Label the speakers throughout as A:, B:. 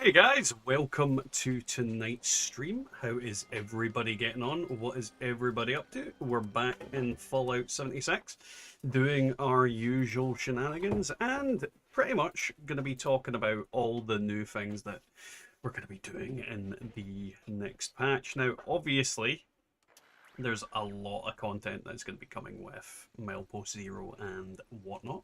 A: Hey guys, welcome to tonight's stream. How is everybody getting on? What is everybody up to? We're back in Fallout 76, doing our usual shenanigans, and pretty much going to be talking about all the new things that we're going to be doing in the next patch. Now, obviously, there's a lot of content that's going to be coming with Milepost Zero and whatnot.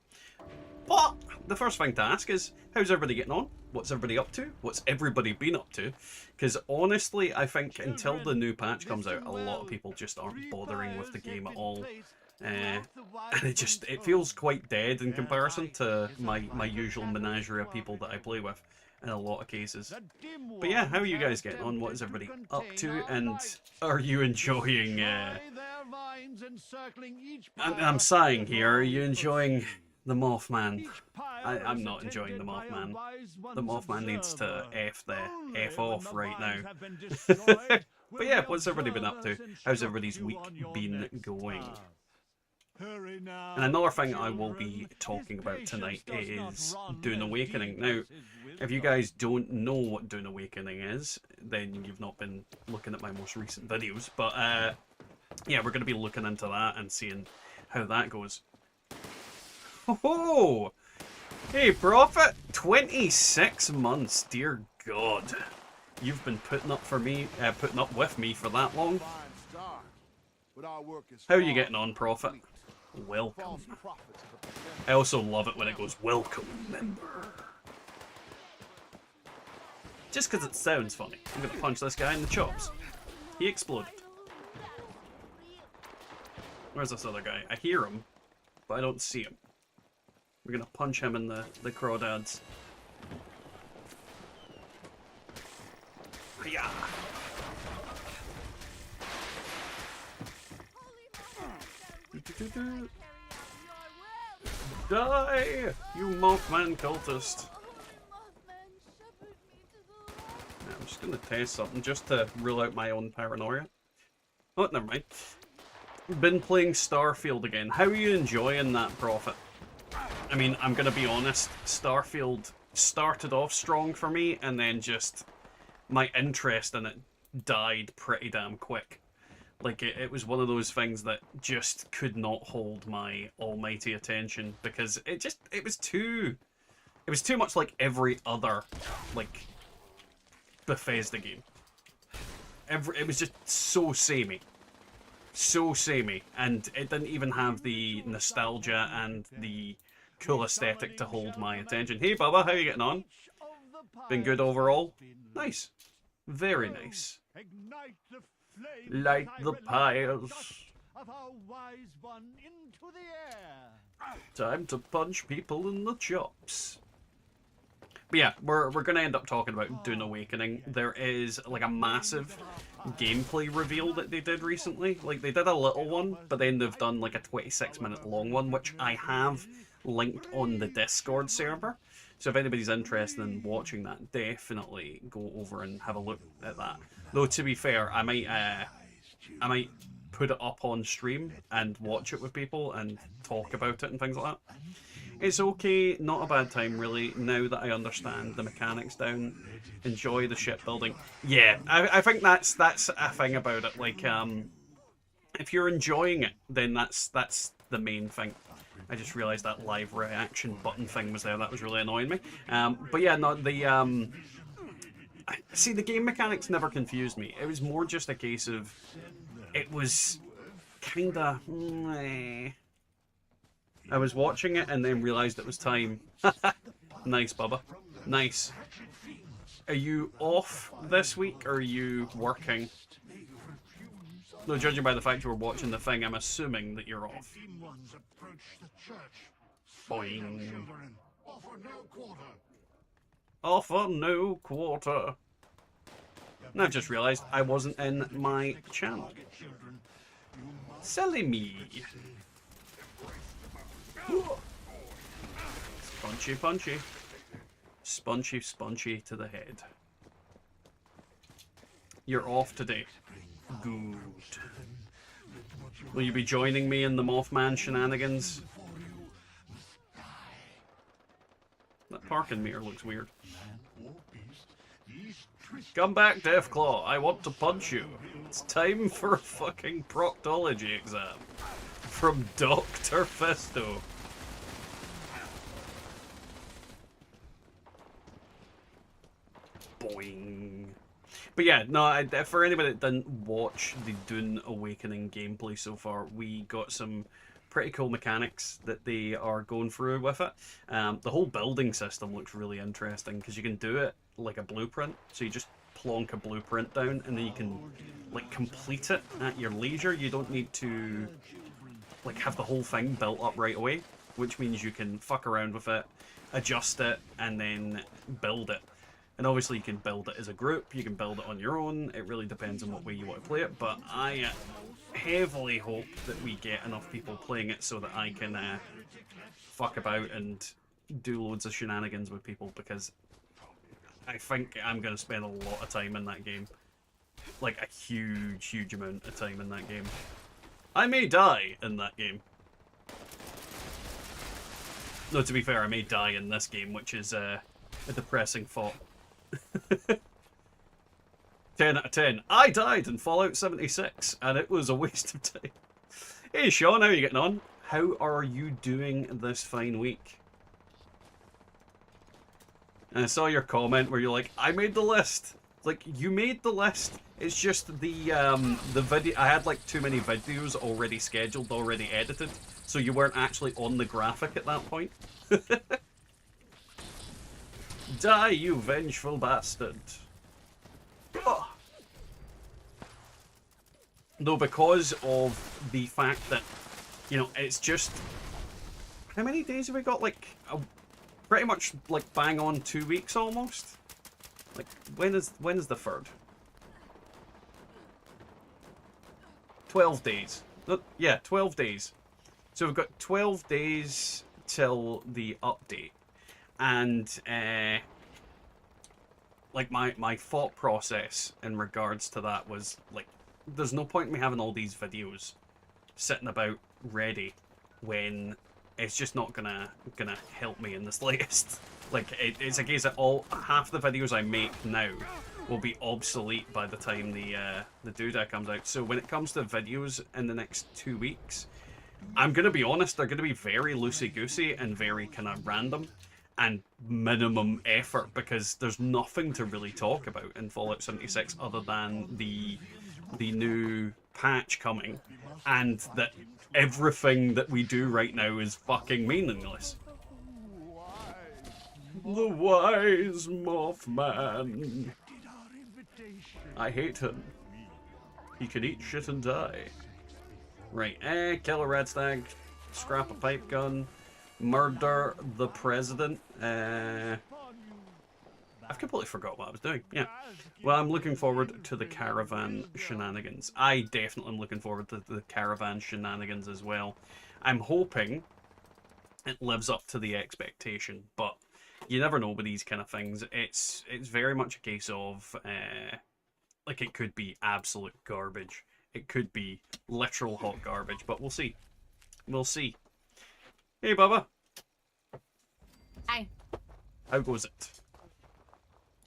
A: But the first thing to ask is, how's everybody getting on? What's everybody up to? What's everybody been up to? Because honestly, I think until the new patch comes out, a lot of people just aren't bothering with the game at all. And it feels quite dead in comparison to my usual menagerie of people that I play with in a lot of cases. But yeah, how are you guys getting on? What is everybody up to? And are you enjoying... I'm sighing here. Are you enjoying the Mothman? I'm not enjoying the Mothman. The Mothman needs to F off right now. But yeah, what's everybody been up to? How's everybody's week been going? And another thing I will be talking about tonight is Dune Awakening. Now, if you guys don't know what Dune Awakening is, then you've not been looking at my most recent videos. But yeah, we're going to be looking into that and seeing how that goes. Oh, hey, Prophet, 26 months, dear God. You've been putting up with me for that long. How are you getting on, Prophet? Welcome. I also love it when it goes, welcome, member. Just because it sounds funny. I'm going to punch this guy in the chops. He exploded. Where's this other guy? I hear him, but I don't see him. We're going to punch him in the crawdads. Hiya! Die, you Mothman cultist! I'm just gonna test something just to rule out my own paranoia. Oh, never mind. Been playing Starfield again. How are you enjoying that, Prophet? I mean, I'm gonna be honest, Starfield started off strong for me, and then just my interest in it died pretty damn quick. Like, it was one of those things that just could not hold my almighty attention because it was too much like every other, like, Bethesda game. It was just so samey. So samey. And it didn't even have the nostalgia and the cool aesthetic to hold my attention. Hey, Bubba, how are you getting on? Been good overall? Nice. Very nice. Light the pyres. Time to punch people in the chops. But yeah, we're gonna end up talking about Dune Awakening. There is like a massive gameplay reveal that they did recently. Like, they did a little one, but then they've done like a 26-minute long one, which I have linked on the Discord server. So if anybody's interested in watching that, definitely go over and have a look at that. Though, to be fair, I might put it up on stream and watch it with people and talk about it and things like that. It's okay, not a bad time really, now that I understand the mechanics down. Enjoy the shipbuilding. Yeah, I think that's a thing about it. Like, if you're enjoying it, then that's the main thing. I just realised that live reaction button thing was there. That was really annoying me. But yeah, no, see, the game mechanics never confused me. It was more just a case of, it was kinda... I was watching it and then realised it was time. Nice, Bubba. Nice. Are you off this week, or are you working? No, judging by the fact you were watching the thing, I'm assuming that you're off. Boing. Offer no quarter. And I've just realised I wasn't in my channel. Silly me. Punchy, punchy. Spunchy, spunchy to the head. You're off today. Good. Will you be joining me in the Mothman shenanigans? That parking meter looks weird. Come back, Deathclaw. I want to punch you. It's time for a fucking proctology exam. From Dr. Fisto. Boing. But yeah, no, for anybody that didn't watch the Dune Awakening gameplay so far, we got some pretty cool mechanics that they are going through with it. The whole building system looks really interesting because you can do it like a blueprint. So you just plonk a blueprint down and then you can like complete it at your leisure. You don't need to like have the whole thing built up right away, which means you can fuck around with it, adjust it, and then build it. And obviously you can build it as a group, you can build it on your own, it really depends on what way you want to play it, but I heavily hope that we get enough people playing it so that I can fuck about and do loads of shenanigans with people, because I think I'm going to spend a lot of time in that game. Like a huge amount of time in that game. I may die in that game. No, to be fair, I may die in this game, which is a depressing thought. 10 out of 10. I died in Fallout 76, and it was a waste of time. Hey Sean, how are you getting on? How are you doing this fine week? And I saw your comment where you're like, I made the list. Like, you made the list. It's just the video. I had like too many videos already scheduled, already edited, so you weren't actually on the graphic at that point. Die, you vengeful bastard. Oh. Though, because of the fact that, you know, it's just... How many days have we got? Like, pretty much, like, bang on 2 weeks almost? Like, when is the 3rd? 12 days. Yeah, 12 days. So we've got 12 days till the update. And, like, my thought process in regards to that was, like, there's no point in me having all these videos sitting about ready when it's just not gonna help me in the slightest. Like, it's a case that half the videos I make now will be obsolete by the time the doodah comes out. So when it comes to videos in the next 2 weeks, I'm gonna be honest, they're gonna be very loosey-goosey and very kind of random and minimum effort, because there's nothing to really talk about in Fallout 76 other than the new patch coming, and that everything that we do right now is fucking meaningless. The wise Mothman. I hate him. He can eat shit and die. Right, kill a red stag, scrap a pipe gun, murder the president. I've completely forgot what I was doing. Yeah. Well, I'm looking forward to the caravan shenanigans. I definitely am looking forward to the caravan shenanigans as well. I'm hoping it lives up to the expectation, but you never know with these kind of things. It's very much a case of, like, it could be absolute garbage. It could be literal hot garbage, but we'll see. We'll see. Hey, Bubba.
B: Hi.
A: How goes it?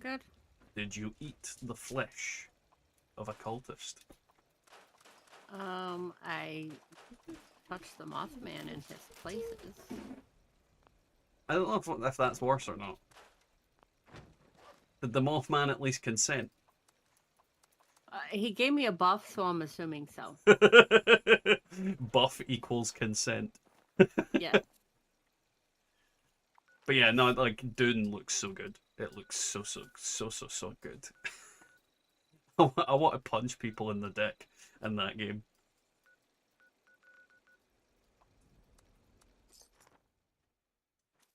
B: Good.
A: Did you eat the flesh of a cultist?
B: I touched the Mothman in his places.
A: I don't know if that's worse or not. Did the Mothman at least consent?
B: He gave me a buff, so I'm assuming so.
A: Buff equals consent.
B: Yeah.
A: But yeah, no, like, Dune looks so good. It looks so good. I want to punch people in the dick in that game.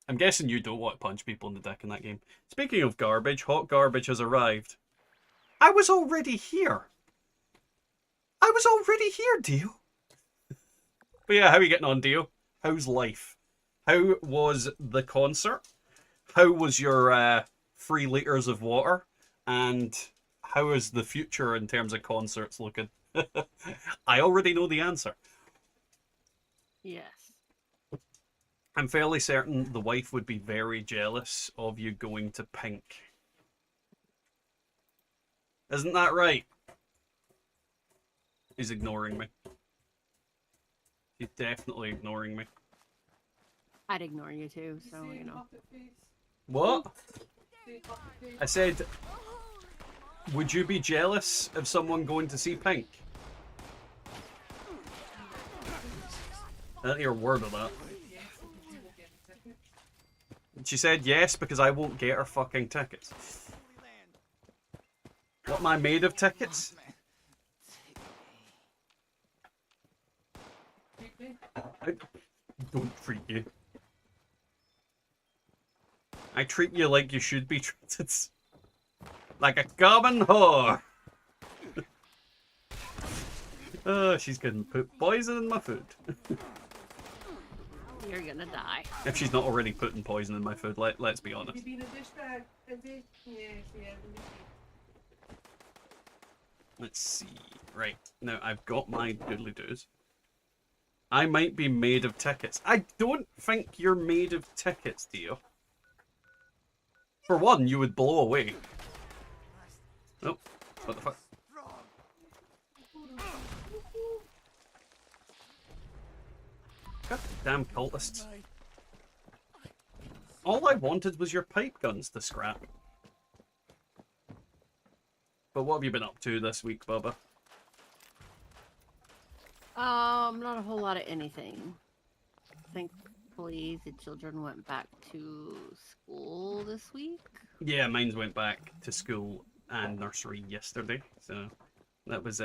A: I'm guessing you don't want to punch people in the dick in that game. Speaking of garbage, hot garbage has arrived. I was already here. I was already here, Dio. But yeah, how are you getting on, Dio? How's life? How was the concert? How was your 3 liters of water? And how is the future in terms of concerts looking? I already know the answer.
B: Yes.
A: I'm fairly certain the wife would be very jealous of you going to Pink. Isn't that right? He's ignoring me. He's definitely ignoring me.
B: I'd ignore you too, so you know.
A: What? I said, would you be jealous of someone going to see Pink? I didn't hear a word of that. She said yes because I won't get her fucking tickets. What am I made of tickets? I don't treat you. I treat you like you should be treated. Like a common whore. Oh, she's gonna put poison in my food.
B: You're gonna die.
A: If she's not already putting poison in my food, let's be honest. Let's see. Right, now I've got my doodly-doos. I might be made of tickets. I don't think you're made of tickets, Dio. For one, you would blow away. Oh, what the fuck? God damn cultists. All I wanted was your pipe guns to scrap. But what have you been up to this week, Bubba?
B: Not a whole lot of anything. Thankfully, the children went back to school this week.
A: Yeah, mine went back to school and nursery yesterday, so that was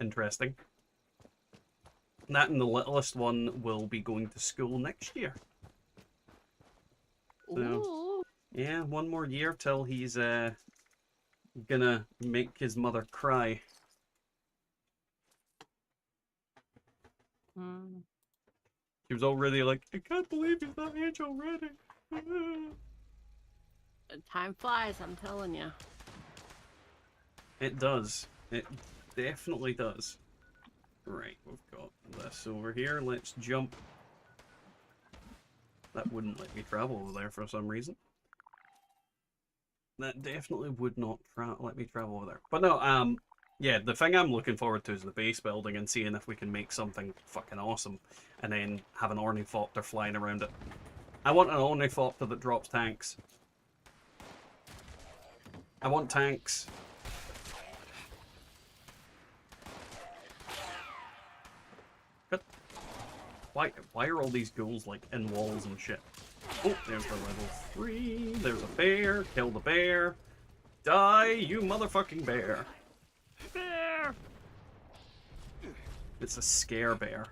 A: interesting. That and the littlest one will be going to school next year. So,
B: Ooh.
A: yeah, one more year till he's gonna make his mother cry.
B: Hmm.
A: She was already like, I can't believe he's that age already.
B: Time flies, I'm telling you.
A: It does. It definitely does. Right, we've got this over here. Let's jump. That wouldn't let me travel over there for some reason. That definitely would not let me travel over there. But no, yeah, the thing I'm looking forward to is the base building and seeing if we can make something fucking awesome and then have an ornithopter flying around it. I want an ornithopter that drops tanks. I want tanks. Good. Why are all these ghouls like in walls and shit? Oh, there's the level 3. There's a bear. Kill the bear. Die, you motherfucking bear.
B: Bear!
A: It's a scare bear.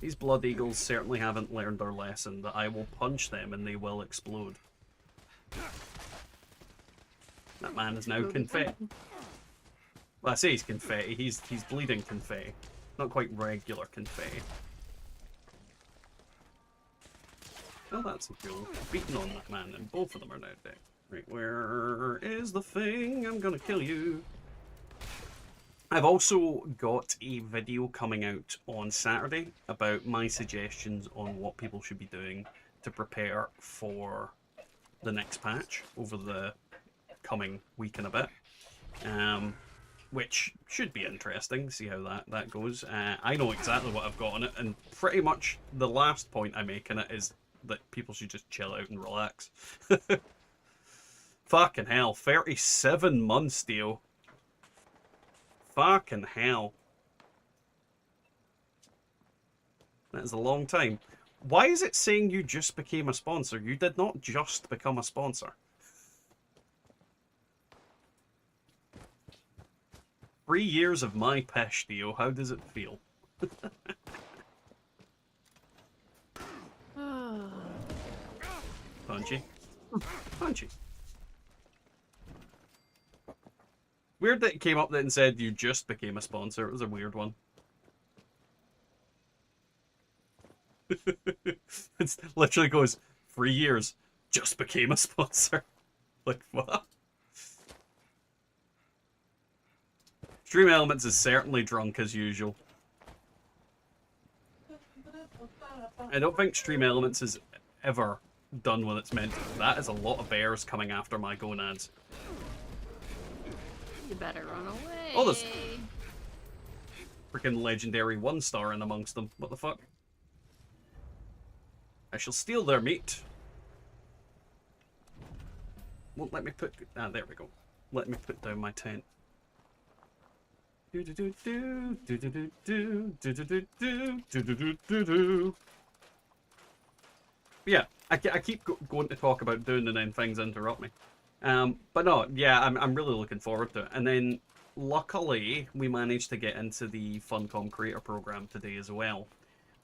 A: These blood eagles certainly haven't learned their lesson that I will punch them and they will explode. That man is now confetti. Well, I say he's confetti. He's bleeding confetti. Not quite regular confetti. Well, that's a cool. Beating on that man, and both of them are now dead. Right, where is the thing? I'm gonna kill you. I've also got a video coming out on Saturday about my suggestions on what people should be doing to prepare for the next patch over the coming week and a bit. Which should be interesting, see how that goes. I know exactly what I've got on it, and pretty much the last point I make in it is that people should just chill out and relax. Fucking hell, 37 months, Dio. Fucking hell. That is a long time. Why is it saying you just became a sponsor? You did not just become a sponsor. 3 years of my pish, Dio. How does it feel? Punchy. Punchy. Weird that it came up then and said you just became a sponsor. It was a weird one. It literally goes, 3 years, just became a sponsor. Like, what? Stream Elements is certainly drunk as usual. I don't think Stream Elements has ever done what it's meant to. That is a lot of bears coming after my gonads.
B: You better run away.
A: Oh, there's freaking legendary 1-star in amongst them. What the fuck? I shall steal their meat. Won't let me put... Ah, there we go. Let me put down my tent. Do do do do do do do do do do do do do do do. Yeah, I keep going to talk about Dune and then things interrupt me. But no, yeah, I'm really looking forward to it. And then luckily we managed to get into the Funcom Creator Program today as well,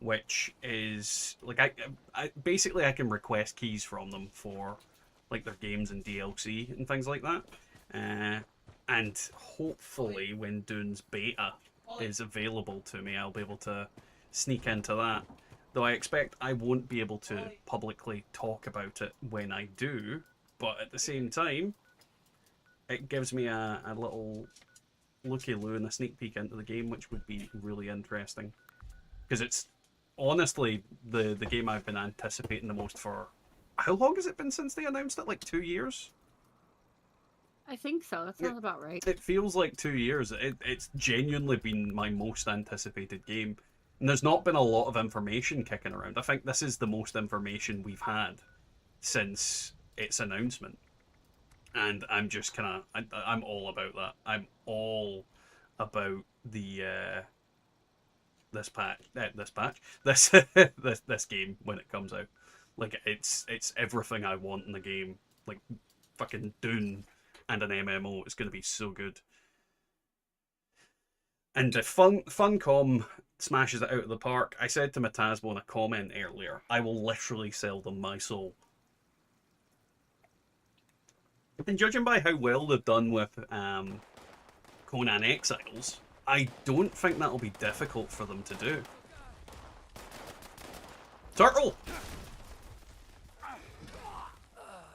A: which is like I basically I can request keys from them for like their games and DLC and things like that. And hopefully when Dune's beta is available to me, I'll be able to sneak into that. Though I expect I won't be able to publicly talk about it when I do, but at the same time, it gives me a little looky-loo and a sneak peek into the game, which would be really interesting. Because it's honestly the game I've been anticipating the most for... How long has it been since they announced it? Like 2 years?
B: I think so. That sounds about right.
A: It feels like 2 years. It's genuinely been my most anticipated game. And there's not been a lot of information kicking around. I think this is the most information we've had since its announcement. And I'm just kind of... I'm all about that. I'm all about the... this game when it comes out. Like, it's everything I want in the game. Like, fucking Dune and an MMO. It's going to be so good. And if Funcom smashes it out of the park, I said to Matasmo in a comment earlier, I will literally sell them my soul. And judging by how well they've done with Conan Exiles, I don't think that'll be difficult for them to do. Turtle!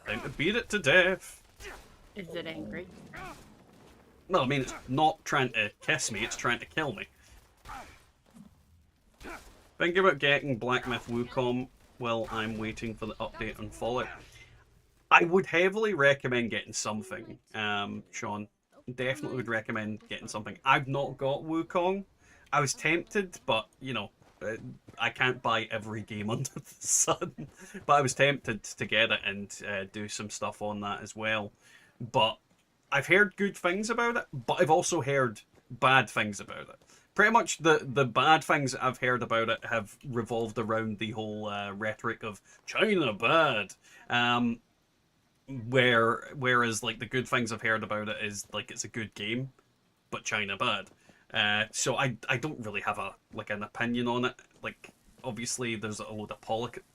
A: Time to beat it to death.
B: Is it angry?
A: No, I mean, it's not trying to kiss me, it's trying to kill me. Thinking about getting Black Myth Wukong while I'm waiting for the update on Fallout. I would heavily recommend getting something, Sean. Definitely would recommend getting something. I've not got Wukong. I was tempted, but, you know, I can't buy every game under the sun. But I was tempted to get it and do some stuff on that as well. But I've heard good things about it, but I've also heard bad things about it. Pretty much the bad things I've heard about it have revolved around the whole rhetoric of China bad. Whereas like the good things I've heard about it is like it's a good game, but China bad. So I don't really have an opinion on it. Like obviously there's a load of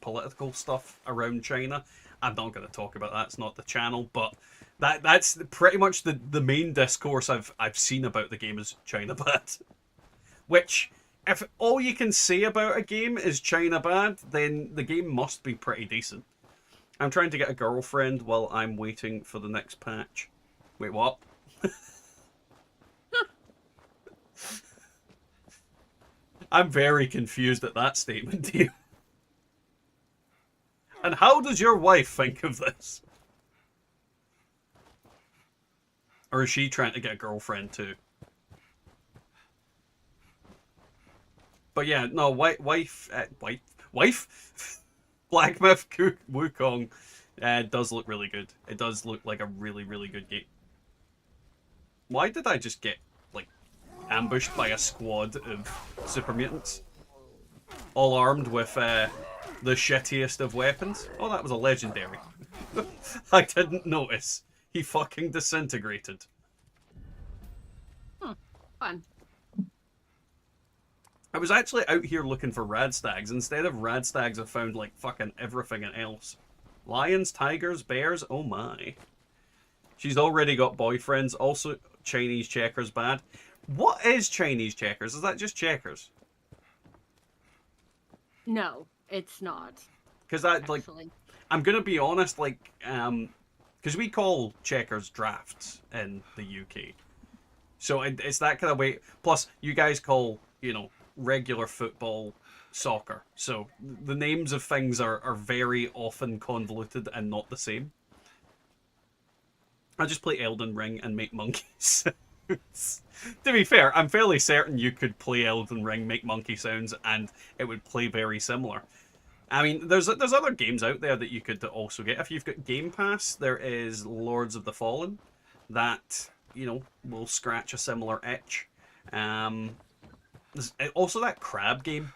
A: political stuff around China. I'm not going to talk about that. It's not the channel, but that's pretty much the main discourse I've seen about the game is China bad. Which, if all you can say about a game is China bad, then the game must be pretty decent. I'm trying to get a girlfriend while I'm waiting for the next patch. Wait, what? I'm very confused at that statement, dear. And how does your wife think of this? Or is she trying to get a girlfriend too? But yeah, no, wife, Black Myth Wukong does look really good. It does look like a really, really good game. Why did I just get, like, ambushed by a squad of super mutants? All armed with the shittiest of weapons? Oh, that was a legendary. I didn't notice. He fucking disintegrated.
B: Fun.
A: I was actually out here looking for radstags. Instead of radstags, I found like fucking everything else. Lions, tigers, bears, oh my. She's already got boyfriends. Also, Chinese checkers bad. What is Chinese checkers? Is that just checkers?
B: No, it's not.
A: Because that, like,
B: Actually.
A: I'm going to be honest, like, because we call checkers drafts in the UK. So it's that kind of way. Plus, you guys call, you know, regular football soccer. So the names of things are very often convoluted and not the same. I just play Elden Ring and make monkey sounds. To be fair, I'm fairly certain you could play Elden Ring, make monkey sounds, and it would play very similar. I mean, there's other games out there that you could also get. If you've got Game Pass, there is Lords of the Fallen that, you know, will scratch a similar itch. There's also that crab game.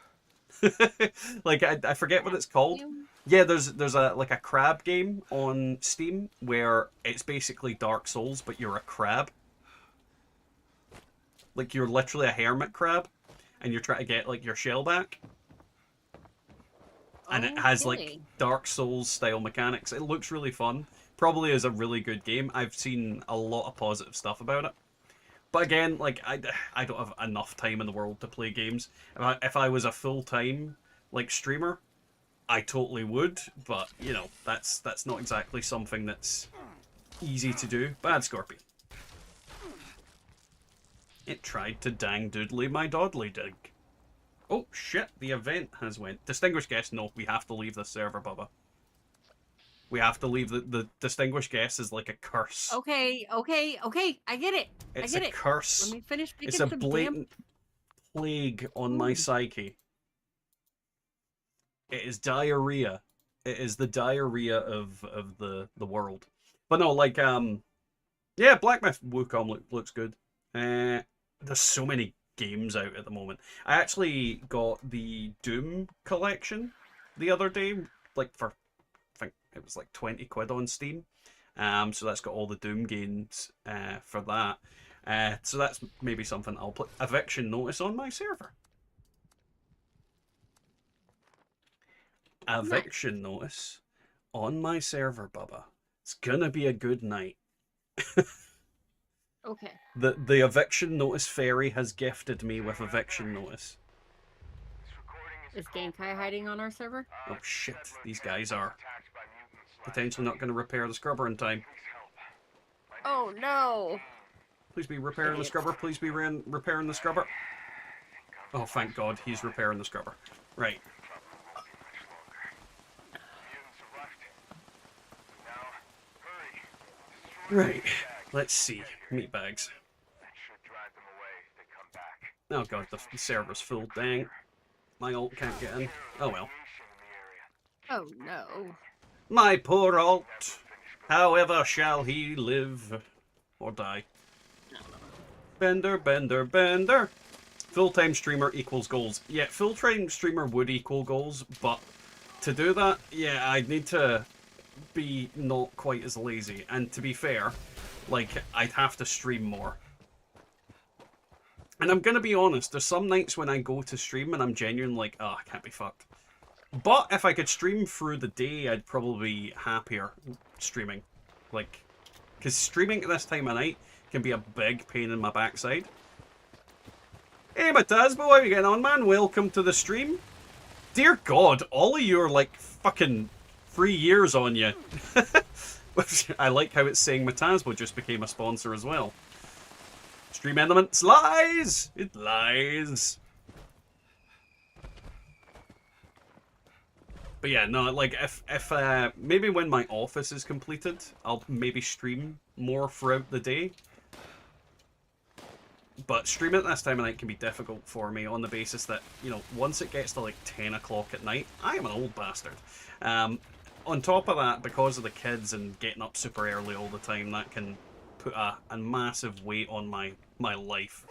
A: Like, I forget what it's called. Yeah, there's a like a crab game on Steam where it's basically Dark Souls, but you're a crab. Like, you're literally a hermit crab, and you're trying to get, like, your shell back. And it has, like, Dark Souls style mechanics. It looks really fun. Probably is a really good game. I've seen a lot of positive stuff about it. But again, like, I don't have enough time in the world to play games. If I was a full-time, like, streamer, I totally would. But, you know, that's not exactly something that's easy to do. Bad Scorpion. It tried to dang doodly my dodly dig. Oh, shit, the event has went. Distinguished guest, no, we have to leave this server, Bubba. We have to leave the distinguished guest is like a curse.
B: Okay, I get it.
A: It's
B: I get
A: a curse.
B: Let me finish making
A: It's a
B: some
A: blatant plague on my
B: Ooh.
A: psyche. It is diarrhea. It is the diarrhea of the world. But no, like, yeah, Black Myth Wukong looks good. There's so many games out at the moment. I actually got the Doom collection the other day, like for, I think it was like 20 quid on Steam. So that's got all the Doom games for that. So that's maybe something I'll put eviction notice on my server. Eviction notice on my server, Bubba. It's gonna be a good night.
B: Okay.
A: The eviction notice fairy has gifted me with eviction notice.
B: Is Genkai hiding on our server?
A: Oh shit, these guys are potentially not going to repair the scrubber in time.
B: Oh no!
A: Please be repairing the scrubber, please be repairing the scrubber. Oh, thank God, he's repairing the scrubber. Right. Right, let's see. Meat bags. Oh God, the server's full. Dang. My ult can't get in. Oh well.
B: Oh no.
A: My poor alt. However shall he live or die? Bender, bender, bender. Full-time streamer equals goals. Yeah, full-time streamer would equal goals, but to do that, yeah, I'd need to be not quite as lazy. And to be fair, like, I'd have to stream more. And I'm gonna be honest, there's some nights when I go to stream and I'm genuinely like, oh, I can't be fucked. But if I could stream through the day, I'd probably be happier streaming. Like, because streaming at this time of night can be a big pain in my backside. Hey, Matasbo, how are you getting on, man? Welcome to the stream. Dear God, all of you are like fucking 3 years on you. I like how it's saying Matasbo just became a sponsor as well. Stream Elements lies! It lies. But yeah, no, like, if maybe when my office is completed, I'll maybe stream more throughout the day. But streaming at this time of night can be difficult for me on the basis that, you know, once it gets to like 10 o'clock at night, I am an old bastard. On top of that, because of the kids and getting up super early all the time, that can put a massive weight on my life.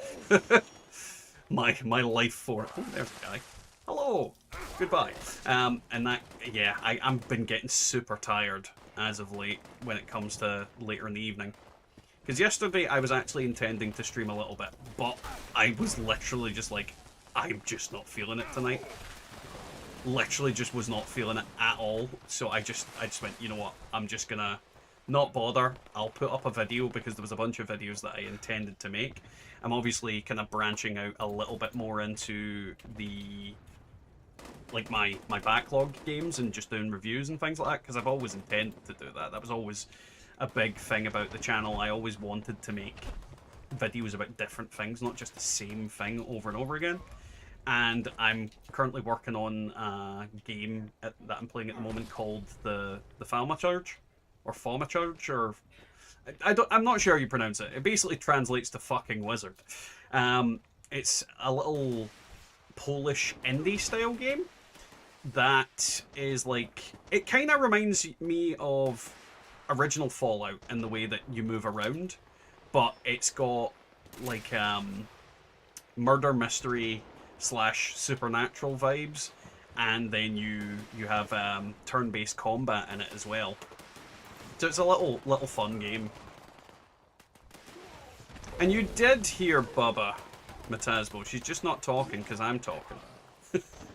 A: my life for it. Oh, there's a guy. Hello. Goodbye. And that, yeah, I've been getting super tired as of late when it comes to later in the evening. Because yesterday I was actually intending to stream a little bit, but I was literally just like, I'm just not feeling it tonight. Literally just was not feeling it at all. So I just went, you know what, I'm just gonna not bother. I'll put up a video because there was a bunch of videos that I intended to make. I'm obviously kind of branching out a little bit more into the, like, my backlog games and just doing reviews and things like that, because I've always intended to do that. That was always a big thing about the channel. I always wanted to make videos about different things, not just the same thing over and over again. and I'm currently working on a game that I'm playing at the moment called the Thaumaturge, or Thaumaturge, or I'm not sure how you pronounce it. It basically translates to fucking wizard. It's a little Polish indie style game that is like, it kind of reminds me of original Fallout in the way that you move around, but it's got like murder mystery slash supernatural vibes, and then you have turn-based combat in it as well. So it's a little fun game. And you did hear Bubba Matasbo. She's just not talking because I'm talking.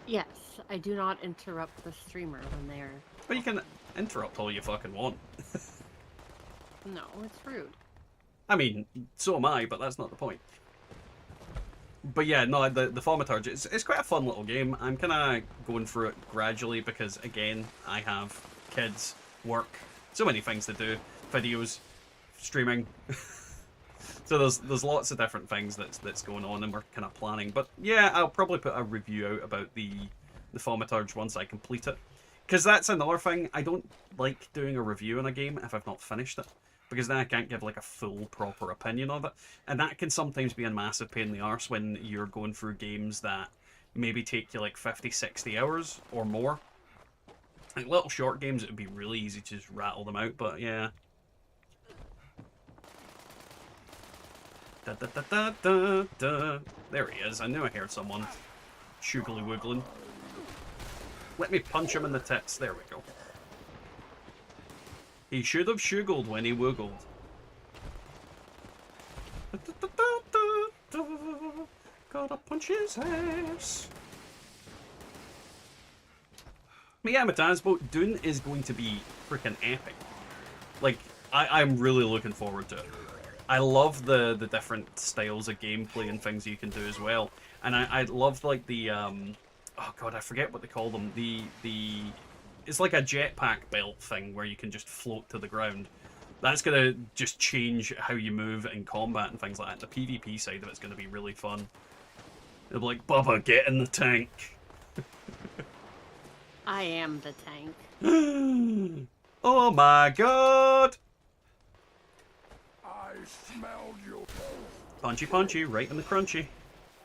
B: Yes, I do not interrupt the streamer when they're...
A: But you can interrupt all you fucking want.
B: No, it's rude.
A: I mean, so am I, but that's not the point. But yeah, no, the Thaumaturge, it's quite a fun little game. I'm kind of going through it gradually because, again, I have kids, work, so many things to do, videos, streaming. So there's lots of different things that's going on, and we're kind of planning. But yeah, I'll probably put a review out about the Thaumaturge once I complete it. Because that's another thing, I don't like doing a review on a game if I've not finished it. Because then I can't give like a full, proper opinion of it. And that can sometimes be a massive pain in the arse when you're going through games that maybe take you like 50, 60 hours or more. Like little short games, it would be really easy to just rattle them out, but yeah. Da, da, da, da, da, da. There he is. I knew I heard someone shoogly woogling. Let me punch him in the tits. There we go. He should have shoogled when he woogled. Da, da, da, da, da, da. Gotta punch his ass. But yeah, Matasbo, Dune is going to be freaking epic. Like, I'm really looking forward to it. I love the different styles of gameplay and things you can do as well. And I love like the oh god, I forget what they call them. It's like a jetpack belt thing where you can just float to the ground. That's gonna just change how you move in combat and things like that. The PvP side of it's gonna be really fun. It'll be like, Bubba, get in the tank.
B: I am the tank.
A: Oh my god!
C: I smelled you.
A: Punchy punchy, right in the crunchy.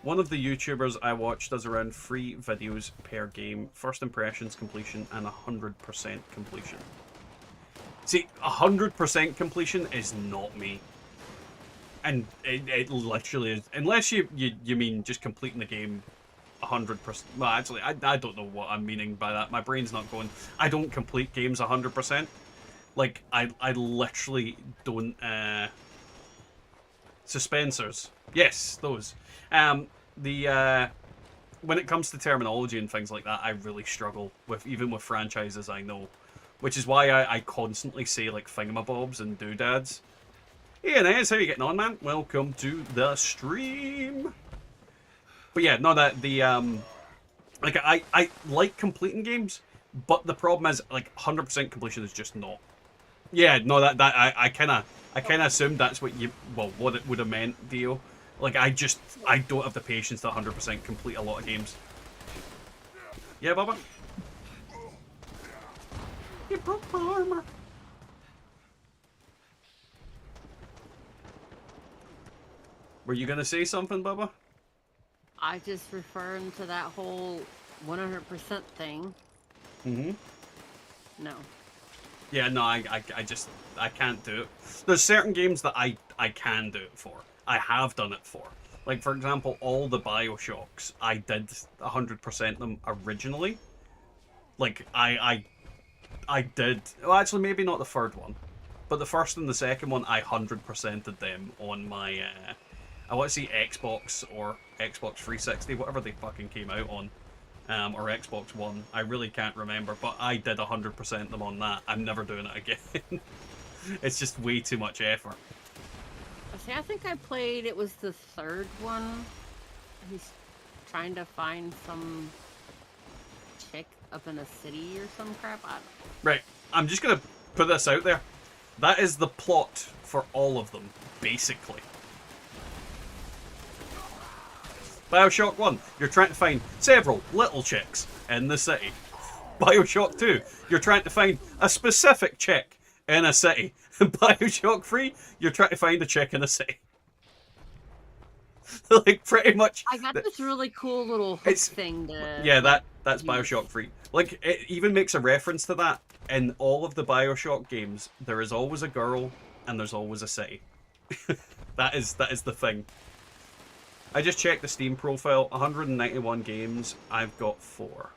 A: One of the YouTubers I watch does around 3 videos per game, first impressions completion and 100% completion. See, 100% completion is not me. And it literally is. Unless you mean just completing the game 100%. Well, actually, I don't know what I'm meaning by that. My brain's not going. I don't complete games 100%. Like, I literally don't... Suspensors. Yes, those. When it comes to terminology and things like that, I really struggle with, even with franchises I know. Which is why I constantly say, like, thingamabobs and doodads. Hey, Inez, how you getting on, man? Welcome to the stream. But yeah, no, that the like I like completing games, but the problem is like 100% completion is just not. Yeah, no, that I kind of assumed that's what what it would have meant, Dio. Like I don't have the patience to 100% complete a lot of games. Yeah, Bubba. You broke my armor. Were you gonna say something, Bubba?
B: I just referring to that whole 100% thing.
A: Mm-hmm.
B: No.
A: Yeah, no, I can't do it. There's certain games that I can do it for. I have done it for. Like, for example, all the Bioshocks, I did 100% them originally. Like, I did... Well, actually, maybe not the third one. But the first and the second one, I 100%ed them on my... I want to see Xbox or Xbox 360, whatever they fucking came out on. Or Xbox One. I really can't remember, but I did 100% them on that. I'm never doing it again. It's just way too much effort.
B: See, I think I played, it was the third one. He's trying to find some chick up in a city or some crap. I don't know.
A: Right, I'm just gonna put this out there. That is the plot for all of them, basically. Bioshock 1, you're trying to find several little chicks in the city. Bioshock 2, you're trying to find a specific chick in a city. Bioshock 3, you're trying to find a chick in a city. Like, pretty much.
B: I got this really cool little hook
A: It's
B: thing to
A: yeah,
B: like,
A: that's
B: use.
A: Bioshock 3. Like, it even makes a reference to that in all of the Bioshock games. There is always a girl and there's always a city. that is the thing. I just checked the Steam profile. 191 games. I've got 4.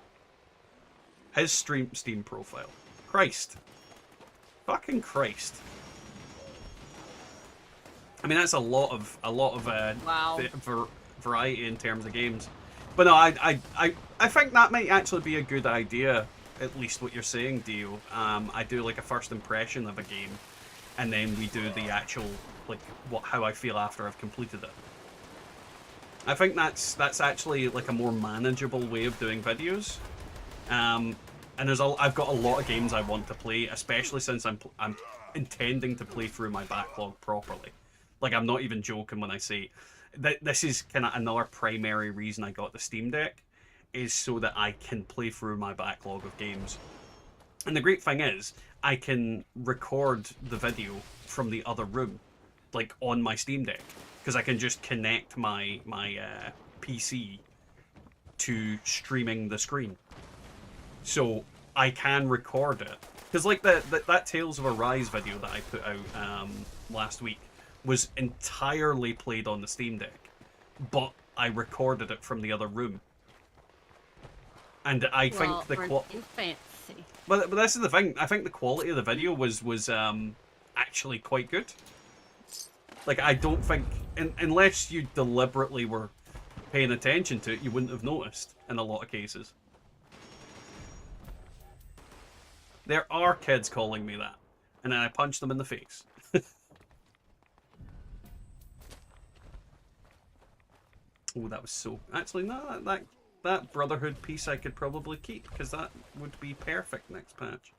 A: His Steam profile. Christ. Fucking Christ. I mean, that's a lot of
B: Wow.
A: variety in terms of games. But no, I think that might actually be a good idea. At least what you're saying, Dio. I do like a first impression of a game, and then we do the actual like how I feel after I've completed it. I think that's actually like a more manageable way of doing videos. And I've got a lot of games I want to play, especially since I'm intending to play through my backlog properly. Like, I'm not even joking when I say that this is kind of another primary reason I got the Steam Deck, is so that I can play through my backlog of games. And the great thing is, I can record the video from the other room, like on my Steam Deck, because I can just connect my PC to streaming the screen. So I can record it. Because like that Tales of Arise video that I put out last week was entirely played on the Steam Deck, but I recorded it from the other room. And I think the
B: fancy.
A: But this is the thing. I think the quality of the video was actually quite good. Like, I don't think, unless you deliberately were paying attention to it, you wouldn't have noticed in a lot of cases. There are kids calling me that, and then I punch them in the face. Oh, that was so... Actually, no, that Brotherhood piece I could probably keep, because that would be perfect next patch.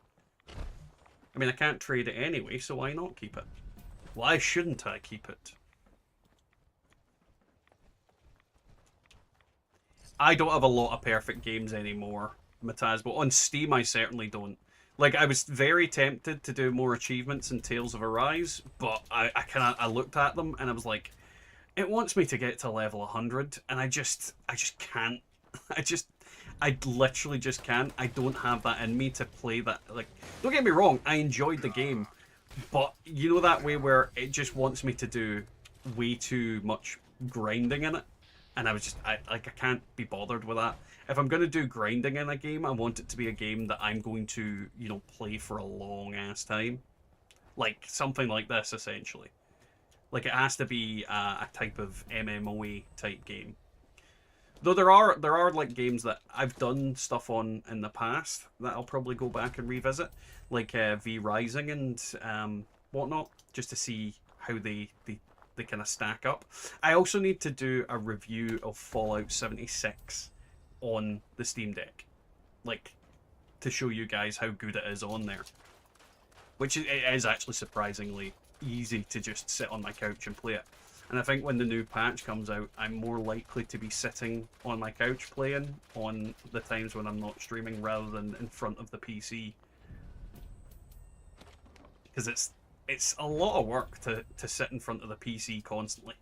A: I mean, I can't trade it anyway, so why not keep it? Why shouldn't I keep it? I don't have a lot of perfect games anymore, Mataz, but on Steam I certainly don't. Like, I was very tempted to do more achievements in Tales of Arise, but I looked at them and I was like, it wants me to get to level 100, and I just can't. I literally just can't. I don't have that in me to play that. Like, don't get me wrong, I enjoyed the game, but you know that way where it just wants me to do way too much grinding in it, and I can't be bothered with that. If I'm going to do grinding in a game, I want it to be a game that I'm going to, you know, play for a long ass time, like something like this essentially. Like, it has to be a type of MMOE type game. Though there are like games that I've done stuff on in the past that I'll probably go back and revisit, like V Rising and whatnot, just to see how they kind of stack up. I also need to do a review of Fallout 76 on the Steam Deck, like, to show you guys how good it is on there. Which it is actually surprisingly easy to just sit on my couch and play it. And I think when the new patch comes out, I'm more likely to be sitting on my couch playing on the times when I'm not streaming rather than in front of the PC. Because it's a lot of work to sit in front of the PC constantly.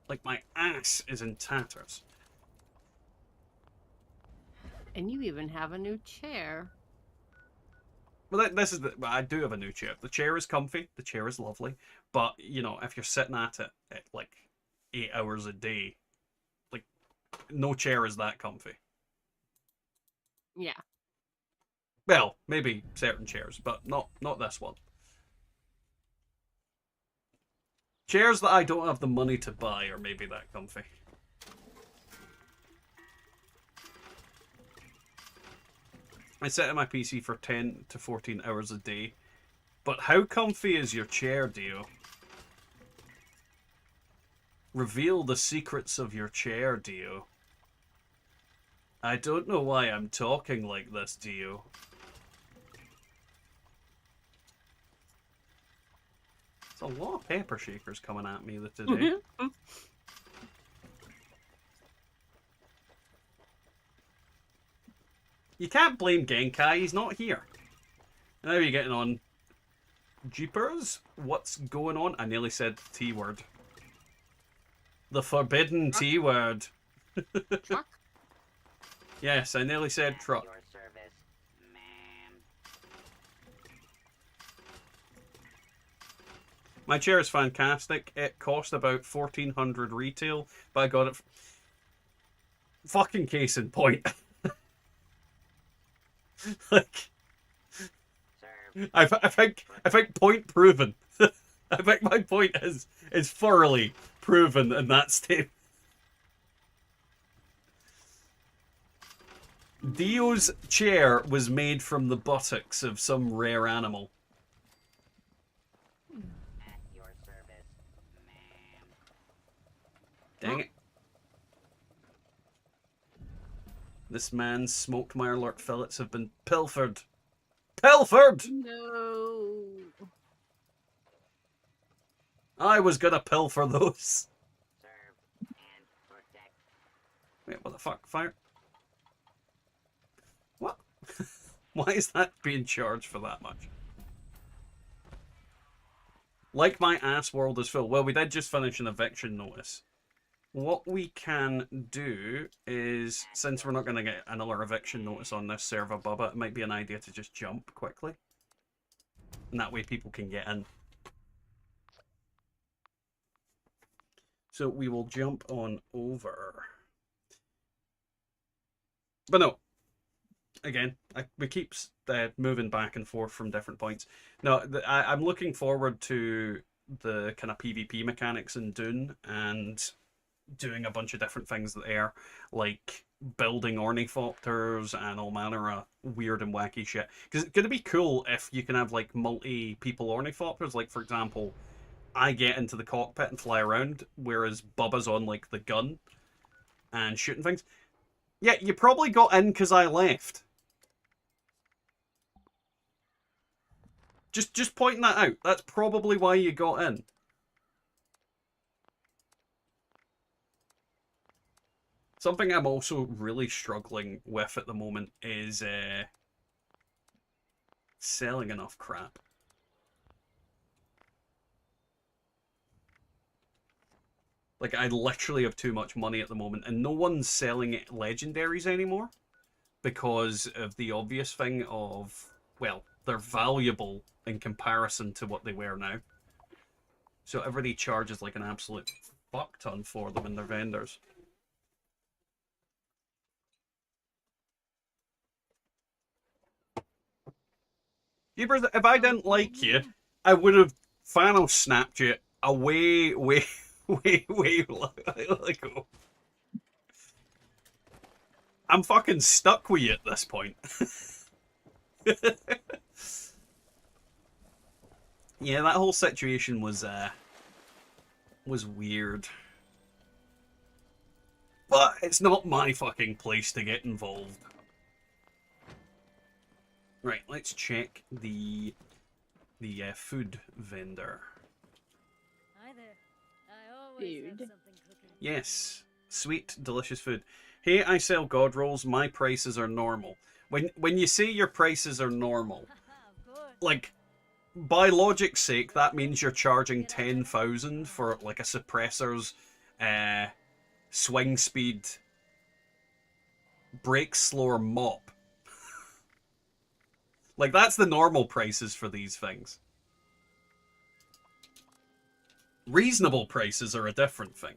A: Like, my ass is in tatters.
B: And you even have a new chair.
A: Well, I do have a new chair. The chair is comfy. The chair is lovely. But, you know, if you're sitting at it at like 8 hours a day, like, no chair is that comfy.
B: Yeah.
A: Well, maybe certain chairs, but not this one. Chairs that I don't have the money to buy are maybe that comfy. I sit at my PC for 10 to 14 hours a day. But how comfy is your chair, Dio? Reveal the secrets of your chair, Dio. I don't know why I'm talking like this, Dio. There's a lot of pepper shakers coming at me today. You can't blame Genkai, he's not here. And how are you getting on? Jeepers? What's going on? I nearly said the T word. The forbidden
B: Truck?
A: T word.
B: Truck?
A: Yes, I nearly said truck.
C: Your service, ma'am.
A: My chair is fantastic. It cost about 1,400 retail, but I got it. Fucking case in point. Like,
C: Serve.
A: I think point proven. I think my point is thoroughly proven in that statement. Dio's chair was made from the buttocks of some rare animal.
C: At your service, ma'am.
A: Dang it. This man's smoked mirelurk fillets have been pilfered. Pilfered!
B: No.
A: I was gonna pilfer those.
C: Serve and protect.
A: Wait, what the fuck? Fire? What? Why is that being charged for that much? Like my ass world is full. Well, we did just finish an eviction notice. What we can do is, since we're not going to get another eviction notice on this server, Bubba, it might be an idea to just jump quickly. And that way people can get in. So we will jump on over. But no. Again, we keep moving back and forth from different points. No, I'm looking forward to the kind of PvP mechanics in Dune and doing a bunch of different things there, like building ornithopters and all manner of weird and wacky shit. Because it's going to be cool if you can have like multi-people ornithopters. Like, for example, I get into the cockpit and fly around, whereas Bubba's on like the gun and shooting things. Yeah, you probably got in because I left. Just pointing that out. That's probably why you got in. Something I'm also really struggling with at the moment is selling enough crap. Like, I literally have too much money at the moment, and no one's selling legendaries anymore because of the obvious thing of, well, they're valuable in comparison to what they were now. So everybody charges like an absolute fuck ton for them in their vendors. Jeepers, if I didn't like you, I would have Thanos snapped you away, way ago. I'm fucking stuck with you at this point. Yeah, that whole situation was weird. But it's not my fucking place to get involved. Right, let's check the food vendor.
D: Hi there. I always have
B: Food.
D: something cooking.
A: Yes, sweet, delicious food. Hey, I sell god rolls. My prices are normal. When you say your prices are normal,
D: Of course.
A: like, by logic's sake, that means you're charging 10,000 for like a suppressor's swing speed brake slower mop. Like, that's the normal prices for these things. Reasonable prices are a different thing.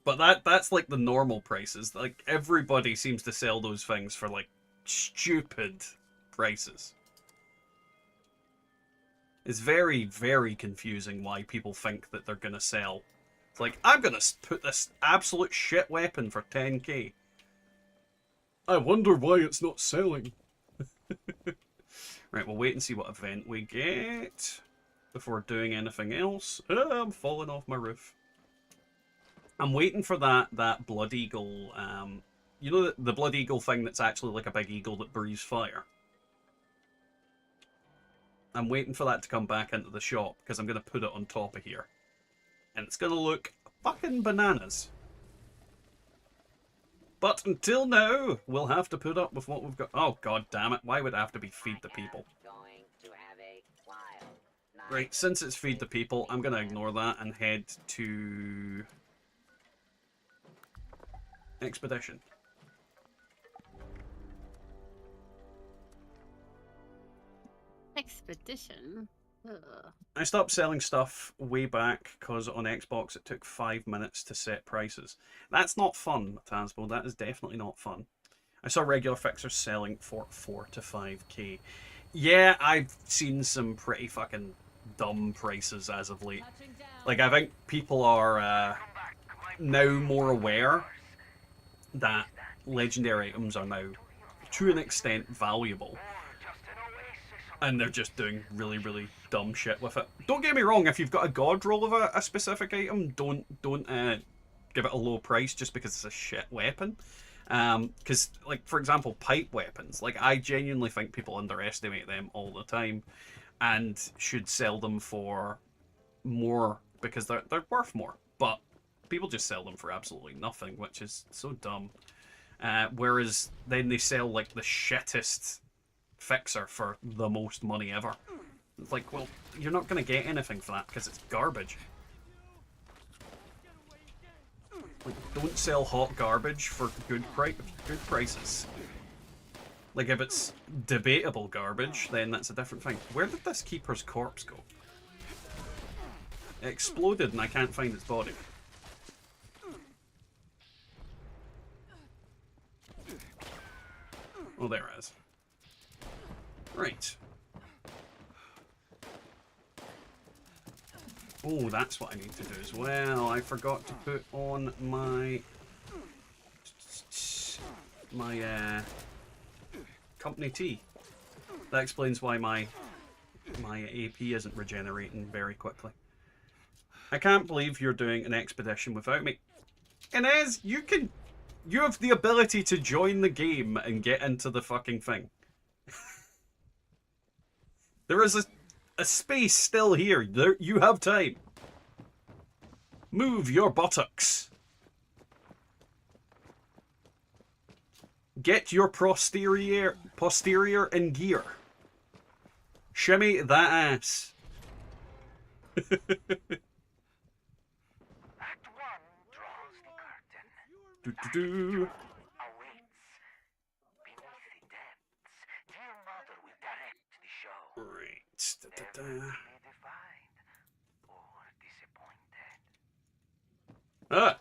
A: But that's like the normal prices. Like, everybody seems to sell those things for like stupid prices. It's very, very confusing why people think that they're going to sell. It's like, I'm going to put this absolute shit weapon for 10k. I wonder why it's not selling. Right, we'll wait and see what event we get before doing anything else. I'm falling off my roof. I'm waiting for that Blood Eagle, you know the Blood Eagle thing that's actually like a big eagle that breathes fire? I'm waiting for that to come back into the shop because I'm going to put it on top of here. And it's going to look fucking bananas. But until now, we'll have to put up with what we've got. Oh, god damn it. Why would it have to be feed the people?
C: Going to have a wild night.
A: Right, since it's feed the people, I'm going to ignore that and head to... Expedition.
B: Expedition? Ugh.
A: I stopped selling stuff way back because on Xbox it took 5 minutes to set prices. That's not fun, Tazbo. That is definitely not fun. I saw regular fixers selling for 4 to 5k. Yeah, I've seen some pretty fucking dumb prices as of late. Like, I think people are now more aware that legendary items are now, to an extent, valuable. And they're just doing really, really dumb shit with it. Don't get me wrong, if you've got a god roll of a specific item, don't give it a low price just because it's a shit weapon. Because, like, for example, pipe weapons. Like, I genuinely think people underestimate them all the time and should sell them for more because they're worth more. But people just sell them for absolutely nothing, which is so dumb. Whereas then they sell, like, the shittest fixer for the most money ever. It's like, well, you're not going to get anything for that because it's garbage. Like, don't sell hot garbage for good prices. Like, if it's debatable garbage, then that's a different thing. Where did this keeper's corpse go? It exploded and I can't find its body. Oh, there it is. Right. Oh, that's what I need to do as well. I forgot to put on my company tea. That explains why my AP isn't regenerating very quickly. I can't believe you're doing an expedition without me. Inez, you have the ability to join the game and get into the fucking thing. There is a space still here. You have time. Move your buttocks. Get your posterior in gear. Shimmy that ass.
E: Act 1 draws the curtain.
A: Do-do-do.
E: Awaits. Beneath the depths, dear mother will direct the show.
A: Right. Da-da-da.
E: Be defined or disappointed.
A: Ah,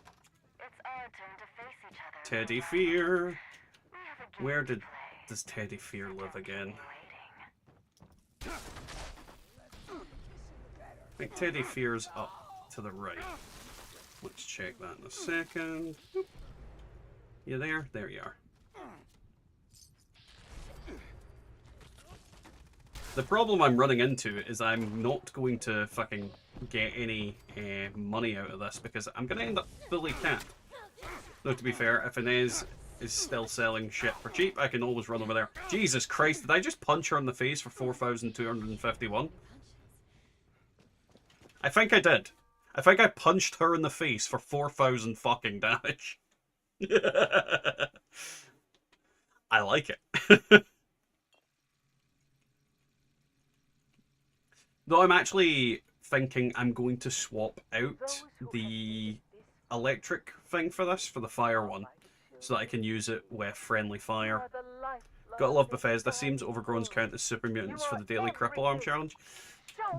D: It's our turn to face each other.
A: Teddy Fear.
D: We have a game
A: Where
D: to play.
A: does Teddy Fear live again?
D: Waiting.
A: I think Teddy Fear's up to the right. Let's check that in a second. You there? There you are. The problem I'm running into is I'm not going to fucking get any money out of this because I'm going to end up fully capped. Though, to be fair, if Inez is still selling shit for cheap, I can always run over there. Jesus Christ, did I just punch her in the face for 4,251? I think I did. I think I punched her in the face for 4,000 fucking damage. I like it. Though I'm actually thinking I'm going to swap out the electric thing for this, for the fire one, so that I can use it with friendly fire. Gotta love Bethesda. Seems overgrowns count as super mutants for the daily cripple arm challenge.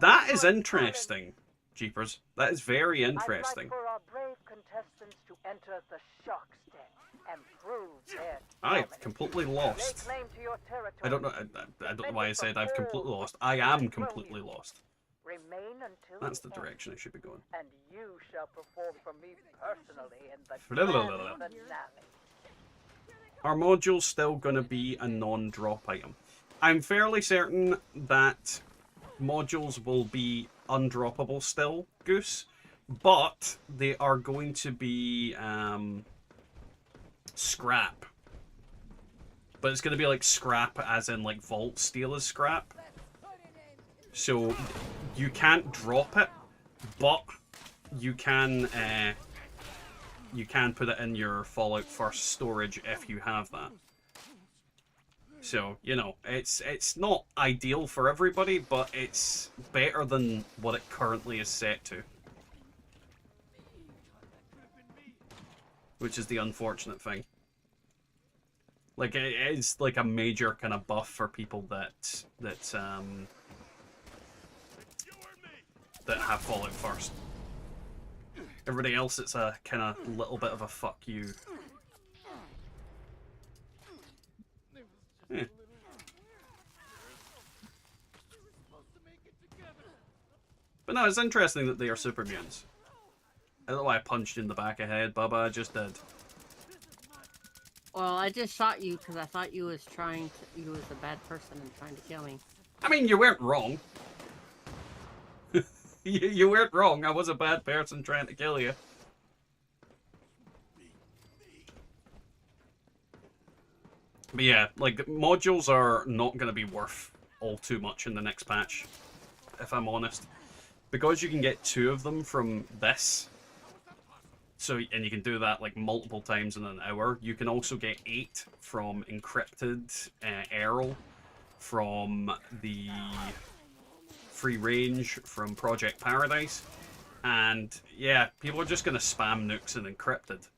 A: That is interesting, Jeepers. That is very interesting.
F: I'd like for our brave contestants to enter the shock step and prove their
A: I've
F: dominance.
A: completely
F: Lay
A: lost.
F: claim to your territory.
A: I don't know. I don't know why I said I've completely lost. I am completely lost.
F: Remain until
A: That's the
F: end,
A: direction I should be going.
F: and you shall perform for me personally in the
A: Blah, blah,
F: grand
A: blah, blah.
F: finale.
A: Are modules still going to be a non-drop item? I'm fairly certain that modules will be undroppable still, Goose, but they are going to be scrap. But it's going to be like scrap as in like vault steel is scrap. So you can't drop it, but you can you can put it in your Fallout First storage if you have that. So, you know, it's not ideal for everybody, but it's better than what it currently is set to. Which is the unfortunate thing. Like, it is like a major kind of buff for people that have Fallout First. Everybody else, it's a kind of little bit of a fuck you. Yeah. But no, it's interesting that they are super mutants. I don't know why I punched in the back of the head, Bubba. I just did.
B: Well, I just shot you because I thought you was you was a bad person and trying to kill me.
A: I mean, you weren't wrong. you weren't wrong. I was a bad person trying to kill you. But yeah, like, modules are not going to be worth all too much in the next patch, if I'm honest. Because you can get 2 of them from this, so, and you can do that like multiple times in an hour, you can also get 8 from Encrypted, Earl, from the Free Range, from Project Paradise, and yeah, people are just going to spam nukes and Encrypted.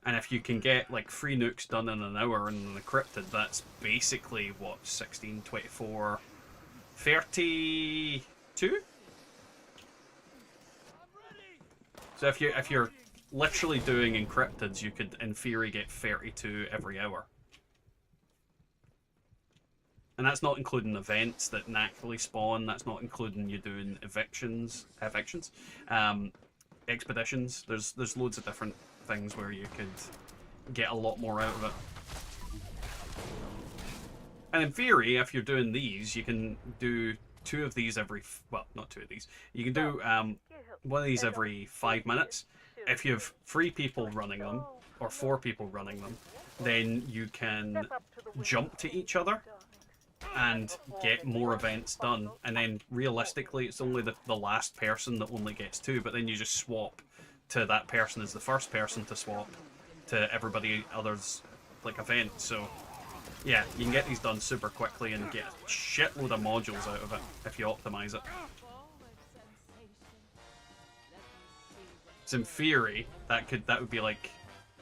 A: And if you can get like 3 nukes done in an hour and an Encrypted, that's basically, what, 16, 24, 32? So if you're literally doing encrypteds, you could, in theory, get 32 every hour. And that's not including events that naturally spawn. That's not including you doing expeditions. There's loads of different things where you could get a lot more out of it. And in theory, if you're doing these, you can do 2 of these every... Well, not 2 of these. You can do one of these every 5 minutes. If you have 3 people running them, or 4 people running them, then you can jump to each other and get more events done. And then, realistically, it's only the last person that only gets 2, but then you just swap to that person as the first person to swap to everybody other's, like, event. So, yeah, you can get these done super quickly and get a shitload of modules out of it if you optimize it. So in theory, that would be like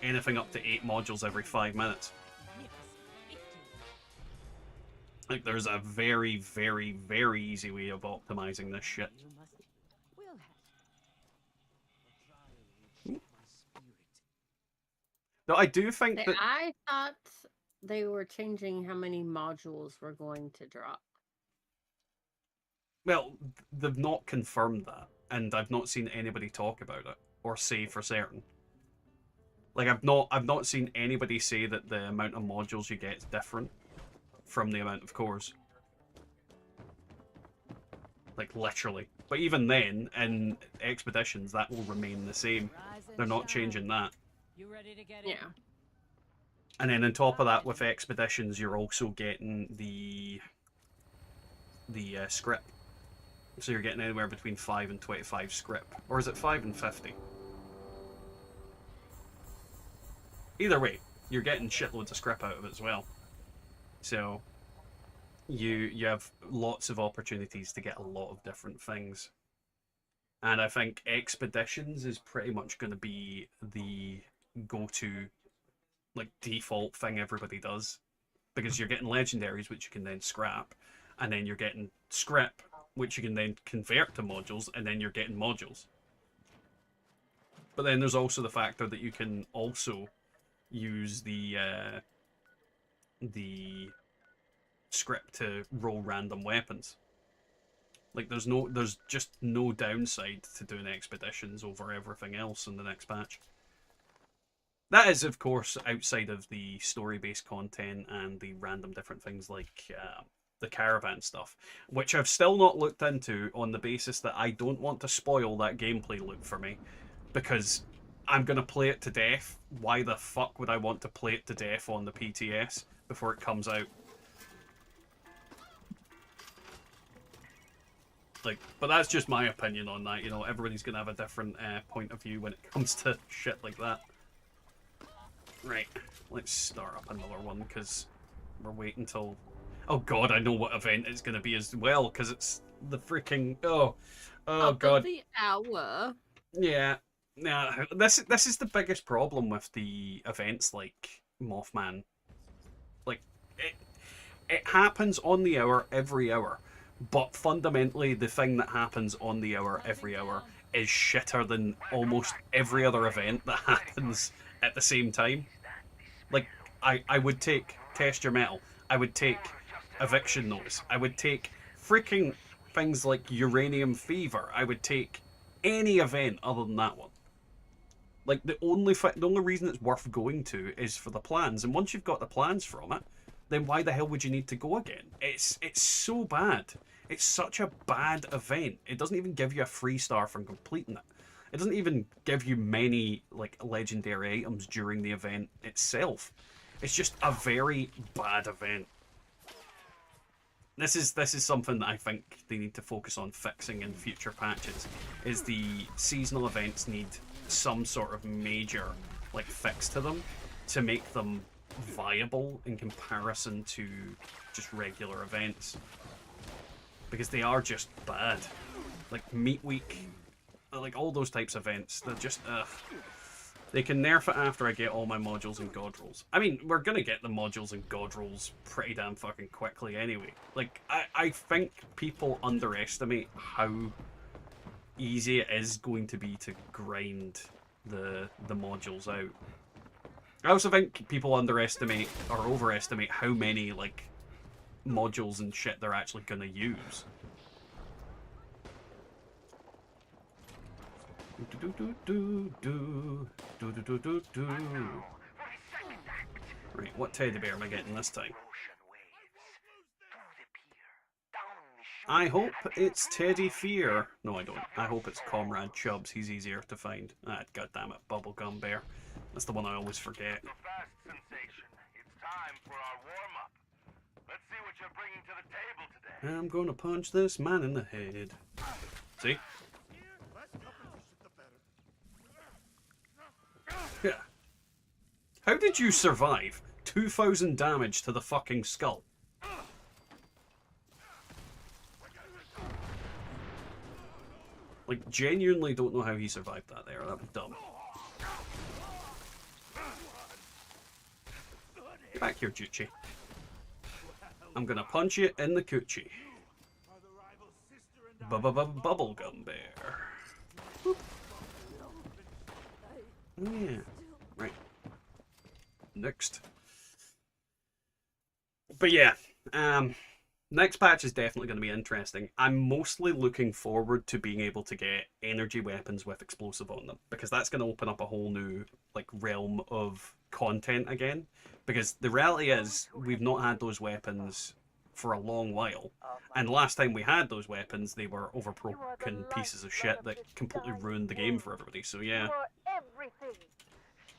A: anything up to 8 modules every 5 minutes. Like, there's a very, very, very easy way of optimizing this shit. No, I do think that...
B: I thought they were changing how many modules were going to drop.
A: Well, they've not confirmed that, and I've not seen anybody talk about it or say for certain. Like, I've not seen anybody say that the amount of modules you get is different from the amount of cores. Like, literally. But even then, in expeditions, that will remain the same. They're not changing that.
D: You ready to get
B: Yeah.
A: And then on top of that, with expeditions, you're also getting the script. So you're getting anywhere between 5 and 25 script. Or is it 5 and 50? Either way, you're getting shitloads of script out of it as well. So you have lots of opportunities to get a lot of different things. And I think expeditions is pretty much going to be the go-to, like, default thing everybody does. Because you're getting legendaries, which you can then scrap. And then you're getting script, which you can then convert to modules, and then you're getting modules. But then there's also the factor that you can also use the script to roll random weapons. Like, there's just no downside to doing expeditions over everything else in the next patch. That is, of course, outside of the story-based content and the random different things like the caravan stuff, which I've still not looked into on the basis that I don't want to spoil that gameplay loop for me, because I'm going to play it to death. Why the fuck would I want to play it to death on the PTS before it comes out? Like, but that's just my opinion on that, you know, everybody's going to have a different point of view when it comes to shit like that. Right, let's start up another one because we're waiting till. Oh god, I know what event it's going to be as well because it's the freaking. Oh
B: Top
A: god.
B: of the hour.
A: Yeah. Yeah, this is the biggest problem with the events like Mothman. Like it happens on the hour every hour, but fundamentally the thing that happens on the hour every hour is shitter than almost every other event that happens at the same time. Like I would take Test Your Metal, I would take Eviction Notice, I would take freaking things like Uranium Fever, I would take any event other than that one. Like the only reason it's worth going to is for the plans, and once you've got the plans from it, then why the hell would you need to go again? It's so bad. It's such a bad event. It doesn't even give you a free star from completing it. It doesn't even give you many like legendary items during the event itself. It's just a very bad event. This is something that I think they need to focus on fixing in future patches. Is the seasonal events need some sort of major like fix to them to make them viable in comparison to just regular events, because they are just bad. Like Meat Week, like all those types of events, they're just ugh. They can nerf it after I get all my modules and god rolls. I mean, we're gonna get the modules and god rolls pretty damn fucking quickly anyway. Like, I think people underestimate how easy it is going to be to grind the modules out. I also think people underestimate or overestimate how many, like, modules and shit they're actually gonna use. Right, what teddy bear am I getting this time? I hope it's Teddy Fear. No, I don't. I hope it's Comrade Chubbs. He's easier to find. Ah, goddammit, Bubblegum Bear. That's the one I always forget. I'm gonna punch this man in the head. See? Yeah. How did you survive 2,000 damage to the fucking skull? Like, genuinely don't know how he survived that there. That was dumb. Get back here, Juchi. I'm gonna punch you in the coochie. Bubblegum Bear. Boop. Oh, yeah. Right. Next. But yeah, next patch is definitely going to be interesting. I'm mostly looking forward to being able to get energy weapons with explosive on them, because that's going to open up a whole new like realm of content again. Because the reality is, we've not had those weapons for a long while, and last time we had those weapons, they were overbroken pieces of shit that completely ruined the game for everybody. So yeah.
F: You are everything.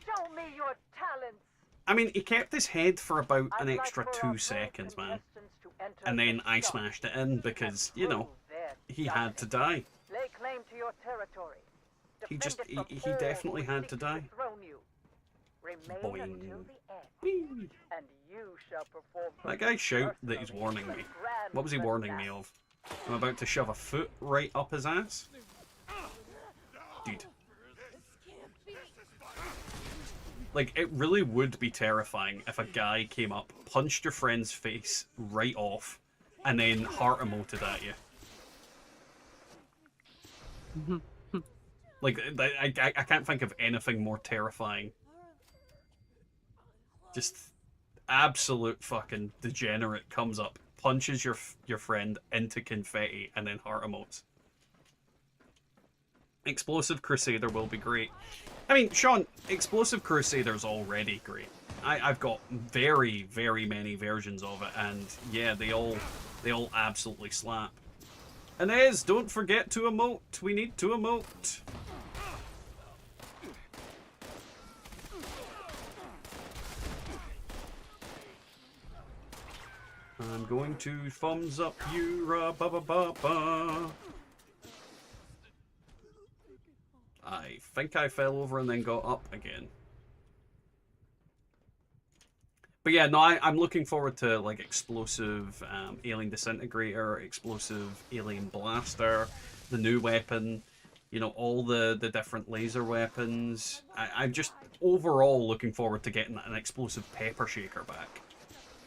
F: Show me your talents.
A: I mean, he kept his head for about an extra 2 seconds, man. And then I smashed it in because, you know, he had to die.
F: Lay claim to your territory.
A: He definitely had to die. Boing. Whee.
F: And you shall perform.
A: That guy shout that he's warning me. What was he warning me of? I'm about to shove a foot right up his ass? Dude. Like, it really would be terrifying if a guy came up, punched your friend's face right off, and then heart emoted at you. Like, I can't think of anything more terrifying. Just absolute fucking degenerate comes up, punches your friend into confetti, and then heart emotes. Explosive Crusader will be great. I mean, Sean, Explosive Crusader's already great. I've got very, very many versions of it, and yeah, they all absolutely slap. Inez, don't forget to emote. We need to emote. I'm going to thumbs up you, ra ba ba ba ba. I think I fell over and then got up again. But yeah, no, I'm looking forward to like explosive alien disintegrator, explosive alien blaster, the new weapon, you know, all the different laser weapons. I'm just overall looking forward to getting an explosive pepper shaker back.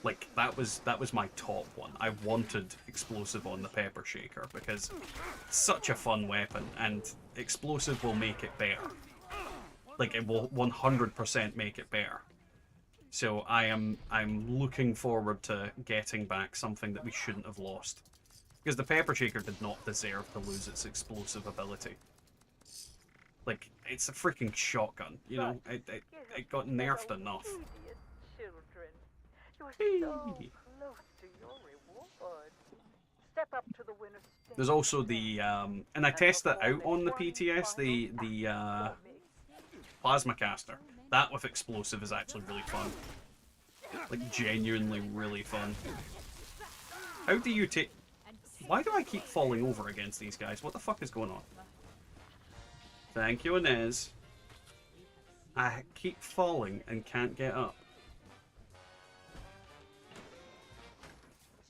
A: Like that was my top one. I wanted explosive on the pepper shaker because it's such a fun weapon, and explosive will make it better. Like it will 100% make it better. So I'm looking forward to getting back something that we shouldn't have lost. Because the Pepper Shaker did not deserve to lose its explosive ability. Like, it's a freaking shotgun, you know? It got nerfed enough.
F: Children, you're so
A: Hey.
F: close to your reward. Step up to the winner's stage.
A: There's also the, and I tested it out on the PTS, the Plasma Caster. That with explosive is actually really fun. Like, genuinely really fun. How do you take... Why do I keep falling over against these guys? What the fuck is going on? Thank you, Inez. I keep falling and can't get up.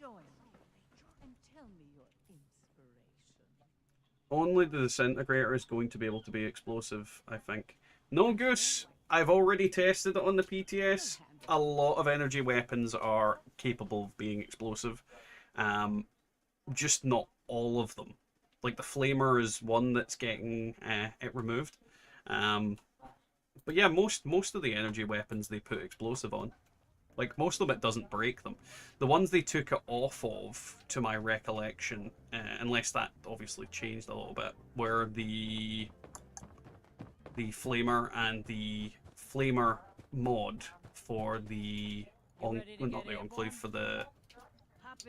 G: Join me and tell me your inspiration.
A: Only the disintegrator is going to be able to be explosive, I think. No, Goose! I've already tested it on the PTS. A lot of energy weapons are capable of being explosive. Just not all of them. Like the Flamer is one that's getting it removed. But yeah, most of the energy weapons they put explosive on. Like most of it doesn't break them. The ones they took it off of, to my recollection, unless that obviously changed a little bit, were the Flamer and the Flamer mod for the well, not the Enclave, for the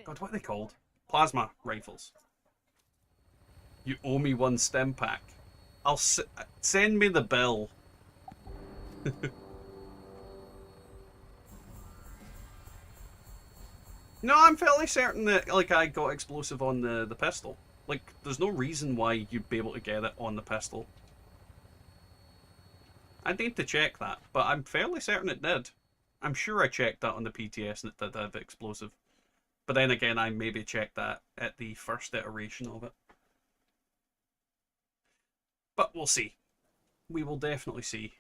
A: God, what are they called? Plasma rifles. You owe me one stem pack. I'll send me the bill. No, I'm fairly certain that like I got explosive on the pistol. Like, there's no reason why you'd be able to get it on the pistol. I'd need to check that, but I'm fairly certain it did. I'm sure I checked that on the PTS and it did have explosive. But then again, I maybe checked that at the first iteration of it. But we'll see. We will definitely see.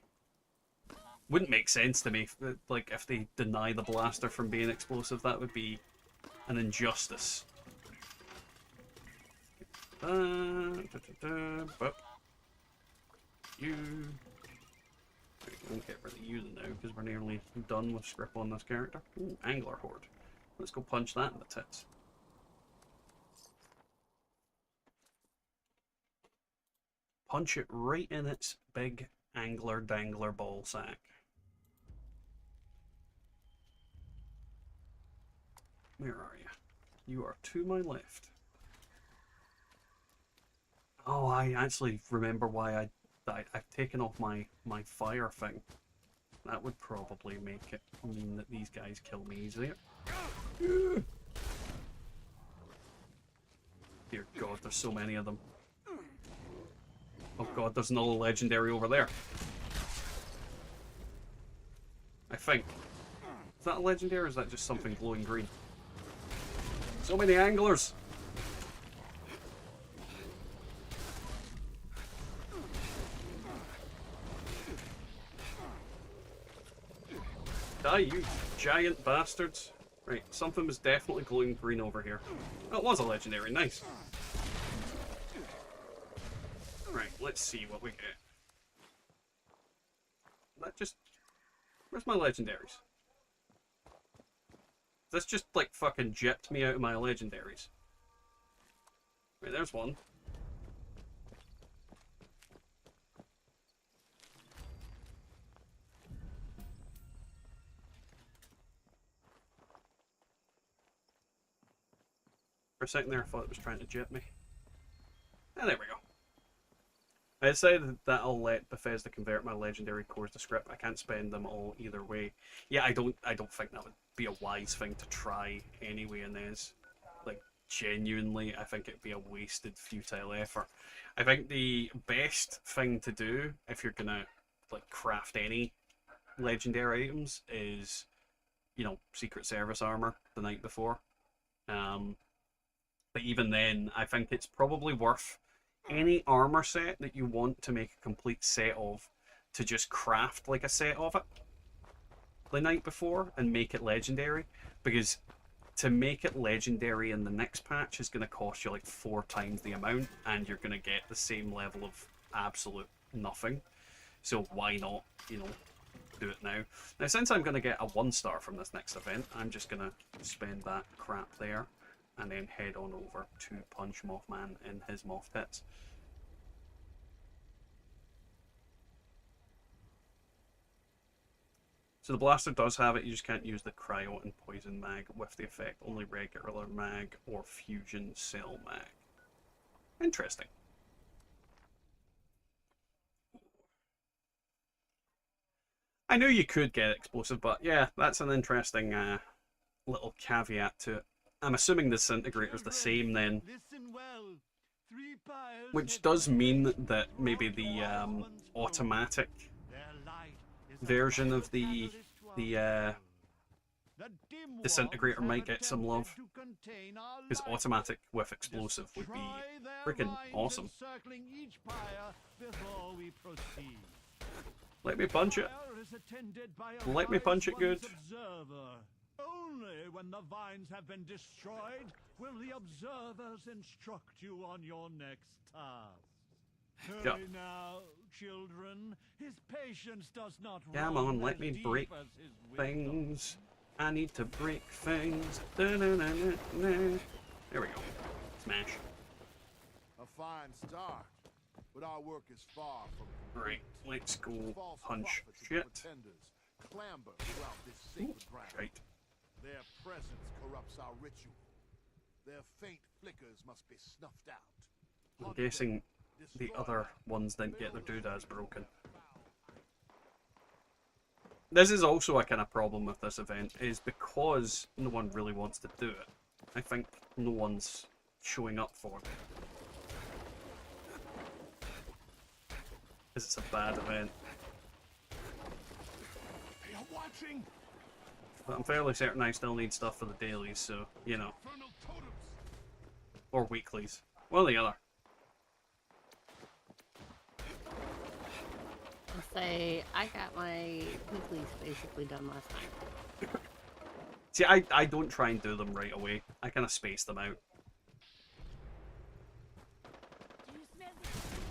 A: Wouldn't make sense to me, like, if they deny the blaster from being explosive. That would be an injustice. But you... We won't get rid of you now, because we're nearly done with script on this character. Ooh, Angler Horde. Let's go punch that in the tits. Punch it right in its big angler dangler ball sack. Where are you? You are to my left. Oh, I actually remember why I've taken off my fire thing. That would probably make it mean that these guys kill me easier. Dear God, there's so many of them. Oh God, there's another legendary over there. I think. Is that a legendary or is that just something glowing green? So many anglers! Die, you giant bastards. Right, something was definitely glowing green over here. Oh, it was a legendary, nice. Right, let's see what we get. That just... Where's my legendaries? This just, like, fucking gypped me out of my legendaries. Right, there's one. For a second there, I thought it was trying to jip me. And there we go. I decided that I'll let Bethesda convert my legendary cores to script. I can't spend them all either way. Yeah, I don't think that would be a wise thing to try anyway, Inez. Like, genuinely, I think it'd be a wasted, futile effort. I think the best thing to do, if you're gonna, like, craft any legendary items, is you know, Secret Service armor the night before. But even then, I think it's probably worth any armor set that you want to make a complete set of, to just craft like a set of it the night before and make it legendary, because to make it legendary in the next patch is going to cost you like 4 times the amount, and you're going to get the same level of absolute nothing. So why not, you know, do it now. Now, since I'm going to get a 1-star from this next event, I'm just going to spend that crap there and then head on over to punch Mothman in his moth tits. So the blaster does have it, you just can't use the cryo and poison mag with the effect, only regular mag or fusion cell mag. Interesting. I knew you could get explosive, but yeah, that's an interesting little caveat to it. I'm assuming the disintegrator's the same then, which does mean that maybe the automatic version of the disintegrator might get some love, because automatic with explosive would be freaking awesome. Let me punch it. Let me punch it good.
H: Only when the vines have been destroyed will the observers instruct you on your next task.
A: Go.
H: Hurry now, children. His patience does not
A: Come
H: run
A: on, let
H: as
A: me
H: deep
A: break
H: as his wisdom.
A: things. I need to break things. Da-na-na-na-na. There we go. Smash.
I: A fine start, but our work is far from complete.
A: Right, let's go
I: False
A: punch
I: prophets and
A: shit.
I: pretenders clamber throughout this
A: Ooh,
I: sacred ground.
A: right.
I: Their presence corrupts our ritual. Their faint flickers must be snuffed out.
A: I'm
I: Hunt
A: guessing
I: them,
A: the
I: destroy
A: other
I: them,
A: ones didn't get their
I: build a
A: doodads broken. This is also a kind of problem with this event, is because no one really wants to do it. I think no one's showing up for it. Because it's a bad event.
I: They are watching.
A: But I'm fairly certain I still need stuff for the dailies, so, you know.
I: Infernal totems.
A: Or weeklies. One or the other.
B: I'll say I got my weeklies basically done last night.
A: See, I don't try and do them right away. I kind of space them out.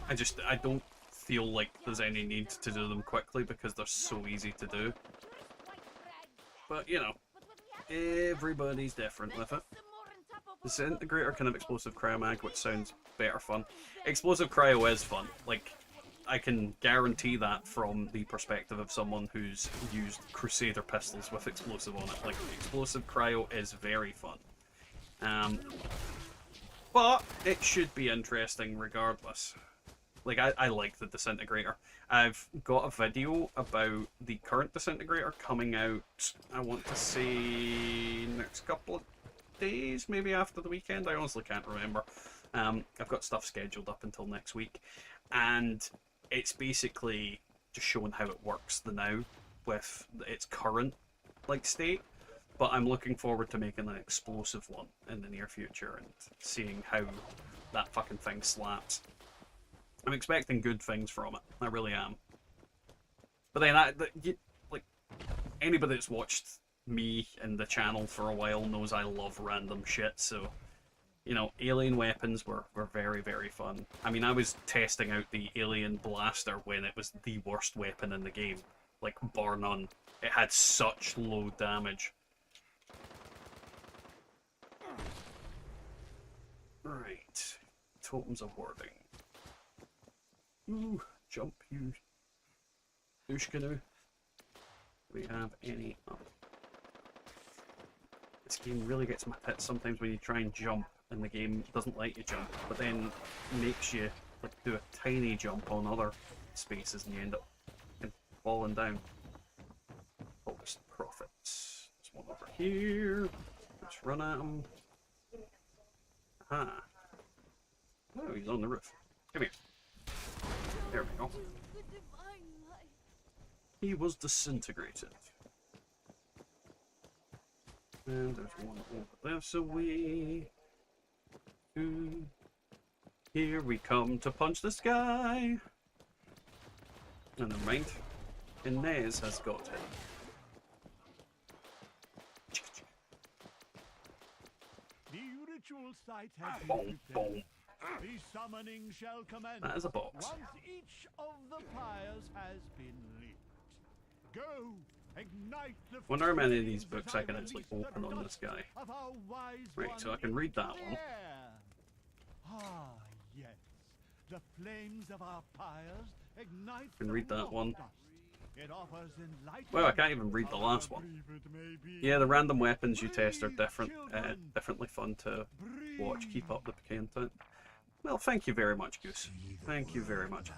A: I don't feel like there's any need to do them quickly because they're so easy to do. But, you know, everybody's different with it. Disintegrator kind of explosive cryo mag, which sounds better fun. Explosive cryo is fun. Like, I can guarantee that from the perspective of someone who's used Crusader pistols with explosive on it. Like, explosive cryo is very fun. But it should be interesting regardless. Like, I like the disintegrator. I've got a video about the current disintegrator coming out, I want to say, next couple of days, maybe after the weekend. I honestly can't remember. I've got stuff scheduled up until next week. And it's basically just showing how it works now with its current like state. But I'm looking forward to making an explosive one in the near future and seeing how that fucking thing slaps. I'm expecting good things from it. I really am. But then, like, anybody that's watched me and the channel for a while knows I love random shit, so, you know, alien weapons were very, very fun. I mean, I was testing out the alien blaster when it was the worst weapon in the game. Like, bar none. It had such low damage. Right. Totems of wording. Ooh, jump, you douche canoe. Do we have any up? This game really gets my pits sometimes when you try and jump and the game doesn't let you jump, but then makes you like do a tiny jump on other spaces and you end up falling down. Focused profits. There's one over here. Let's run at him. Aha. Oh, he's on the roof. Come here. There we go. He was disintegrated. And there's one over this away. Ooh. Here we come to punch this guy. And never mind. Inez has got it.
H: The ritual site has
A: Boom,
H: been
A: boom.
H: prepared. The summoning shall commence.
A: That is a box.
H: Once each of the pyres has been lit. Go, ignite the
A: Wonder how many of
H: flames
A: these books
H: as
A: I can actually
H: release the
A: open on this guy.
H: dust of our wise
A: Right, so I
H: one
A: can read that
H: into
A: one.
H: the air. Ah, yes. The flames of our pyres ignite
A: Can
H: the
A: read that
H: rock
A: one.
H: dust. It offers enlightenment.
A: Well, I can't even read the last one. Yeah, the random weapons you test are different, differently fun to watch. Keep up the content. Well, thank you very much, Goose. Thank you very much.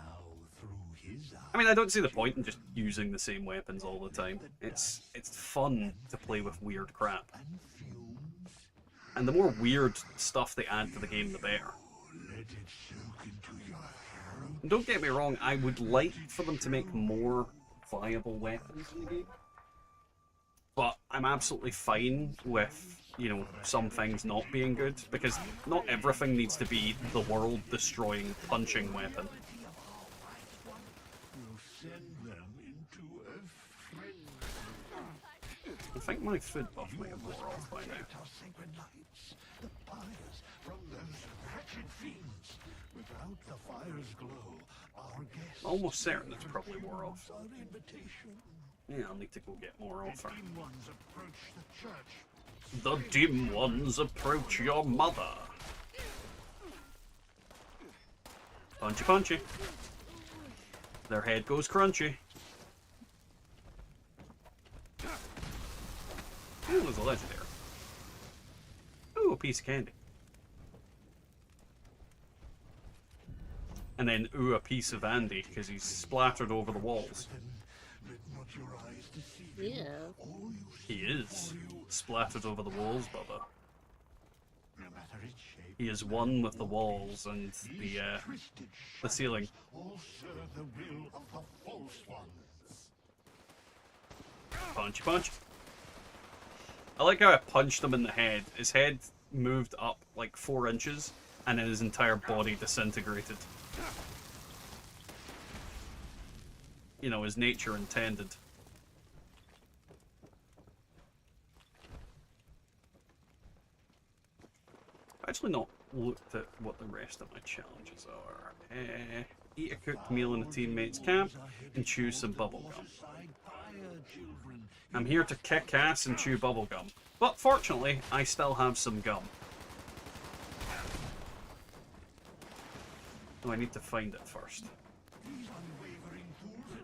A: I mean, I don't see the point in just using the same weapons all the time. It's fun to play with weird crap. And the more weird stuff they add to the game, the better. And don't get me wrong, I would like for them to make more viable weapons in the game. But I'm absolutely fine with, you know, some things not being good, because not everything needs to be the world-destroying punching weapon. I think my food buff might have wore off by now. Almost certain it's probably wore off. Yeah, I'll need to go get more offer. The dim ones approach your mother. Punchy punchy. Their head goes crunchy. Ooh, there's a legendary. Ooh, a piece of candy. And then, ooh, a piece of Andy, because he's splattered over the walls.
B: Yeah.
A: He is splattered over the walls, Bubba. He is one with the walls and the ceiling. Punch, punch. I like how I punched him in the head. His head moved up like 4 inches, and then his entire body disintegrated. You know, as nature intended. I've actually not looked at what the rest of my challenges are. Eat a cooked meal in a teammate's camp and chew some bubblegum. I'm here to kick ass and chew bubblegum. But fortunately, I still have some gum. Oh, I need to find it first.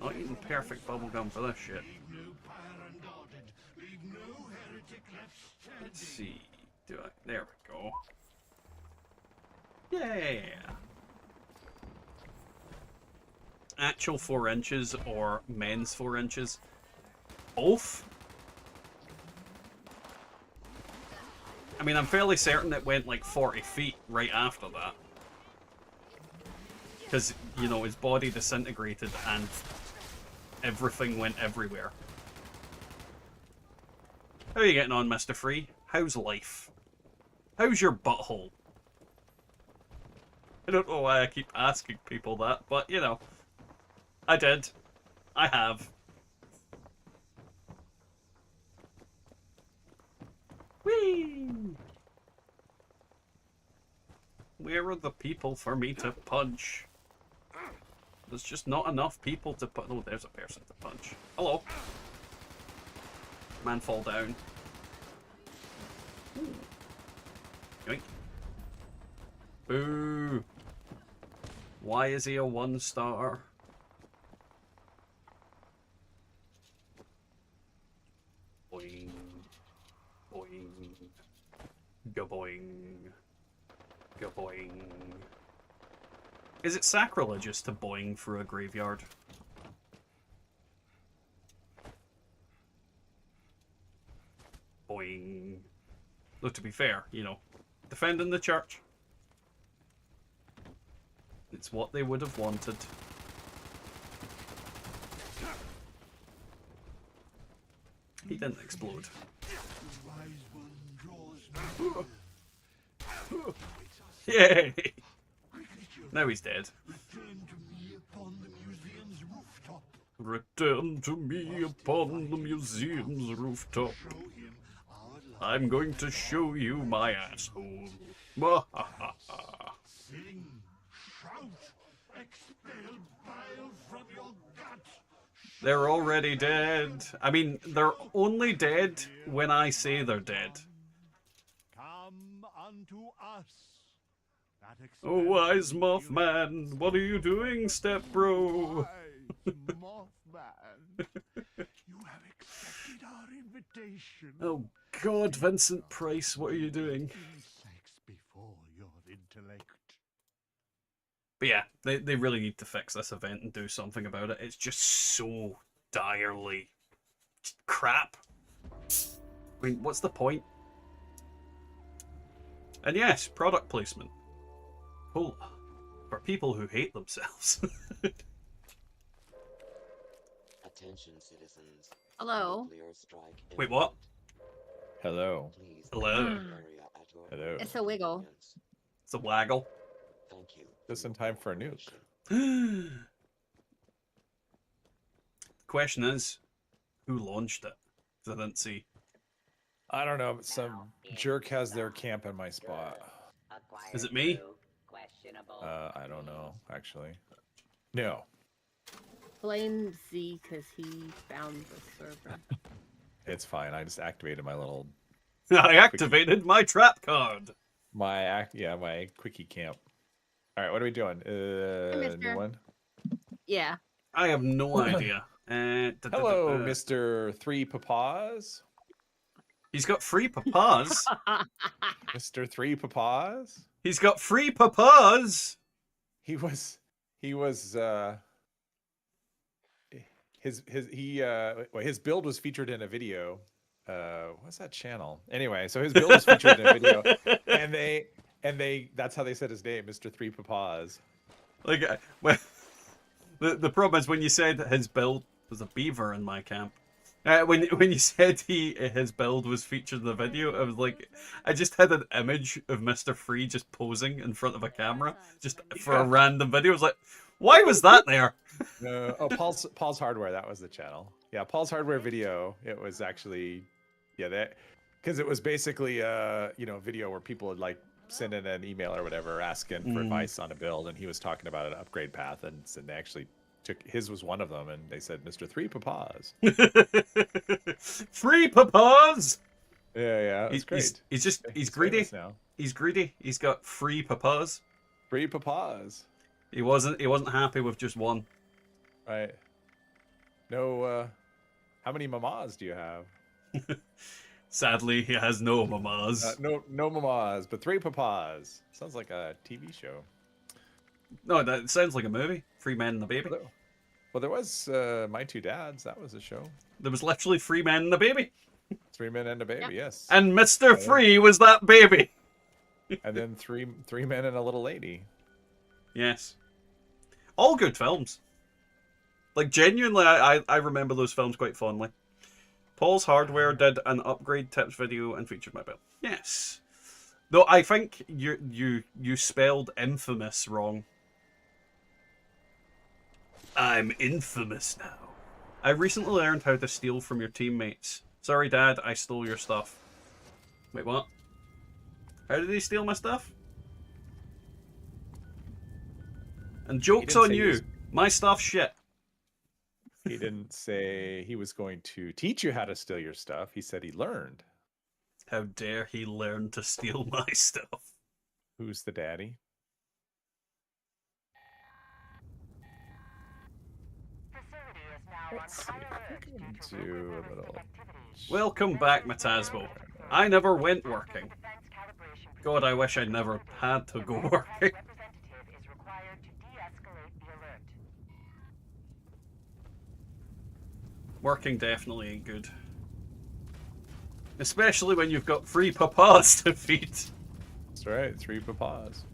A: Not eating perfect bubblegum for this shit. Let's see. Do I? There we go. Yeah. Actual 4 inches or men's 4 inches? Both? I mean, I'm fairly certain it went like 40 feet right after that. Because, you know, his body disintegrated and everything went everywhere. How are you getting on, Mr. Free? How's life? How's your butthole? I don't know why I keep asking people that, but, you know, I did. I have. Whee! Where are the people for me to punch? There's just not enough people to put. Oh, there's a person to punch. Hello. Man, fall down. Ooh. Yoink. Boo. Why is he a 1-star? Boing. Boing. Gaboing. Gaboing. Is it sacrilegious to boing through a graveyard? Boing. Though to be fair, you know, defending the church. It's what they would have wanted. He didn't explode. Yay! Now he's dead.
H: Return to me upon the museum's rooftop.
A: Return to me upon the museum's rooftop.
H: Show him our love.
A: I'm going to show you my asshole. Mwahaha.
H: Sing, shout, expel bile from your gut.
A: They're already dead. I mean, they're only dead when I say they're dead.
H: Come unto us. That
A: Oh, wise Mothman, what are you doing, step bro?
H: Wise Mothman. You have accepted our invitation.
A: Oh God, Vincent Price, what are you doing?
H: Insects before your intellect.
A: But yeah, they really need to fix this event and do something about it. It's just so direly crap. I mean, what's the point? And yes, product placement. Cool. For people who hate themselves.
J: Attention, citizens.
B: Hello.
J: Nuclear strike
A: Wait, what?
K: Hello.
J: Please
A: Hello.
J: area at your
K: Hello.
B: It's a wiggle.
J: convenience.
A: It's a waggle.
J: Thank you.
K: Just in time for a nuke.
A: Question is, who launched it? 'Cause I didn't see.
K: I don't know, but some jerk has their camp in my spot.
A: Is it me?
C: Questionable.
K: I don't know, actually. No.
B: Blame Z because he found the server.
K: It's fine. I just activated my little
A: I activated my trap card.
K: my quickie camp. All right, what are we doing? New
B: mister.
K: one.
B: Yeah.
A: I have no idea.
K: Hello, Mr. Three Papas.
A: He's got free papas.
K: Mr. Three Papas.
A: He's got free papas.
K: His build was featured in a video. What's that channel? Anyway, so his build was featured in a video, and they that's how they said his name, Mr. Three Papas.
A: Like, well, the problem is when you said his build was a beaver in my camp. When you said his build was featured in the video, I was like, I just had an image of Mr. Free just posing in front of a camera, just for a random video. I was like, why was that there?
K: Paul's Hardware. That was the channel. Yeah, Paul's Hardware video. It was actually, that, because it was basically a video where people would like send in an email or whatever asking for advice on a build, and he was talking about an upgrade path, and they actually took his was one of them, and they said Mr. Three Papas.
A: Free papas.
K: Yeah, it's great.
A: He's greedy
K: now.
A: He's greedy. He's got free papas.
K: Free Papas.
A: He wasn't happy with just one.
K: Right. No. How many mamas do you have?
A: Sadly, he has no mamas.
K: No mamas, but Three Papas. Sounds like a TV show.
A: No, that sounds like a movie. Three Men and a Baby.
K: Well, there was My Two Dads. That was a show.
A: There was literally three men and a baby.
K: 3 men and a baby. Yes.
A: And Mr. Free was that baby.
K: And then three men and a little lady.
A: Yes. All good films. Like, genuinely, I remember those films quite fondly. Paul's Hardware did an upgrade tips video and featured my build. Yes. Though I think you spelled infamous wrong. I'm infamous now. I recently learned how to steal from your teammates. Sorry, Dad, I stole your stuff. Wait, what? How did he steal my stuff? And joke's on you. My stuff's shit.
K: He didn't say he was going to teach you how to steal your stuff. He said he learned.
A: How dare he learn to steal my stuff?
K: Who's the daddy? Let's see if we can do a little...
A: Welcome back, Matasbo. I never went working. God, I wish I never had to go working. Working definitely ain't good. Especially when you've got free papas to feed.
K: That's right, 3 papas.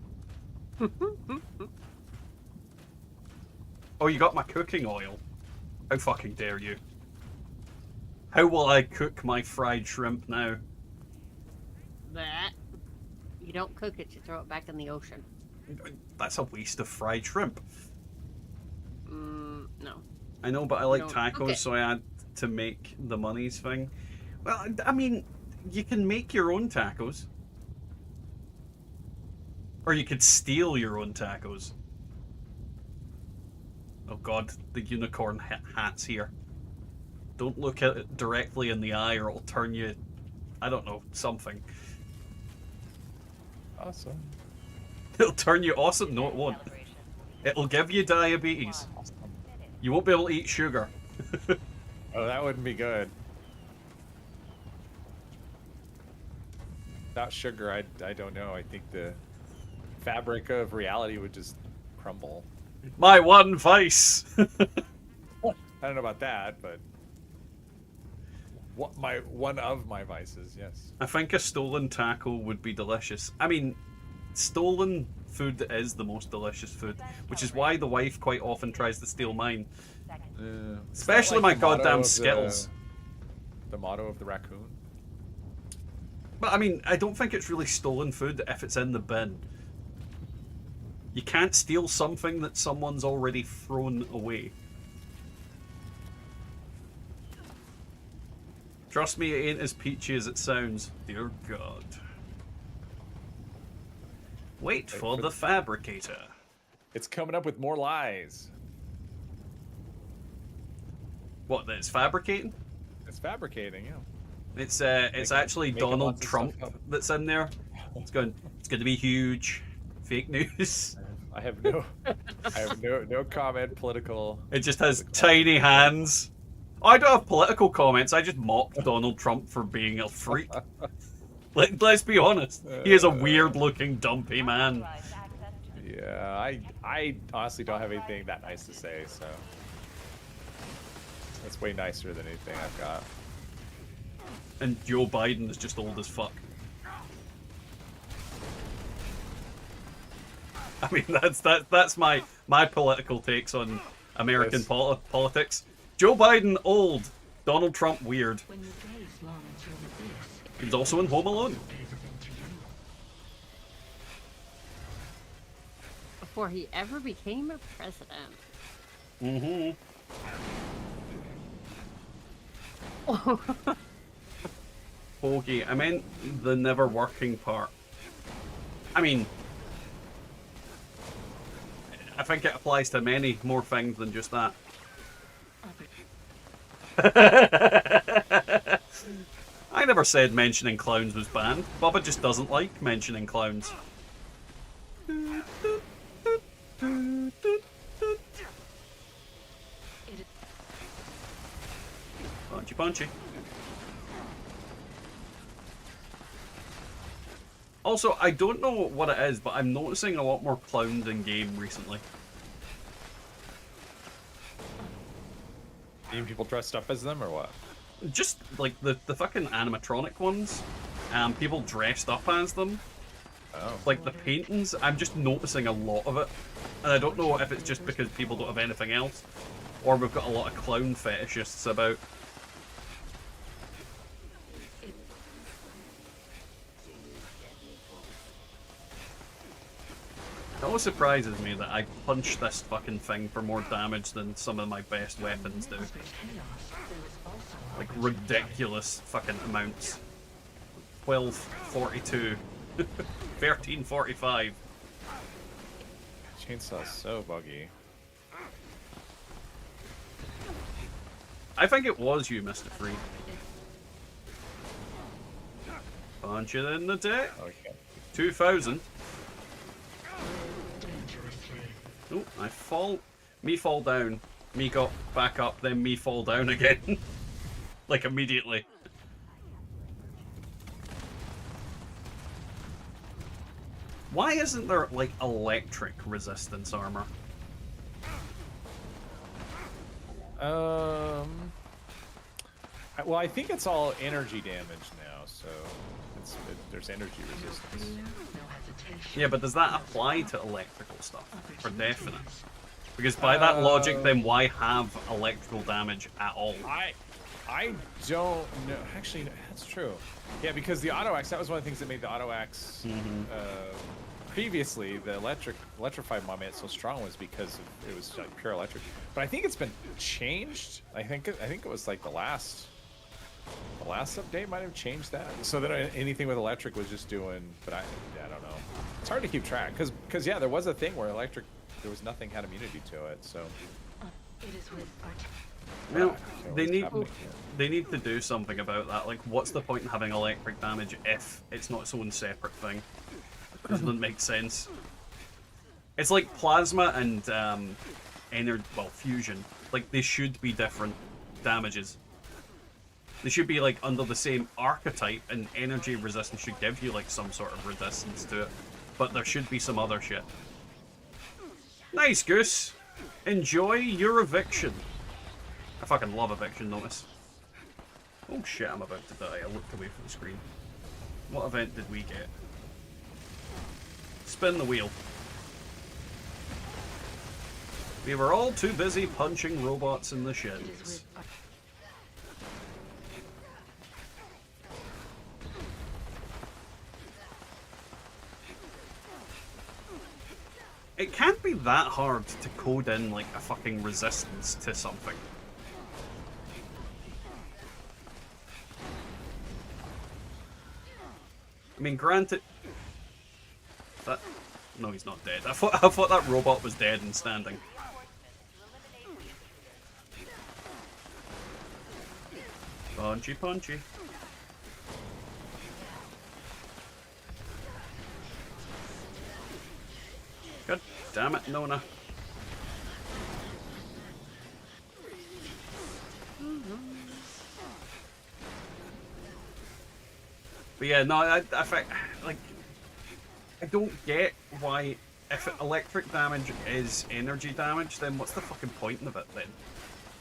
A: Oh, you got my cooking oil. How fucking dare you? How will I cook my fried shrimp now?
B: That. You don't cook it, you throw it back in the ocean.
A: That's a waste of fried shrimp.
B: No.
A: I know, but I like
B: don't cook
A: tacos,
B: it.
A: so I had to make the monies thing. Well, I mean, you can make your own tacos. Or you could steal your own tacos. Oh god, the unicorn hat's here. Don't look at it directly in the eye or it'll turn you, I don't know, something.
K: Awesome.
A: It'll turn you awesome? No, it won't. It'll give you diabetes. You won't be able to eat sugar.
K: Oh, that wouldn't be good. Without sugar, I don't know. I think the fabric of reality would just crumble.
A: My one vice!
K: I don't know about that, but one of my vices, yes.
A: I think a stolen taco would be delicious. I mean, stolen food is the most delicious food, which is why the wife quite often tries to steal mine. Especially my goddamn Skittles.
K: The motto of the raccoon?
A: But I mean, I don't think it's really stolen food if it's in the bin. You can't steal something that someone's already thrown away. Trust me, it ain't as peachy as it sounds. Dear God. Wait for the fabricator.
K: It's coming up with more lies.
A: What, that it's fabricating?
K: It's fabricating, yeah.
A: It's actually
K: making
A: Donald
K: lots of
A: Trump
K: stuff up.
A: that's in there. It's going to be huge. Fake news.
K: I have no comment. Political.
A: It just has tiny hands. I don't have political comments. I just mocked Donald Trump for being a freak. Let's be honest. He is a weird-looking, dumpy man.
K: Yeah, I honestly don't have anything that nice to say, so that's way nicer than anything I've got.
A: And Joe Biden is just old as fuck. I mean, that's my political takes on American politics. Joe Biden, old. Donald Trump, weird. He was also in Home Alone.
B: Before he ever became a president.
A: Mm-hmm. Hoagie, I meant the never working part. I mean, I think it applies to many more things than just that. I never said mentioning clowns was banned. Bubba just doesn't like mentioning clowns. Punchy punchy. Also, I don't know what it is, but I'm noticing a lot more clowns in game recently.
K: Even people dressed up as them, or what?
A: Just like the fucking animatronic ones, people dressed up as them.
K: Oh.
A: Like the paintings, I'm just noticing a lot of it, and I don't know if it's just because people don't have anything else, or we've got a lot of clown fetishists about. It always surprises me that I punch this fucking thing for more damage than some of my best weapons do. Like ridiculous fucking amounts. 1242. 1345.
K: Chainsaw's so buggy.
A: I think it was you, Mr. Free. Punch it in the dick.
K: Okay.
A: 2000. Oh, I fall. Me fall down. Me got back up, then me fall down again. Like immediately. Why isn't there like electric resistance armor?
K: Well, I think it's all energy damage now, so there's energy resistance.
A: Yeah, but does that apply to electrical stuff? For definite. Because by that logic, then why have electrical damage at all?
K: I don't know. Actually, no, that's true. Yeah, because the auto axe, that was one of the things that made the auto axe previously, the electrified mod made it so strong was because it was like pure electric. But I think it's been changed. I think it was like the last update might have changed that. So that anything with electric was just doing, but I don't know. It's hard to keep track because yeah, there was a thing where electric, there was nothing had immunity to it. So
G: It is with
A: Well, they need to do something about that. Like, what's the point in having electric damage if it's not its own separate thing? It doesn't make sense. It's like plasma and fusion. Like, they should be different damages. They should be like under the same archetype, and energy resistance should give you like some sort of resistance to it. But there should be some other shit. Nice, Goose. Enjoy your eviction. I fucking love eviction notice. Oh shit, I'm about to die. I looked away from the screen. What event did we get? Spin the wheel. We were all too busy punching robots in the shins. It can't be that hard to code in like a fucking resistance to something. I mean, granted, that no, he's not dead. I thought that robot was dead and standing. Punchy, punchy. God damn it, Nona. But yeah, no, I think, like, I don't get why, if electric damage is energy damage, then what's the fucking point of it then?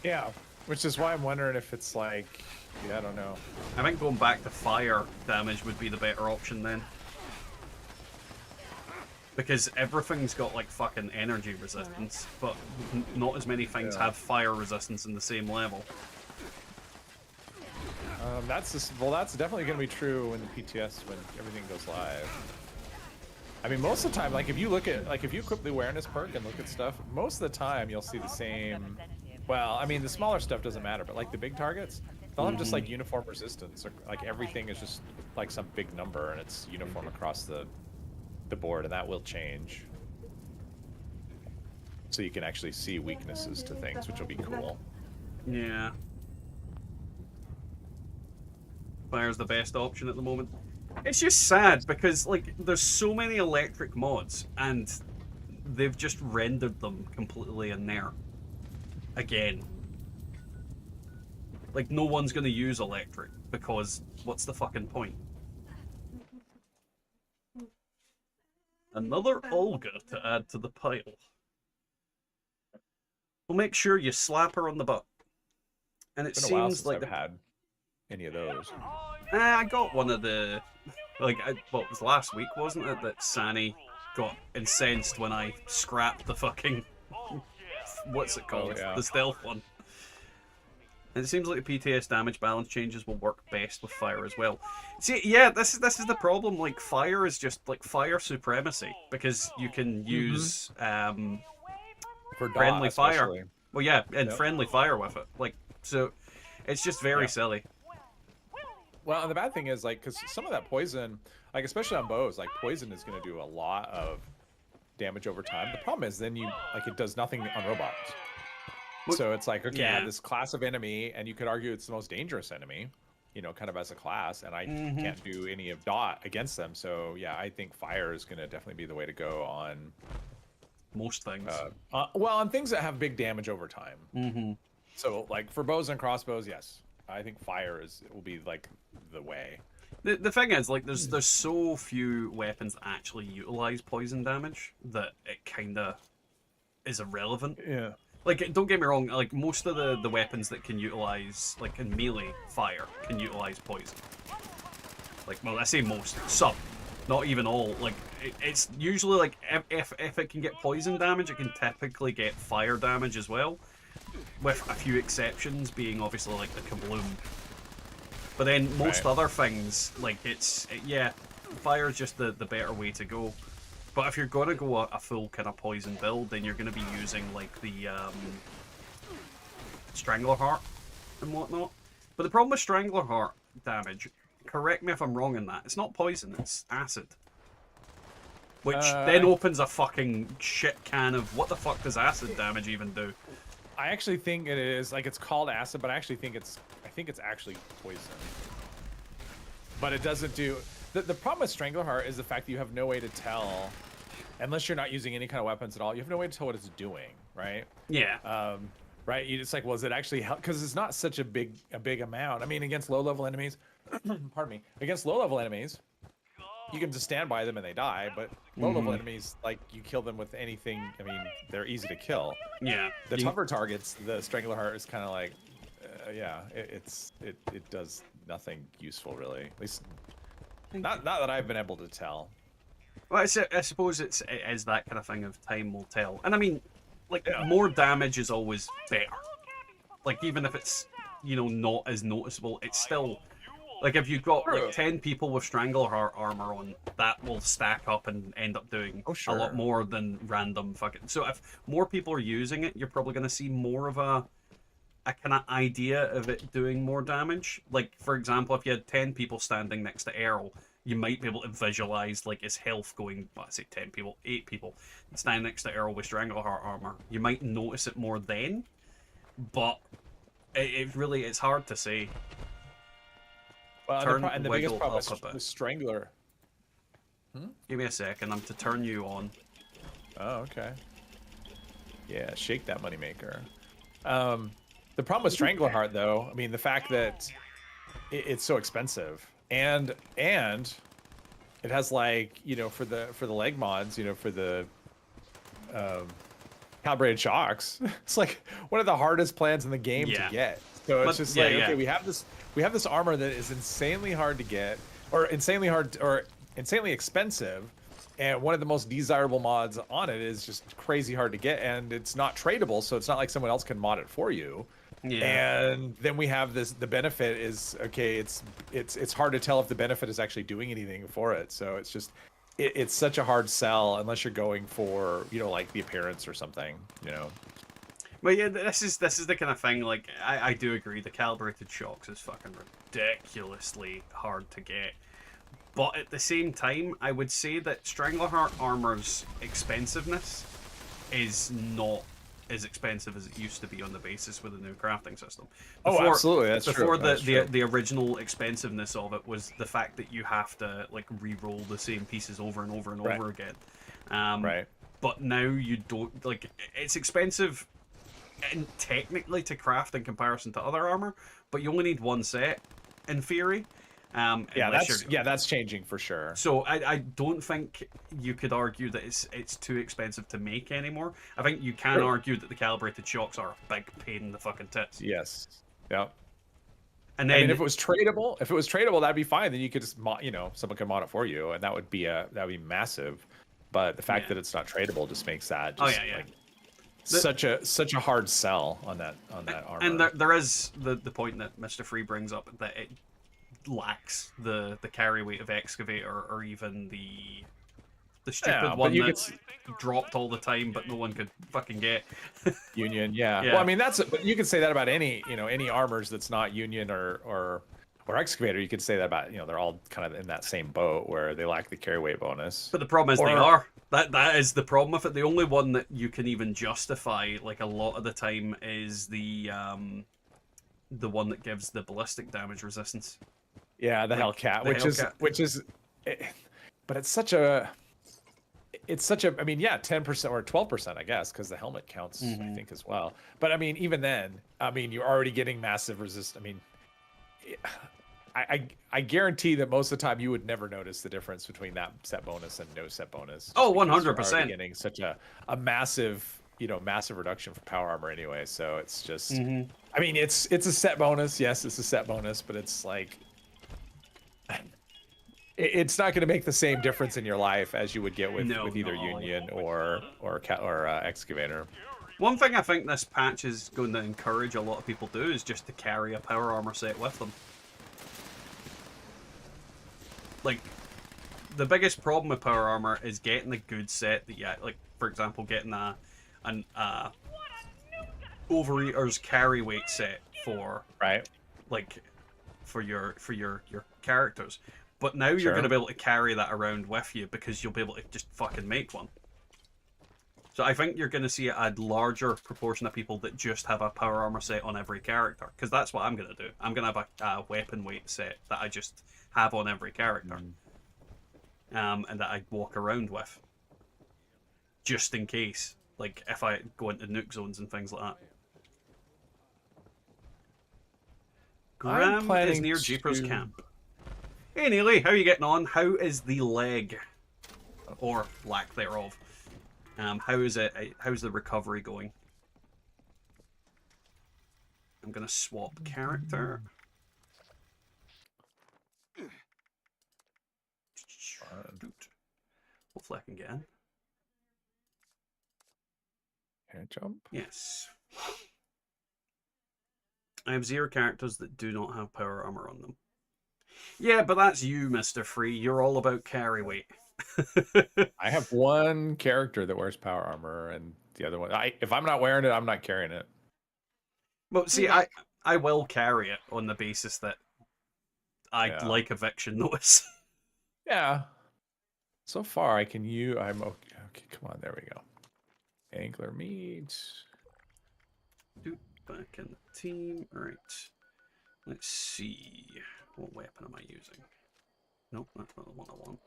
K: yeah, which is why I'm wondering if it's like, yeah, I don't know.
A: I think going back to fire damage would be the better option then. Because everything's got like fucking energy resistance, but not as many things have fire resistance in the same level.
K: That's definitely going to be true in the PTS when everything goes live. I mean, most of the time, like if you look at, like if you equip the awareness perk and look at stuff, most of the time you'll see the same. Well, I mean, the smaller stuff doesn't matter, but like the big targets, they'll have just like uniform resistance, or like everything is just like some big number and it's uniform across the board, and that will change. So you can actually see weaknesses to things, which will be cool.
A: Yeah. Fire's the best option at the moment. It's just sad because like there's so many electric mods and they've just rendered them completely inert. Again. Like no one's gonna use electric because what's the fucking point? Another Olga to add to the pile. We'll make sure you slap her on the butt. And it
K: It's been a while
A: seems
K: since
A: like
K: I've had any of those.
A: I got one of the, like, well, it was last week, wasn't it, that Sani got incensed when I scrapped the fucking, what's it called, the stealth one. And it seems like the PTS damage balance changes will work best with fire as well. See, yeah, this is the problem. Like, fire is just like fire supremacy because you can use
K: For
A: friendly fire.
K: especially.
A: Well, yeah, and friendly fire with it. Like, so it's just very silly.
K: Well, and the bad thing is, like, because some of that poison, like, especially on bows, like, poison is going to do a lot of damage over time. The problem is then like, it does nothing on robots. So it's like, okay, I have this class of enemy, and you could argue it's the most dangerous enemy, you know, kind of as a class, and I can't do any of dot against them. So, yeah, I think fire is going to definitely be the way to go on
A: most things.
K: Well, on things that have big damage over time. So, like, for bows and crossbows, yes. I think fire will be like the way.
A: The thing is, like, there's so few weapons that actually utilize poison damage that it kind of is irrelevant.
K: Yeah.
A: Like, don't get me wrong. Like, most of the weapons that can utilize, like, in melee fire, can utilize poison. Like, well, I say most, some, not even all. Like, it's usually like if it can get poison damage, it can typically get fire damage as well. with a few exceptions being obviously like the kabloom. But then most
K: Right.
A: other things, like yeah, fire's just the better way to go. But if you're gonna go a full kind of poison build, then you're gonna be using like the Strangleheart and whatnot. But the problem with Strangleheart damage, correct me if I'm wrong in that, it's not poison, it's acid. Which then opens a fucking shit can of what the fuck does acid damage even do?
K: I actually think it is like it's called acid, but I think it's actually poison. But it doesn't do the problem with Strangleheart is the fact that you have no way to tell, unless you're not using any kind of weapons at all. You have no way to tell what it's doing, right?
A: Yeah.
K: Right. It's like, was it actually help? Because it's not such a big amount. I mean, against low level enemies, pardon me, against low level enemies, you can just stand by them and they die. But low level enemies, like you kill them with anything. I mean, they're easy to kill.
A: Yeah.
K: The tougher targets, the Strangleheart is kind of like, yeah, it does nothing useful really. At least not that I've been able to tell.
A: Well, I suppose it is that kind of thing of time will tell. And I mean, like, more damage is always better. Like, even if it's, you know, not as noticeable, it's still... Like, if you've got, like, 10 people with Strangleheart armor on, that will stack up and end up doing a lot more than random fucking... So if more people are using it, you're probably going to see more of a kind of idea of it doing more damage. Like, for example, if you had 10 people standing next to Earl, you might be able to visualize like his health going, well, I say 10 people, 8 people standing next to Earl with Strangleheart armor. You might notice it more then, but it's hard to say.
K: Well, and the biggest problem is Strangler.
A: Give me a second, I'm to turn you on.
K: Oh, okay. Yeah, shake that moneymaker. The problem with Strangleheart, though, I mean, the fact that it's so expensive, and it has, like, you know, for the leg mods, you know, for the calibrated shocks, it's like one of the hardest plans in the game to get. So it's just like, okay, we have this armor that is insanely hard to get, or insanely expensive, and one of the most desirable mods on it is just crazy hard to get, and it's not tradable, so it's not like someone else can mod it for you.
A: Yeah.
K: And then we have this, the benefit is, okay, it's hard to tell if the benefit is actually doing anything for it. So it's just, it's such a hard sell unless you're going for, you know, like the appearance or something, you know.
A: But yeah, this is the kind of thing, like, I do agree, the calibrated shocks is fucking ridiculously hard to get. But at the same time, I would say that Strangleheart armor's expensiveness is not as expensive as it used to be on the basis with the new crafting system.
K: Oh, absolutely, that's
A: before
K: true.
A: the original expensiveness of it was the fact that you have to like re-roll the same pieces over and over and over again.
K: Right.
A: But now you don't, like, it's expensive and technically to craft in comparison to other armor, but you only need one set in theory.
K: That's changing for sure.
A: So I don't think you could argue that it's too expensive to make anymore. I think you can argue that the calibrated shocks are a big pain in the fucking tits.
K: Yes. Yep.
A: And then,
K: I mean, if it was tradable, that'd be fine. Then you could just mod, you know, someone could mod it for you, and that would be massive. But the fact that it's not tradable just makes that just like such a hard sell on that armor.
A: And there is the point that Mr. Free brings up that it lacks the carry weight of Excavator, or even the stupid one that's dropped all the time but no one could fucking get.
K: Union, yeah. Well, I mean, but you could say that about any armors that's not Union or Excavator. You could say that about, you know, they're all kind of in that same boat where they lack the carry weight bonus.
A: But the problem is they are. That is the problem with it. The only one that you can even justify, like, a lot of the time is the one that gives the ballistic damage resistance.
K: Yeah, the Hellcat, which is, but it's such a, I mean, yeah, 10% or 12%, I guess, because the helmet counts, I think, as well. But I mean, even then, I mean, you're already getting massive resist. I mean, I guarantee that most of the time you would never notice the difference between that set bonus and no set bonus.
A: Oh, 100%.
K: Getting such a massive, massive reduction for power armor anyway. So it's just, I mean, it's a set bonus. Yes, it's a set bonus, but it's like, it's not going to make the same difference in your life as you would get with either Union or Excavator.
A: One thing I think this patch is going to encourage a lot of people to do is just to carry a power armor set with them. Like, the biggest problem with power armor is getting a good set that like, for example, getting an Overeater's carry weight set for like for your characters. But now you're going to be able to carry that around with you because you'll be able to just fucking make one. So I think you're going to see a larger proportion of people that just have a power armor set on every character, because that's what I'm going to do. I'm going to have a weapon weight set that I just have on every character, and that I walk around with, just in case, like if I go into nuke zones and things like that. Graham is near Jeepers camp. Hey Neely, how are you getting on? How is the leg, or lack thereof? How is it? How's the recovery going? I'm gonna swap character. Hopefully I can get in.
K: Can I jump?
A: Yes. I have 0 characters that do not have power armor on them. Yeah, but that's you, Mr. Free. You're all about carry weight.
K: I have one character that wears power armor, and the other one, if I'm not wearing it, I'm not carrying it.
A: Well, see, I will carry it on the basis that I like eviction notice.
K: Yeah. So far, I can use. I'm okay. Okay, come on. There we go. Angler meat.
A: Back in the team. All right. Let's see. What weapon am I using? Nope, that's not the one I want.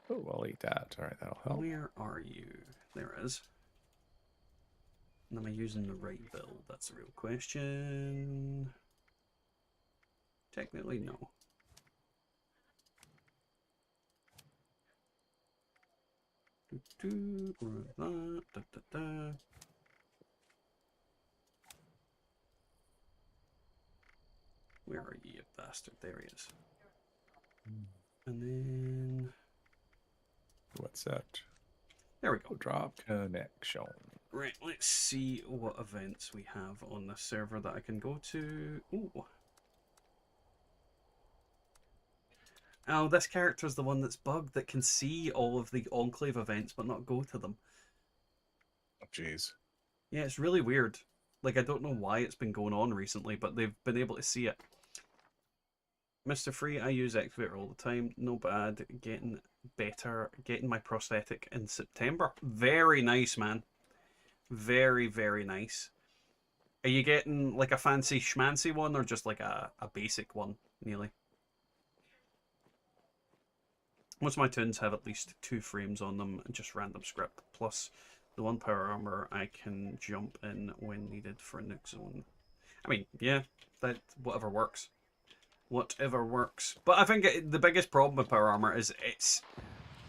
K: Oh, I'll eat that. All right, that'll help.
A: Where are you? There it is. And am I using the right build? That's the real question. Technically, no. Where are you, bastard? There he is. And then...
K: What's that?
A: There we go.
K: Drop connection.
A: Right, let's see what events we have on the server that I can go to. Ooh. Oh, this character is the one that's bugged, that can see all of the Enclave events but not go to them.
K: Oh, jeez.
A: Yeah, it's really weird. Like, I don't know why it's been going on recently, but they've been able to see it. Mr. Free, I use Excavator all the time. No bad. Getting better. Getting my prosthetic in September. Very nice, man. Very, very nice. Are you getting like a fancy schmancy one or just like a basic one, Nearly? Most of my tunes have at least 2 frames on them and just random script. Plus, the 1 power armor I can jump in when needed for a nuke zone. I mean, yeah, that whatever works. Whatever works. But I think the biggest problem with power armor is it's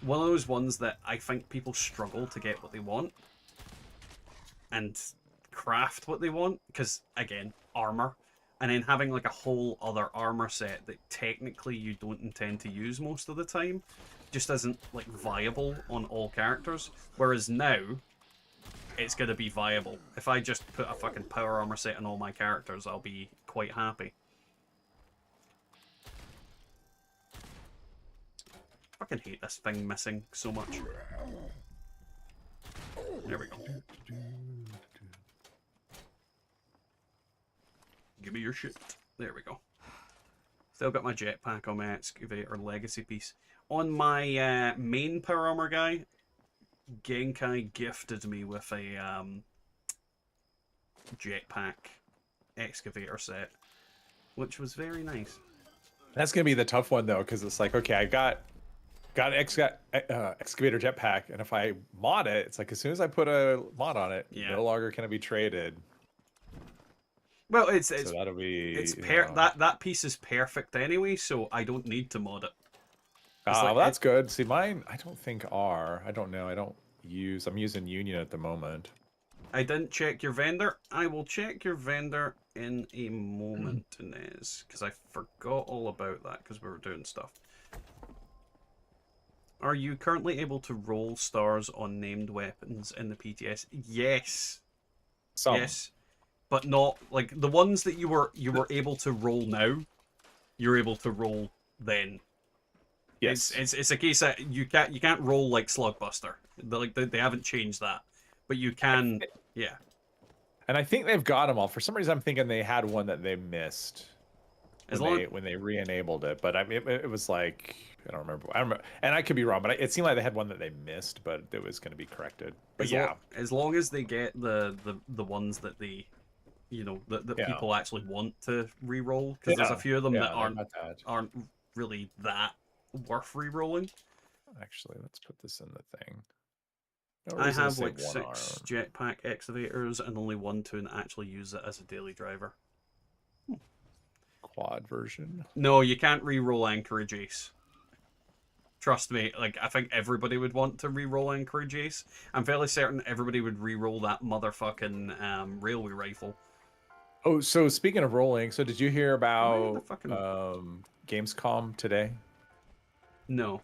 A: one of those ones that I think people struggle to get what they want and craft what they want, because again, armor, and then having like a whole other armor set that technically you don't intend to use most of the time just isn't like viable on all characters, whereas now it's going to be viable. If I just put a fucking power armor set on all my characters, I'll be quite happy. I fucking hate this thing missing so much. There we go. Give me your shit. There we go. Still got my jetpack on my excavator legacy piece. On my main power armor guy, Genkai gifted me with a jetpack excavator set, which was very nice.
K: That's gonna be the tough one though, because it's like, okay, I got an excavator jetpack, and if I mod it, it's like as soon as I put a mod on it, no longer can it be traded.
A: Well,
K: so that'll be
A: that piece is perfect anyway, so I don't need to mod it.
K: Well, that's good. See, mine I don't think are. I don't know. I'm using Union at the moment.
A: I didn't check your vendor. I will check your vendor in a moment, Inez, because I forgot all about that because we were doing stuff. Are you currently able to roll stars on named weapons in the PTS? Yes.
K: Some.
A: Yes, but not like the ones that you were able to roll now. You're able to roll then.
K: Yes.
A: It's a case that you can't roll like Slugbuster. They haven't changed that, but you can. Yeah.
K: And I think they've got them all. For some reason, I'm thinking they had one that they missed when they re-enabled it. But I mean, it was like I don't remember. And I could be wrong, but it seemed like they had one that they missed, but it was going to be corrected. But
A: as long as they get the ones that they, that people actually want to re-roll, because there's a few of them that aren't really that worth re-rolling.
K: Actually, let's put this in the thing.
A: I have like 6 jetpack excavators and only 1 to actually use it as a daily driver.
K: Quad version.
A: No, you can't re-roll Anchorage Ace. Trust me, like I think everybody would want to re-roll Anchorage Ace. I'm fairly certain everybody would re-roll that motherfucking railway rifle.
K: Oh, so speaking of rolling, so did you hear about Gamescom today?
A: No.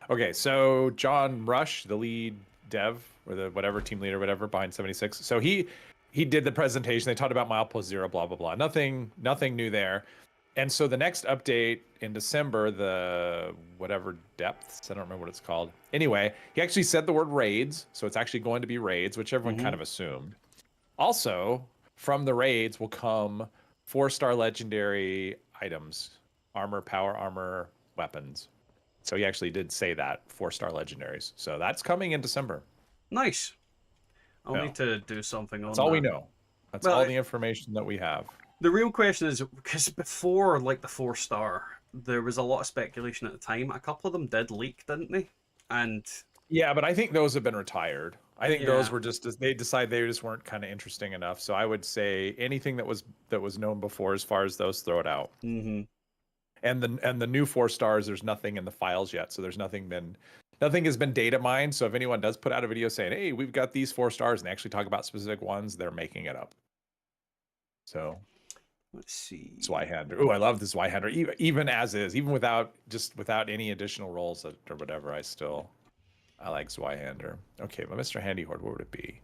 K: Okay, so John Rush, the lead dev or the whatever team leader, whatever behind 76. So he did the presentation. They talked about milepost 0, blah blah blah. Nothing new there. And so the next update in December, the whatever depths, I don't remember what it's called. Anyway, he actually said the word raids, so it's actually going to be raids, which everyone kind of assumed. Also, from the raids will come 4-star legendary items, armor, power armor, weapons. So he actually did say that 4-star legendaries. So that's coming in December.
A: Nice. I'll need to do something on that.
K: That's all we know. That's all the information that we have.
A: The real question is, because before like the 4-star, there was a lot of speculation at the time. A couple of them did leak, didn't they? And
K: yeah, but I think those have been retired. I think those were just they decided they just weren't kind of interesting enough. So I would say anything that was known before, as far as those, throw it out.
A: Mm-hmm.
K: And the new 4-stars, there's nothing in the files yet, so there's nothing has been data mined. So if anyone does put out a video saying, "Hey, we've got these 4-stars," and they actually talk about specific ones, they're making it up. So
A: let's see.
K: Zweihander. Oh, I love the Zweihander. Even as is, even without any additional rolls or whatever, I like Zweihander. Okay, but Mr. Handy Horde, what would it be?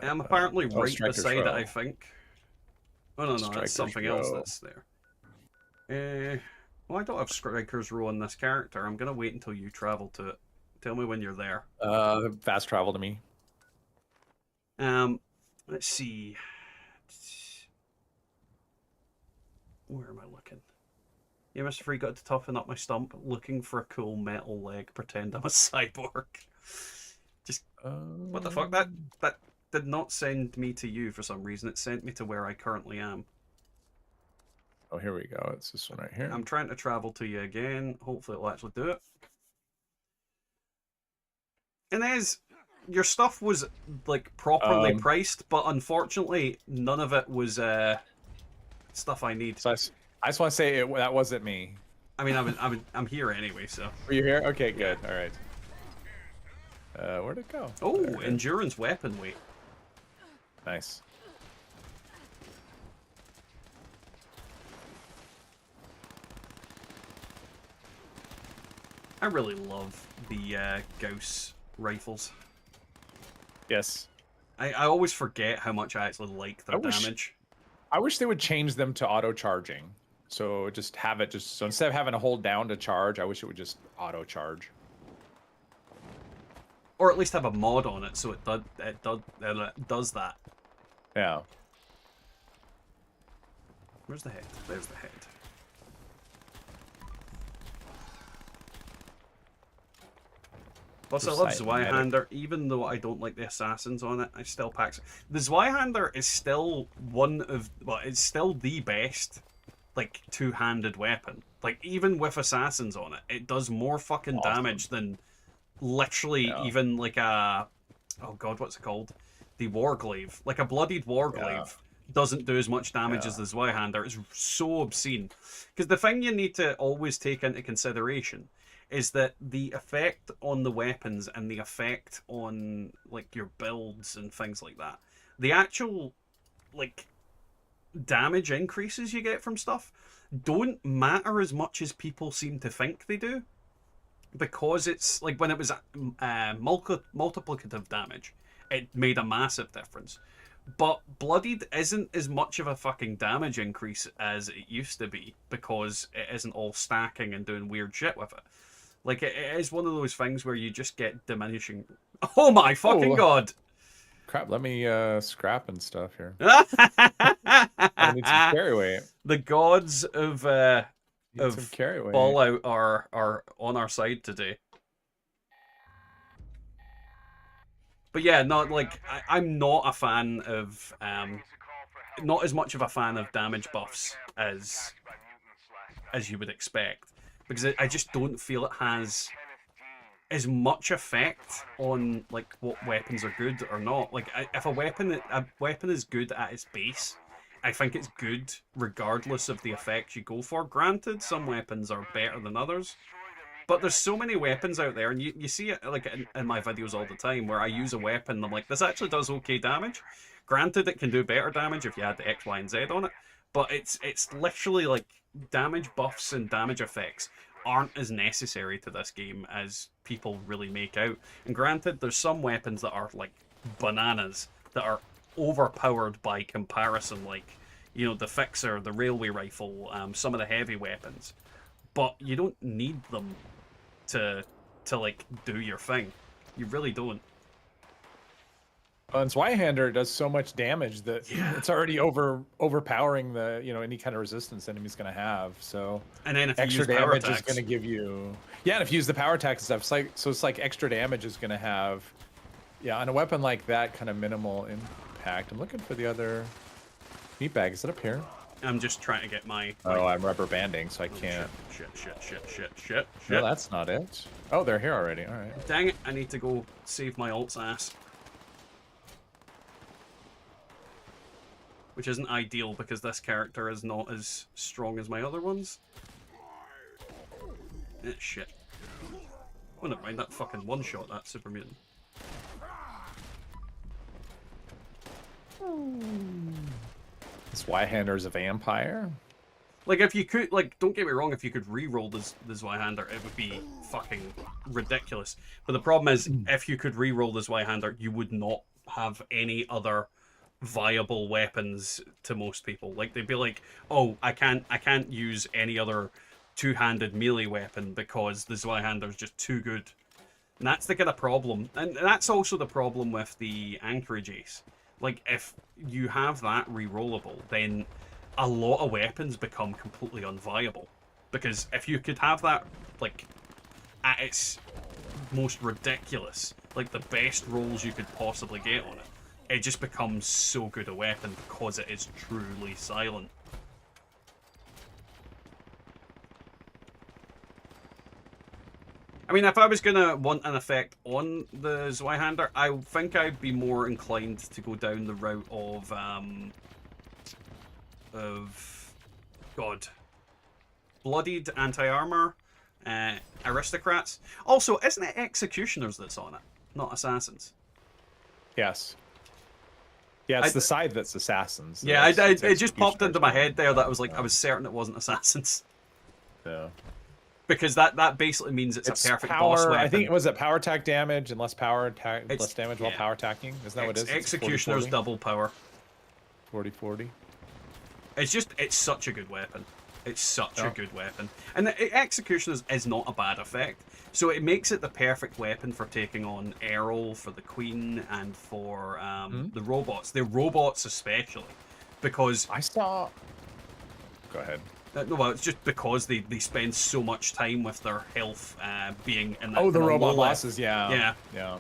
A: I'm apparently right beside it, I think. Oh no,
K: Striker's
A: that's something else that's there. Well, I don't have Striker's Row on this character. I'm gonna wait until you travel to it. Tell me when you're there.
K: Fast travel to me.
A: Let's see. Where am I looking? Yeah, Mr. Free got to toughen up my stump, looking for a cool metal leg. Pretend I'm a cyborg. Just what the fuck? That did not send me to you for some reason. It sent me to where I currently am.
K: Oh, here we go. It's this one right here.
A: I'm trying to travel to you again. Hopefully it'll actually do it. And your stuff was like properly priced, but unfortunately none of it was stuff I need.
K: So I just want to say that wasn't me.
A: I mean, I'm here anyway, so.
K: Were you here? Okay, good. All right. Where'd it go?
A: Oh, endurance weapon weight.
K: Nice.
A: I really love the Gauss rifles.
K: Yes.
A: I always forget how much I actually like their damage.
K: I wish they would change them to auto charging. So just have it so instead of having to hold down to charge, I wish it would just auto charge.
A: Or at least have a mod on it so it does that.
K: Yeah.
A: Where's the head? There's the head. Plus, I love Zweihander, even though I don't like the assassins on it. I still pack. The Zweihander is still it's still the best, like, two-handed weapon. Like, even with assassins on it, it does more fucking damage than literally even like a, oh god, what's it called? The Warglaive. Like a bloodied Warglaive doesn't do as much damage as the Zweihander. It's so obscene. Because the thing you need to always take into consideration is that the effect on the weapons and the effect on like your builds and things like that, the actual like damage increases you get from stuff don't matter as much as people seem to think they do, because it's like when it was multiplicative damage, it made a massive difference. But Bloodied isn't as much of a fucking damage increase as it used to be because it isn't all stacking and doing weird shit with it. Like, it is one of those things where you just get diminishing. Oh my fucking god!
K: Crap, let me scrap and stuff here. I need some carry weight.
A: The gods of
K: Some carry weight.
A: Fallout are on our side today. But yeah, not like I'm not a fan of not as much of a fan of damage buffs as you would expect, because I just don't feel it has as much effect on like what weapons are good or not. Like if a weapon is good at its base, I think it's good regardless of the effects you go for. Granted, some weapons are better than others. But there's so many weapons out there, and you see it like in my videos all the time, where I use a weapon and I'm like, this actually does okay damage. Granted, it can do better damage if you add the X, Y, and Z on it, but it's literally like damage buffs and damage effects aren't as necessary to this game as people really make out. And granted, there's some weapons that are like bananas, that are overpowered by comparison, like, you know, the Fixer, the Railway Rifle, some of the heavy weapons. But you don't need them to like do your thing. You really don't.
K: And Zweihander does so much damage that it's already overpowering the any kind of resistance enemy's gonna have. So
A: and then if
K: extra
A: you use power
K: damage
A: attacks,
K: is gonna give you and if you use the power attack and stuff, it's like extra damage is gonna have on a weapon like that kind of minimal impact. I'm looking for the other meat bag. Is it up here?
A: I'm just trying to get my.
K: Oh, I'm rubber banding, so I can't.
A: Shit.
K: No, that's not it. Oh, they're here already. All right.
A: Dang it! I need to go save my alt's ass. Which isn't ideal because this character is not as strong as my other ones. Shit. Oh, never mind. That fucking one shot. That super mutant.
K: Zweihander's a vampire.
A: Like, if you could, like, don't get me wrong, if you could re-roll the Zweihander, it would be fucking ridiculous. But the problem is, if you could re-roll the Zweihander, you would not have any other viable weapons to most people. Like, they'd be like, oh, I can't use any other two-handed melee weapon because the Zweihander's just too good. And that's the kind of problem. And that's also the problem with the Anchorage Ace. Like, if you have that re-rollable, then a lot of weapons become completely unviable. Because if you could have that, like, at its most ridiculous, like the best rolls you could possibly get on it, it just becomes so good a weapon because it is truly silent. I mean, if I was going to want an effect on the Zweihander, I think I'd be more inclined to go down the route of Bloodied Anti-Armor, Aristocrats. Also, isn't it Executioners that's on it, not Assassins?
K: Yes. Yeah, it's the side that's Assassins.
A: Yeah, it just popped into my head there that I was like, I was certain it wasn't Assassins.
K: Yeah.
A: Because that basically means it's a perfect boss weapon.
K: I think it was a power attack damage and less power attack, less damage while power attacking. Isn't that what it is?
A: Executioner's double power.
K: 40-40.
A: It's such a good weapon. It's such a good weapon. And the Executioner's is not a bad effect. So it makes it the perfect weapon for taking on Errol, for the Queen, and for the robots. The robots especially. Because
K: I saw... Go ahead.
A: No, well, it's just because they spend so much time with their health being in that.
K: Oh, the robot bosses, yeah.
A: Yeah.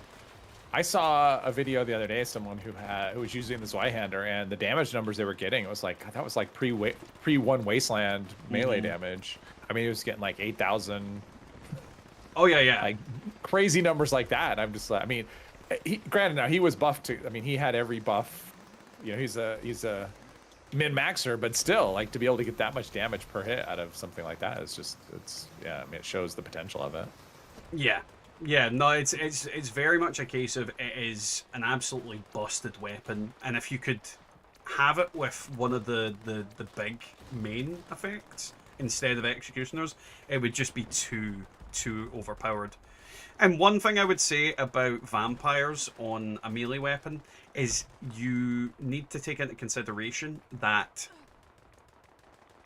K: I saw a video the other day of someone who was using the Zweihander, and the damage numbers they were getting, it was like, that was like pre-One Wasteland melee damage. I mean, it was getting like 8,000.
A: Oh, yeah.
K: Like, crazy numbers like that. I'm just like, I mean, granted, now, he was buffed to, I mean, he had every buff. You know, he's a min-maxer, but still, like, to be able to get that much damage per hit out of something like that is just, I mean, it shows the potential of it.
A: Yeah, no, it's very much a case of it is an absolutely busted weapon, and if you could have it with one of the big main effects instead of Executioners, it would just be too too overpowered. And one thing I would say about vampires on a melee weapon is you need to take into consideration that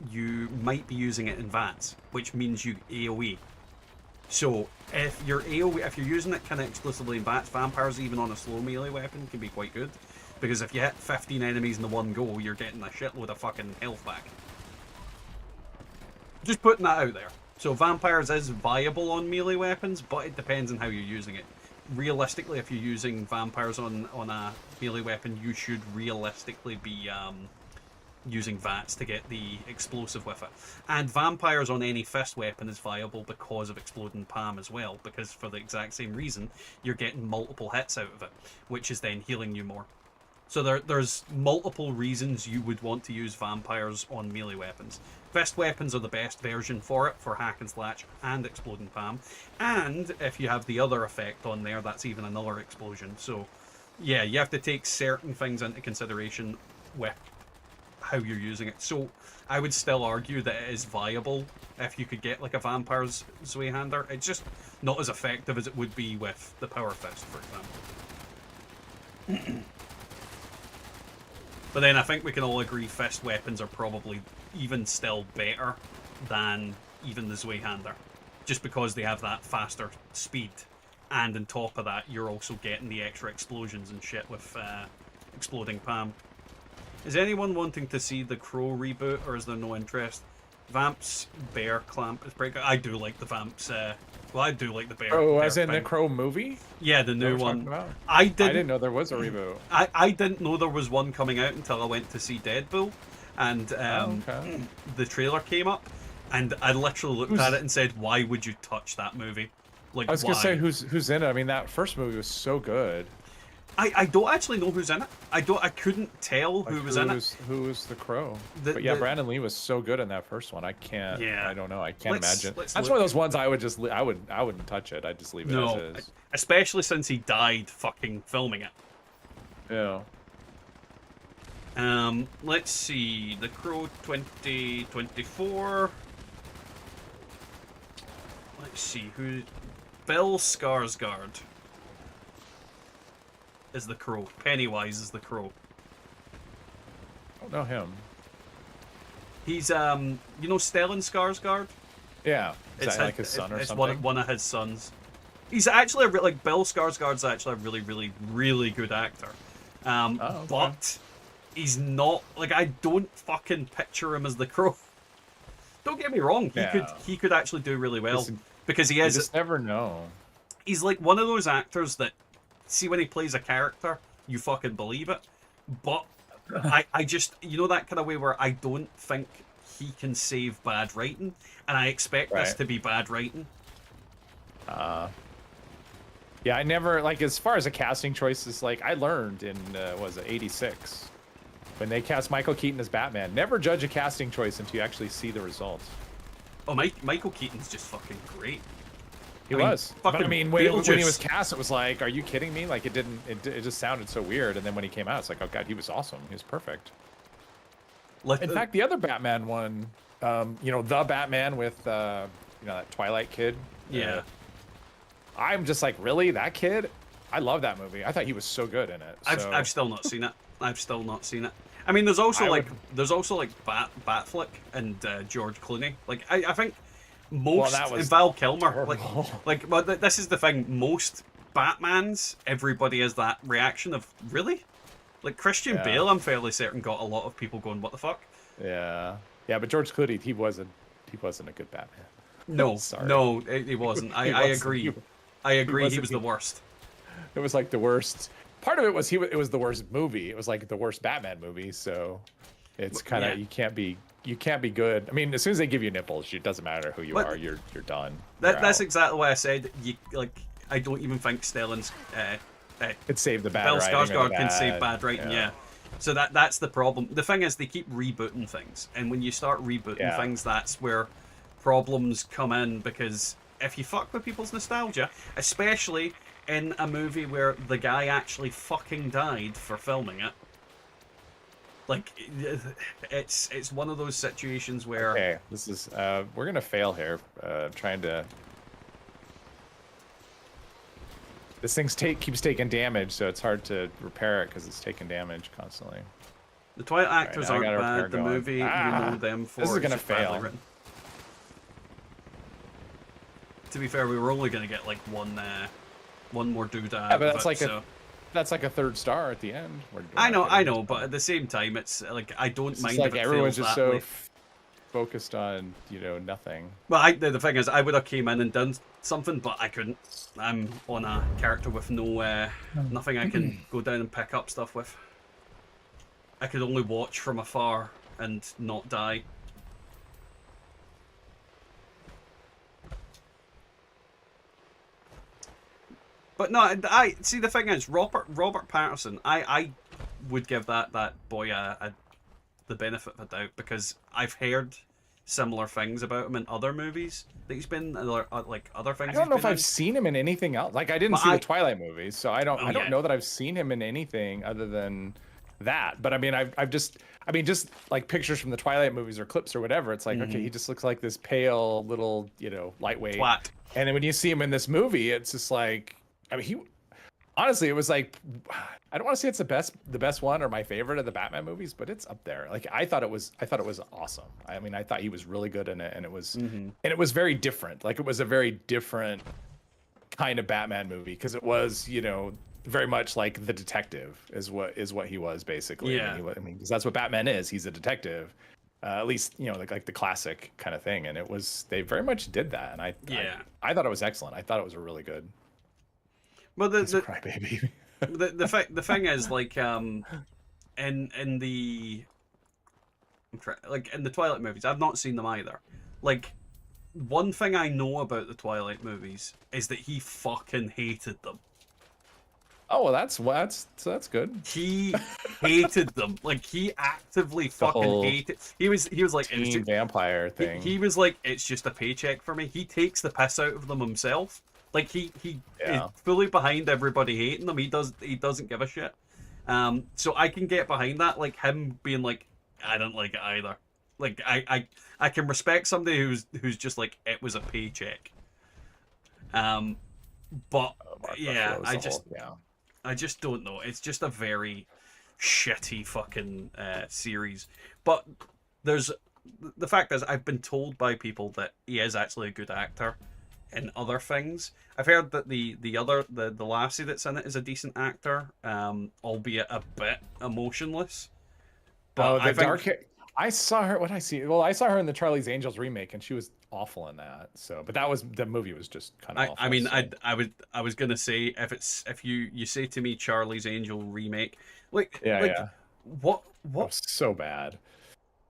A: you might be using it in VATS, which means you AoE. So if you're using it kind of exclusively in VATS, vampires even on a slow melee weapon can be quite good. Because if you hit 15 enemies in the one go, you're getting a shitload of fucking health back. Just putting that out there. So vampires is viable on melee weapons, but it depends on how you're using it. Realistically, if you're using vampires on a melee weapon, you should realistically be using VATS to get the explosive with it. And vampires on any fist weapon is viable because of exploding palm as well, because for the exact same reason, you're getting multiple hits out of it, which is then healing you more. So there's multiple reasons you would want to use vampires on melee weapons. Fist weapons are the best version for it, for hack and slash and exploding palm. And if you have the other effect on there, that's even another explosion. So yeah, you have to take certain things into consideration with how you're using it. So I would still argue that it is viable if you could get like a vampire's Zweihander. It's just not as effective as it would be with the power fist, for example. But then I think we can all agree fist weapons are probably even still better than even the Zweihander. Just because they have that faster speed. And on top of that, you're also getting the extra explosions and shit with exploding palm. Is anyone wanting to see the Crow reboot, or is there no interest? Vamps Bear Clamp is pretty good. I do like the Vamps. Well, I do like the Bear.
K: Oh, as
A: Bear
K: in the
A: thing.
K: Crow movie?
A: Yeah, the new one.
K: I didn't know there was a reboot.
A: I didn't know there was one coming out until I went to see Deadpool, and the trailer came up, and I literally looked at it and said, "Why would you touch that movie?" Like,
K: I was gonna say who's in it. I mean, that first movie was so good.
A: I don't actually know who's in it. I couldn't tell who was in it.
K: Who was the Crow? But yeah, Brandon Lee was so good in that first one. I can't. Yeah. I don't know. I can't imagine. That's one of those ones I would just. I wouldn't touch it. I'd just leave it as is.
A: Especially since he died fucking filming it.
K: Yeah.
A: Let's see. The Crow 2024. Let's see who. Bill Skarsgård is the Crow. Pennywise is the Crow.
K: I don't know him.
A: He's you know Stellan Skarsgård?
K: Yeah. Is that like his son or something?
A: It's one of his sons. He's actually like Bill Skarsgård's actually a really good actor. But he's not like, I don't fucking picture him as the Crow. Don't get me wrong, he could actually do really well because he is.
K: You just never know.
A: He's like one of those actors that, see, when he plays a character, you fucking believe it. But I just, you know, that kind of way where I don't think he can save bad writing, and I expect this to be bad writing.
K: Yeah, I never, like, as far as a casting choices, like, I learned in, was it 86? When they cast Michael Keaton as Batman, never judge a casting choice until you actually see the results.
A: Oh, Michael Keaton's just fucking great.
K: He was. But I mean, when he was cast, it was like, are you kidding me? Like, it just sounded so weird. And then when he came out, it's like, oh god, he was awesome. He was perfect. In fact, the other Batman one, you know, the Batman with, you know, that Twilight kid.
A: Yeah.
K: I'm just like, really? That kid? I love that movie. I thought he was so good in it. So.
A: I've still not seen it. I've still not seen it. I mean, there's also like Batflick and George Clooney. Like, I think most and Val Kilmer. But this is the thing. Most Batmans, everybody has that reaction of, really? Like Christian Bale, I'm fairly certain got a lot of people going, what the fuck?
K: Yeah, but George Clooney, he wasn't a good Batman.
A: No,
K: sorry.
A: No, he wasn't. I agree. I agree. He was the worst.
K: It was like the worst. Part of it was it was the worst movie. It was like the worst Batman movie. So it's kind of you can't be good. I mean, as soon as they give you nipples, it doesn't matter who you are. You're done.
A: That's exactly why I said I don't even think Stellan's
K: could save the bad
A: Bill
K: writing.
A: Skarsgård can save bad writing. Yeah. So that's the problem. The thing is, they keep rebooting things, and when you start rebooting things, that's where problems come in, because if you fuck with people's nostalgia, especially in a movie where the guy actually fucking died for filming it, like, it's one of those situations where...
K: Okay, this is, we're gonna fail here, trying to This thing keeps taking damage, so it's hard to repair it because it's taking damage constantly.
A: The Twilight actors
K: now I
A: aren't
K: gotta repair
A: bad. The
K: going.
A: movie, you know them for.
K: This is
A: it's
K: gonna
A: just badly
K: fail.
A: written. To be fair, we were only gonna get like one more doodad.
K: Yeah, but that's
A: it,
K: like
A: so.
K: that's like a 3rd star at the end.
A: I know, but at the same time, it's like I don't
K: It's
A: mind
K: just
A: if
K: like
A: it
K: everyone's
A: fails
K: just
A: that
K: so
A: way.
K: focused on nothing.
A: Well, the thing is, I would have came in and done something, but I couldn't. I'm on a character with no nothing I can go down and pick up stuff with. I could only watch from afar and not die. But no, I see. The thing is, Robert Patterson. I would give that boy the benefit of the doubt because I've heard similar things about him in other movies that he's been like other things.
K: I don't know if
A: in.
K: I've seen him in anything else. Like I didn't see the Twilight movies, so I don't know that I've seen him in anything other than that. But I mean, I've just like pictures from the Twilight movies or clips or whatever. It's like okay, he just looks like this pale little lightweight.
A: Twat.
K: And then when you see him in this movie, it's just like I mean honestly, it was like I don't want to say it's the best one or my favorite of the Batman movies, but it's up there. Like I thought it was awesome. I mean, I thought he was really good in it, and it was very different. Like it was a very different kind of Batman movie because it was very much like the detective is what he was basically.
A: Yeah.
K: I mean, because that's what Batman is. He's a detective. At least like the classic kind of thing, and they very much did that, and I thought it was excellent. I thought it was a really good.
A: Well, the
K: crybaby.
A: the thing is like in the in the Twilight movies, I've not seen them either. Like one thing I know about the Twilight movies is that he fucking hated them.
K: Oh well, that's good.
A: He hated them. Like he actively fucking hated. He was like
K: teen
A: it's just,
K: vampire thing.
A: He was like, it's just a paycheck for me. He takes the piss out of them himself. Like he is fully behind everybody hating them. He doesn't give a shit. So I can get behind that. Like him being like, I don't like it either. Like I can respect somebody who's just like it was a paycheck. But yeah, I just don't know. It's just a very shitty fucking series. But the fact is, I've been told by people that he is actually a good actor in other things. I've heard that the lassie that's in it is a decent actor, albeit a bit emotionless. But
K: I saw her. What did I see? Well, I saw her in the Charlie's Angels remake, and she was awful in that. So, but the movie was just kind of awful.
A: I mean, so. I was gonna say if you say to me Charlie's Angel remake, what
K: was so bad.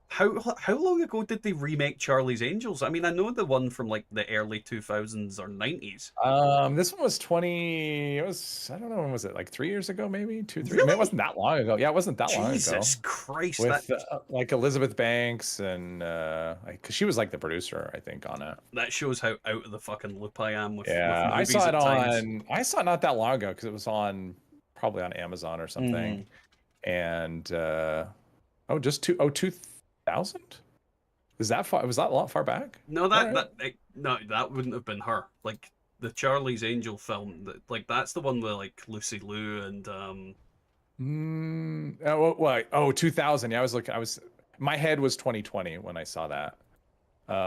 A: How long ago did they remake Charlie's Angels? I mean, I know the one from like the early 2000s or 90s.
K: This one was I don't know, when was it? Like 3 years ago, maybe 2, 3.
A: Really?
K: I mean, it wasn't that long ago. Yeah, it wasn't that long ago.
A: Jesus Christ!
K: With like Elizabeth Banks and because she was like the producer, I think, on it.
A: That shows how out of the fucking loop I am with.
K: Yeah,
A: with movies
K: I saw it
A: times.
K: I saw it not that long ago because it was probably on Amazon or something, and 2000? Was that far? Was that a lot far back?
A: No, that wouldn't have been her. Like the Charlie's Angel film, that's the one with like Lucy Liu and
K: 2000. Yeah, my head was 2020 when I saw that.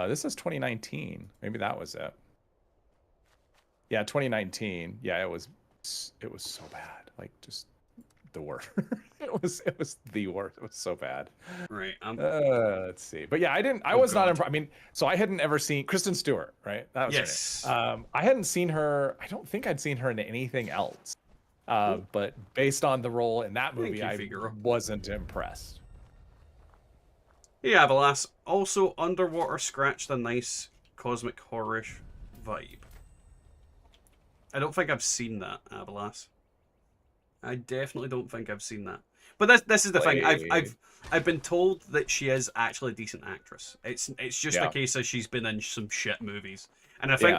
K: This is 2019. Maybe that was it. Yeah, 2019. Yeah, it was so bad. Like just the worst. it was the worst. It was so bad.
A: Right.
K: Let's see. But yeah, I was not impressed. I mean, so I hadn't ever seen Kristen Stewart, right? That was
A: yes.
K: her name. I hadn't seen her. I don't think I'd seen her in anything else. But based on the role in that movie, I wasn't impressed.
A: Yeah, Avalas. Also, Underwater scratched a nice cosmic horror-ish vibe. I don't think I've seen that, Avalas. I definitely don't think I've seen that. But this is the thing. I've been told that she is actually a decent actress. It's just a case of she's been in some shit movies, and I think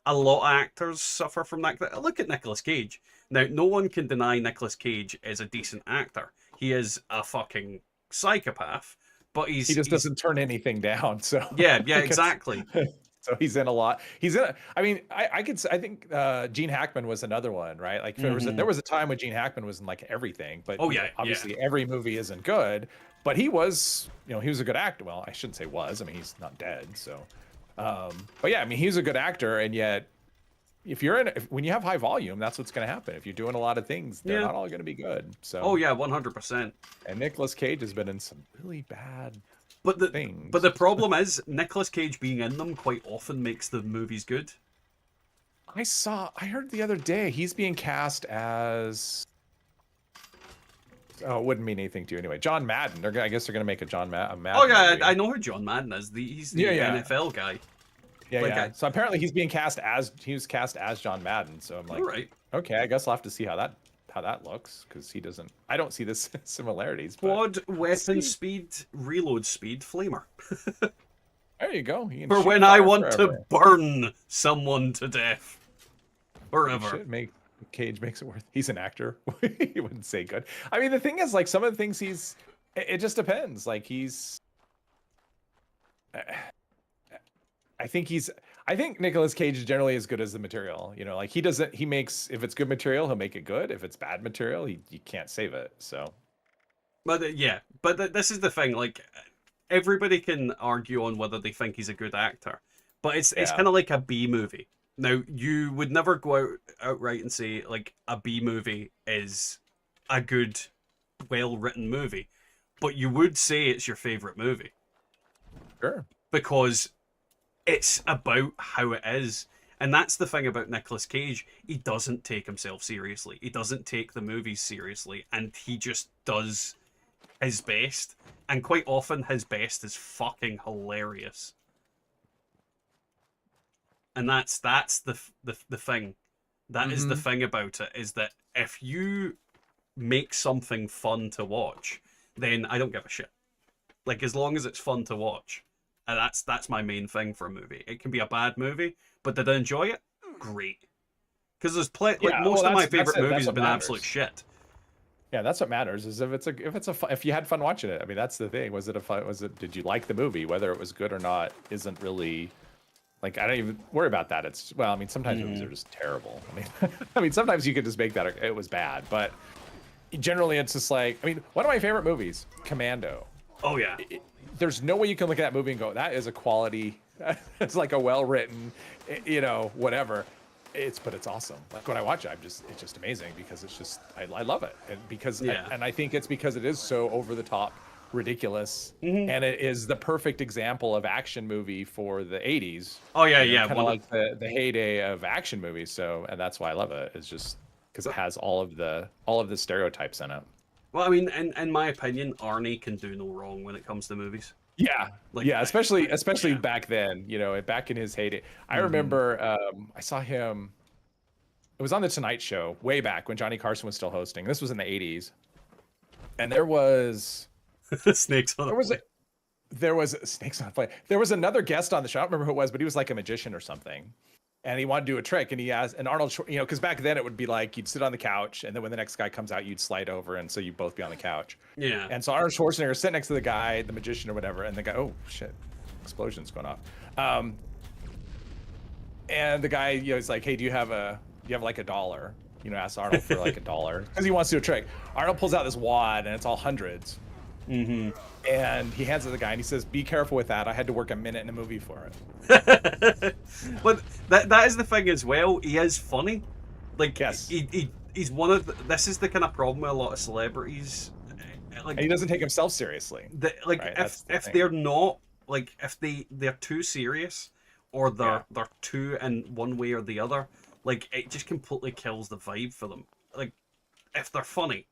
A: a lot of actors suffer from that. Look at Nicolas Cage. Now, no one can deny Nicolas Cage is a decent actor. He is a fucking psychopath, but he just
K: doesn't turn anything down. So
A: yeah, exactly.
K: So he's in a lot. He's in. I mean, I could. I think Gene Hackman was another one, right? Like there was a time when Gene Hackman was in like everything, but
A: Oh,
K: you know,
A: yeah,
K: obviously every movie isn't good. But he was, you know, he was a good actor. Well, I shouldn't say was. I mean, he's not dead. So, but yeah, I mean, he's a good actor, and yet, when you have high volume, that's what's going to happen. If you're doing a lot of things, they're not all going to be good. So.
A: Oh yeah, 100%.
K: And Nicolas Cage has been in some really bad.
A: But the
K: things.
A: But the problem is Nicolas Cage being in them quite often makes the movies good.
K: I heard the other day he's being cast as. Oh, it wouldn't mean anything to you anyway. John Madden. I guess they're gonna make a Madden.
A: Oh yeah,
K: movie.
A: I know who John Madden is. He's the NFL guy.
K: Yeah,
A: like
K: yeah. So apparently he was cast as John Madden. So I'm like,
A: right.
K: Okay, I guess I'll have to see how that looks, because he doesn't. I don't see the similarities.
A: Quad weapon speed, reload speed, flamer.
K: There you go.
A: For when I want to burn someone to death. Forever.
K: Cage makes it worth. He's an actor. He wouldn't say good. I mean, the thing is, like, some of the things it just depends. Like, I think Nicolas Cage is generally as good as the material. You know, like he makes, if it's good material, he'll make it good. If it's bad material, you can't save it. So.
A: But this is the thing. Like, everybody can argue on whether they think he's a good actor, but it's kind of like a B movie. Now, you would never go outright and say like a B movie is a good, well-written movie, but you would say it's your favorite movie.
K: Sure.
A: Because it's about how it is. And that's the thing about Nicolas Cage. He doesn't take himself seriously. He doesn't take the movies seriously. And he just does his best. And quite often, his best is fucking hilarious. And that's the thing. That is the thing about it, is that if you make something fun to watch, then I don't give a shit. Like, as long as it's fun to watch. And that's my main thing for a movie. It can be a bad movie, but did I enjoy it? Great. Because there's most of my favorite movies have been absolute shit.
K: Yeah, that's what matters. Is if you had fun watching it. I mean, that's the thing. Did you like the movie? Whether it was good or not isn't really, like, I don't even worry about that. I mean, sometimes movies are just terrible. I mean, sometimes you could just make that it was bad, but generally it's just like, I mean, one of my favorite movies, Commando.
A: Oh yeah.
K: There's no way you can look at that movie and go, that is a quality, it's like a well-written, you know, whatever. But it's awesome. Like, when I watch it, it's just amazing, because it's just, I love it. And I think it's because it is so over the top ridiculous, and it is the perfect example of action movie for the 80s.
A: Oh yeah, yeah.
K: Kind of like the heyday of action movies. So, and that's why I love it. It's just because it has all of the stereotypes in it.
A: Well, I mean, in my opinion, Arnie can do no wrong when it comes to movies.
K: Yeah, especially back then, you know, back in his heyday. I remember I saw him. It was on the Tonight Show way back when Johnny Carson was still hosting. This was in the 80s, and there was
A: snakes on.
K: There was snakes on play. There was another guest on the show. I don't remember who it was, but he was like a magician or something. And he wanted to do a trick, and he asked, and Arnold, you know, because back then it would be like you'd sit on the couch, and then when the next guy comes out, you'd slide over, and so you'd both be on the couch.
A: Yeah.
K: And so Arnold Schwarzenegger sit next to the guy, the magician or whatever, and the guy, oh shit, explosion's going off. And the guy, you know, is like, hey, do you have like $1? You know, asks Arnold for like $1 because he wants to do a trick. Arnold pulls out this wad, and it's all hundreds. And he hands it to the guy, and he says, be careful with that. I had to work a minute in a movie for it.
A: But that is the thing as well. He is funny. Like,
K: yes.
A: He's one of this is the kind of problem with a lot of celebrities. Like,
K: and he doesn't take himself seriously.
A: If they're not, like, if they're too serious, or they're too in one way or the other, like, it just completely kills the vibe for them. Like, if they're funny,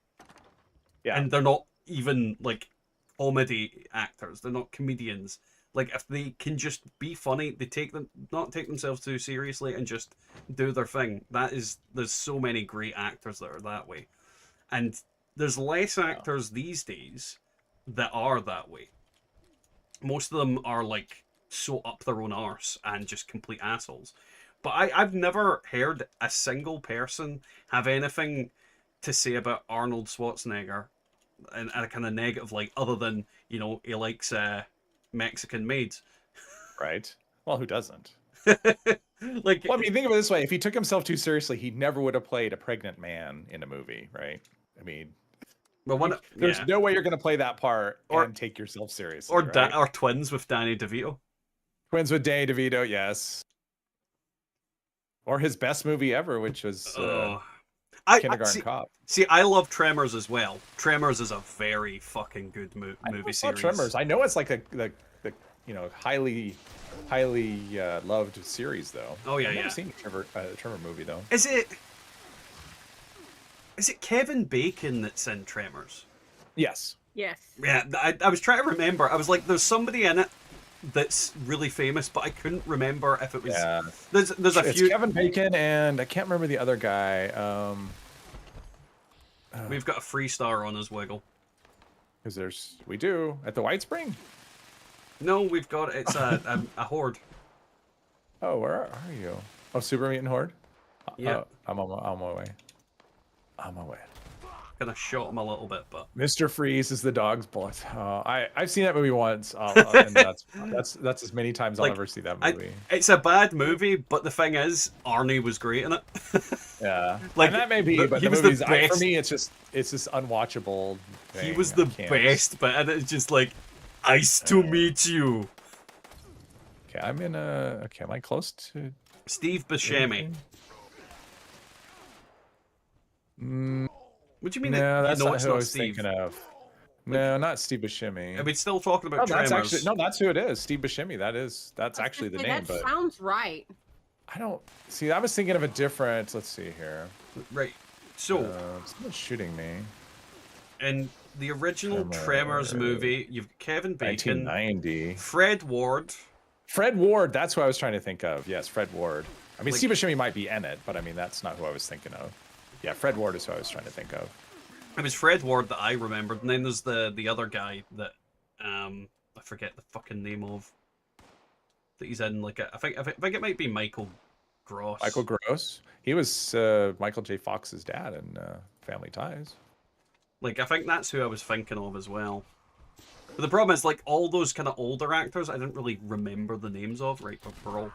A: and they're not even like comedy actors, they're not comedians. Like, if they can just be funny, they not take themselves too seriously and just do their thing. There's so many great actors that are that way, and there's less actors these days that are that way. Most of them are like so up their own arse and just complete assholes. But I've never heard a single person have anything to say about Arnold Schwarzenegger and a kind of negative light, other than, you know, he likes Mexican maids.
K: Right. Well, who doesn't?
A: Like,
K: Well, I mean, think of it this way: if he took himself too seriously, he never would have played a pregnant man in a movie, right? I mean,
A: well,
K: there's
A: yeah.
K: no way you're going to play that part
A: Or-
K: and take yourself seriously,
A: Or
K: right?
A: or twins with Danny DeVito.
K: Twins with Danny DeVito, yes. Or his best movie ever, which was Kindergarten Cop.
A: See, I love Tremors as well. Tremors is a very fucking good movie series.
K: Tremors. I know it's like the highly loved series though.
A: Oh yeah,
K: I've never
A: yeah.
K: seen a Tremor movie though.
A: Is it Kevin Bacon that's in Tremors?
K: Yes.
B: Yes.
A: Yeah, I was trying to remember. I was like, there's somebody in it that's really famous, but I couldn't remember if it was.
K: Yeah.
A: There's a
K: It's
A: few.
K: Kevin Bacon and I can't remember the other guy.
A: We've got a 3-star on his wiggle.
K: Because we do at the White Spring.
A: No, we've got it's a horde.
K: Oh, where are you? Oh, Super Mutant Horde.
A: Yeah.
K: I'm on my way. On my way.
A: Kind of shot him a little bit, but
K: Mr. Freeze is the dog's bullet. I've seen that movie once, and that's as many times I'll ever see that movie.
A: It's a bad movie, but the thing is, Arnie was great in it.
K: Yeah,
A: like
K: and that may be, but
A: he
K: the
A: was
K: movies,
A: the best.
K: for me, it's just unwatchable.
A: He was the best, but and it's just like, nice to meet you.
K: Okay, I'm in a. Okay, am I close to
A: Steve Buscemi? What do you mean?
K: No, that's not
A: it's
K: who I
A: not
K: was
A: Steve.
K: thinking of. No, not Steve Buscemi.
A: Are we still talking about
K: No, that's
A: Tremors?
K: actually that's who it is. Steve Buscemi. That's actually the name.
B: That
K: But
B: sounds right.
K: I don't see. I was thinking of a different. Let's see here.
A: Right. So
K: someone's shooting me.
A: in the original Tremors movie, you've Kevin Bacon,
K: 1990.
A: Fred Ward.
K: Fred Ward. That's what I was trying to think of. Yes, Fred Ward. I mean,
A: Like-
K: Steve Buscemi might be in it, but I mean that's not who I was thinking of. Yeah, Fred Ward is who I was trying to think of.
A: It was Fred Ward that I remembered, and then there's the other guy that I forget the fucking name of. That he's in like I think it might be Michael Gross.
K: Michael Gross. He was Michael J. Fox's dad in Family Ties.
A: Like I think that's who I was thinking of as well. But the problem is like all those kind of older actors I didn't really remember the names of. Right, but we're all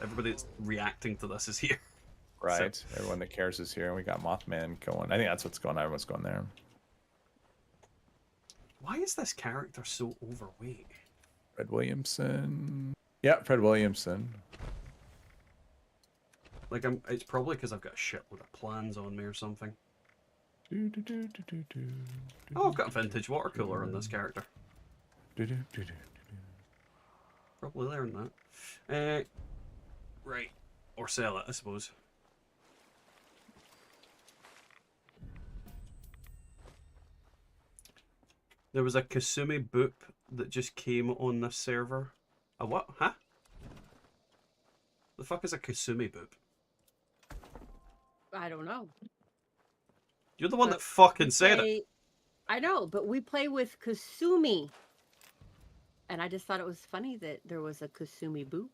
A: everybody that's reacting to this is here.
K: Right.
A: So,
K: Everyone that cares is here. And we got Mothman going. I think that's what's going on. Everyone's going there.
A: why is this character so overweight?
K: Fred Williamson. Yeah, Fred Williamson.
A: Like it's probably because I've got a shitload of plans on me or something. Oh, I've got a vintage water cooler on this character. Probably learned that. Right. Or sell it, I suppose. There was a Kasumi boop that just came on this server. A what? Huh? The fuck is a Kasumi boop?
B: I don't know.
A: You're the one that fucking said it.
B: I know, but we play with Kasumi. And I just thought it was funny that there was a Kasumi boop.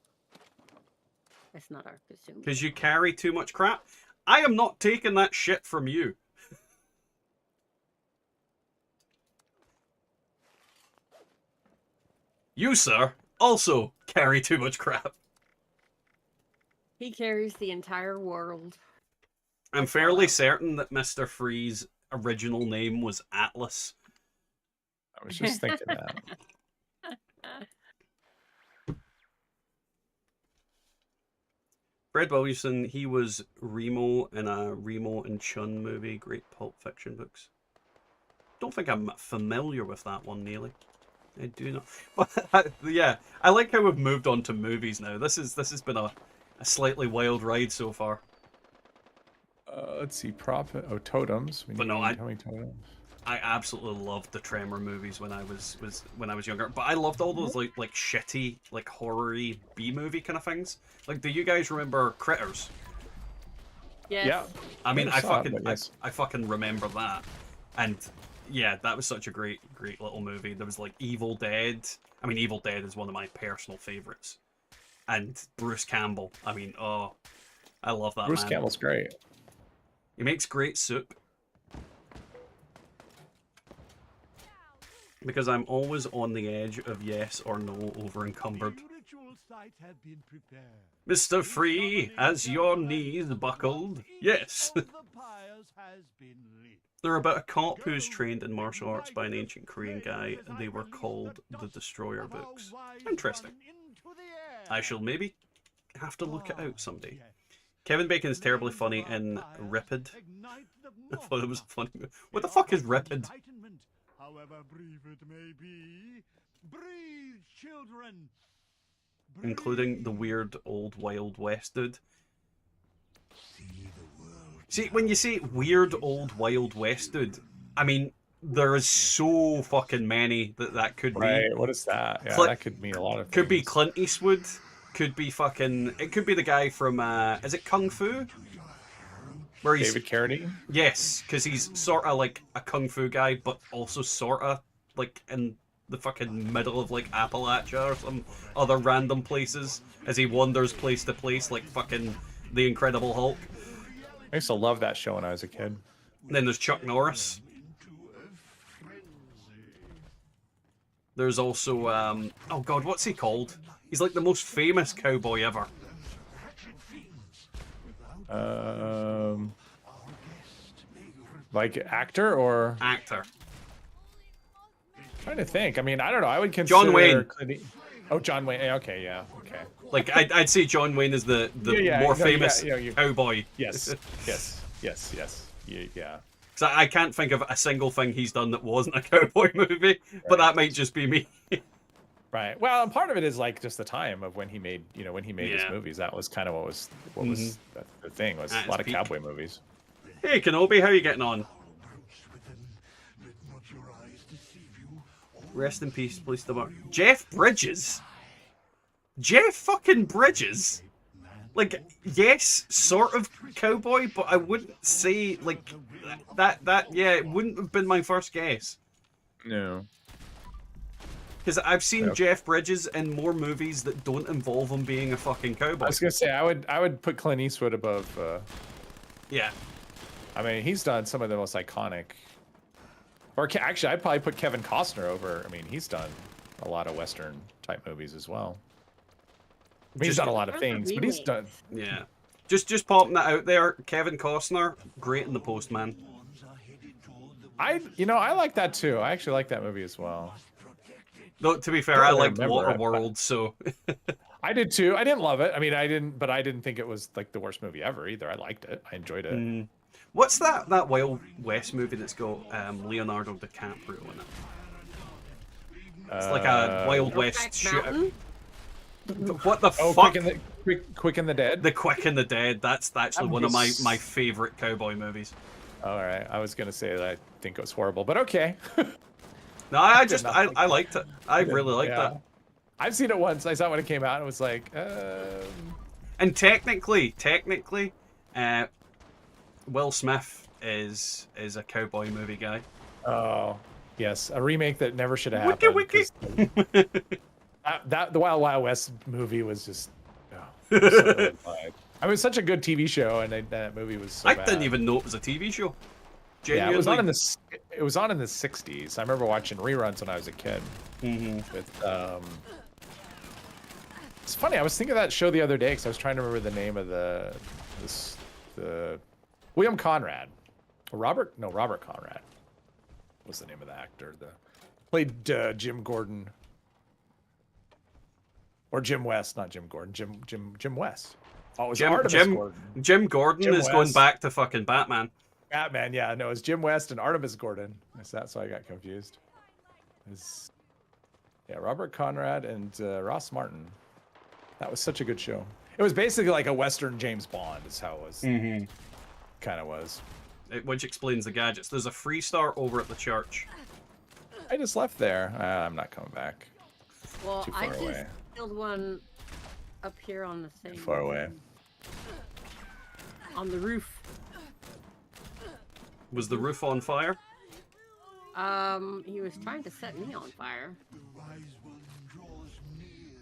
B: That's not our Kasumi.
A: Because you carry too much crap. I am not taking that shit from you. You, sir, also carry too much crap.
B: He carries the entire world.
A: I'm fairly certain that Mr. Free's original name was Atlas.
K: I was just thinking that.
A: Fred Williamson, he was Remo in a Remo and Chun movie, great Pulp Fiction books. Don't think I'm familiar with that one, nearly. I do not. But yeah, I like how we've moved on to movies now. This has been a slightly wild ride so far.
K: Let's see, profit. Oh, totems. We
A: But
K: need
A: no,
K: how many totems?
A: I absolutely loved the Tremor movies when I was younger. But I loved all those like shitty, like horror-y B-movie kind of things. Like, do you guys remember Critters?
B: Yes.
K: Yeah.
A: I mean,
K: Never saw it, but yes.
A: I fucking remember that. And yeah, that was such a great little movie. There was like Evil Dead. I mean, Evil Dead is one of my personal favorites. And Bruce Campbell. I mean, oh, I love that
K: Bruce
A: man.
K: Campbell's great.
A: He makes great soup. Because I'm always on the edge of yes or no over encumbered.
H: sight have been prepared.
A: Mr. Free, as your knees buckled. Yes.
H: All the pyres has been lit.
A: They're about a cop who's trained in martial arts by an ancient Korean guy. They were called the Destroyer books. Interesting. I shall maybe have to look it out someday. Kevin Bacon is terribly funny in Ripid. I thought it was a funny movie. What the fuck is Ripid?
H: However brief it may be, breathe, children.
A: Including the weird old Wild West dude. See, when you say weird old Wild West dude, I mean, there is so fucking many that could be.
K: Right, what is that? Yeah, that could mean a lot of things.
A: Could be Clint Eastwood. Could be fucking... It could be the guy from, is it Kung Fu? Where he's...
K: David Carradine?
A: Yes, because he's sort of like a Kung Fu guy, but also sort of like in the fucking middle of like Appalachia or some other random places as he wanders place to place like fucking the Incredible Hulk.
K: I used to love that show when I was a kid.
A: And then there's Chuck Norris. There's also, oh god, what's he called? He's like the most famous cowboy ever.
K: Like actor or
A: actor?
K: Trying to think. I mean, I don't know. I would consider
A: John Wayne.
K: Oh, John Wayne. Okay, yeah, okay.
A: Like I'd say John Wayne is the more famous cowboy.
K: Yes, yeah.
A: Because I can't think of a single thing he's done that wasn't a cowboy movie, but that might just be me.
K: Right. Well, and part of it is like just the time of when he made, his movies. That was kind of what was the thing was a lot of cowboy movies.
A: Hey, Kenobi, how are you getting on? Rest in peace, please. Jeff Bridges. Jeff fucking Bridges. Like, yes, sort of cowboy, but I wouldn't say like that. Yeah, it wouldn't have been my first guess.
K: No.
A: Because I've seen Jeff Bridges in more movies that don't involve him being a fucking cowboy.
K: I was gonna say I would put Clint Eastwood above.
A: Yeah.
K: I mean, he's done some of the most iconic. Or actually, I'd probably put Kevin Costner over. I mean, he's done a lot of Western type movies as well. I mean, he's done a lot of things, but he's done.
A: Yeah. Just popping that out there. Kevin Costner, great in The Postman.
K: I like that too. I actually like that movie as well.
A: Though, to be fair, I liked Waterworld, so...
K: I did too. I didn't love it. I mean, I didn't think it was like the worst movie ever either. I liked it. I enjoyed it.
A: What's that Wild West movie that's got Leonardo DiCaprio in it? It's like a Wild West shootout. What the fuck?
K: Quick and the Dead?
A: The Quick and the Dead. That's actually one of my favorite cowboy movies.
K: All right. I was going to say that I think it was horrible, but okay.
A: No, I liked it. I really liked that.
K: I've seen it once. I saw it when it came out and it was like...
A: And technically, Will Smith is a cowboy movie guy.
K: Oh, yes. A remake that never should have happened.
A: Wiki.
K: The Wild Wild West movie was just... I mean, it was such a good TV show, and that movie was so bad.
A: I didn't even know it was a TV show. Genuinely.
K: Yeah, it was on in the 60s. I remember watching reruns when I was a kid. It's funny. I was thinking of that show the other day because I was trying to remember the name of the William Conrad. Robert Conrad was the name of the actor. Played Jim Gordon. Or Jim West, not Jim Gordon. Jim West. Oh, it was Artemis Gordon.
A: Jim Gordon is going back to fucking Batman.
K: Batman, yeah. No, it's Jim West and Artemis Gordon. That's why I got confused. Robert Conrad and Ross Martin. That was such a good show. It was basically like a Western James Bond is how it was. Kind of was.
A: Which explains the gadgets. There's a Freestar over at the church.
K: I just left there. I'm not coming back.
B: Well,
K: Too far away.
B: Just killed one up here on the thing.
K: Far away.
B: On the roof.
A: Was the roof on fire?
B: He was trying to set me on fire.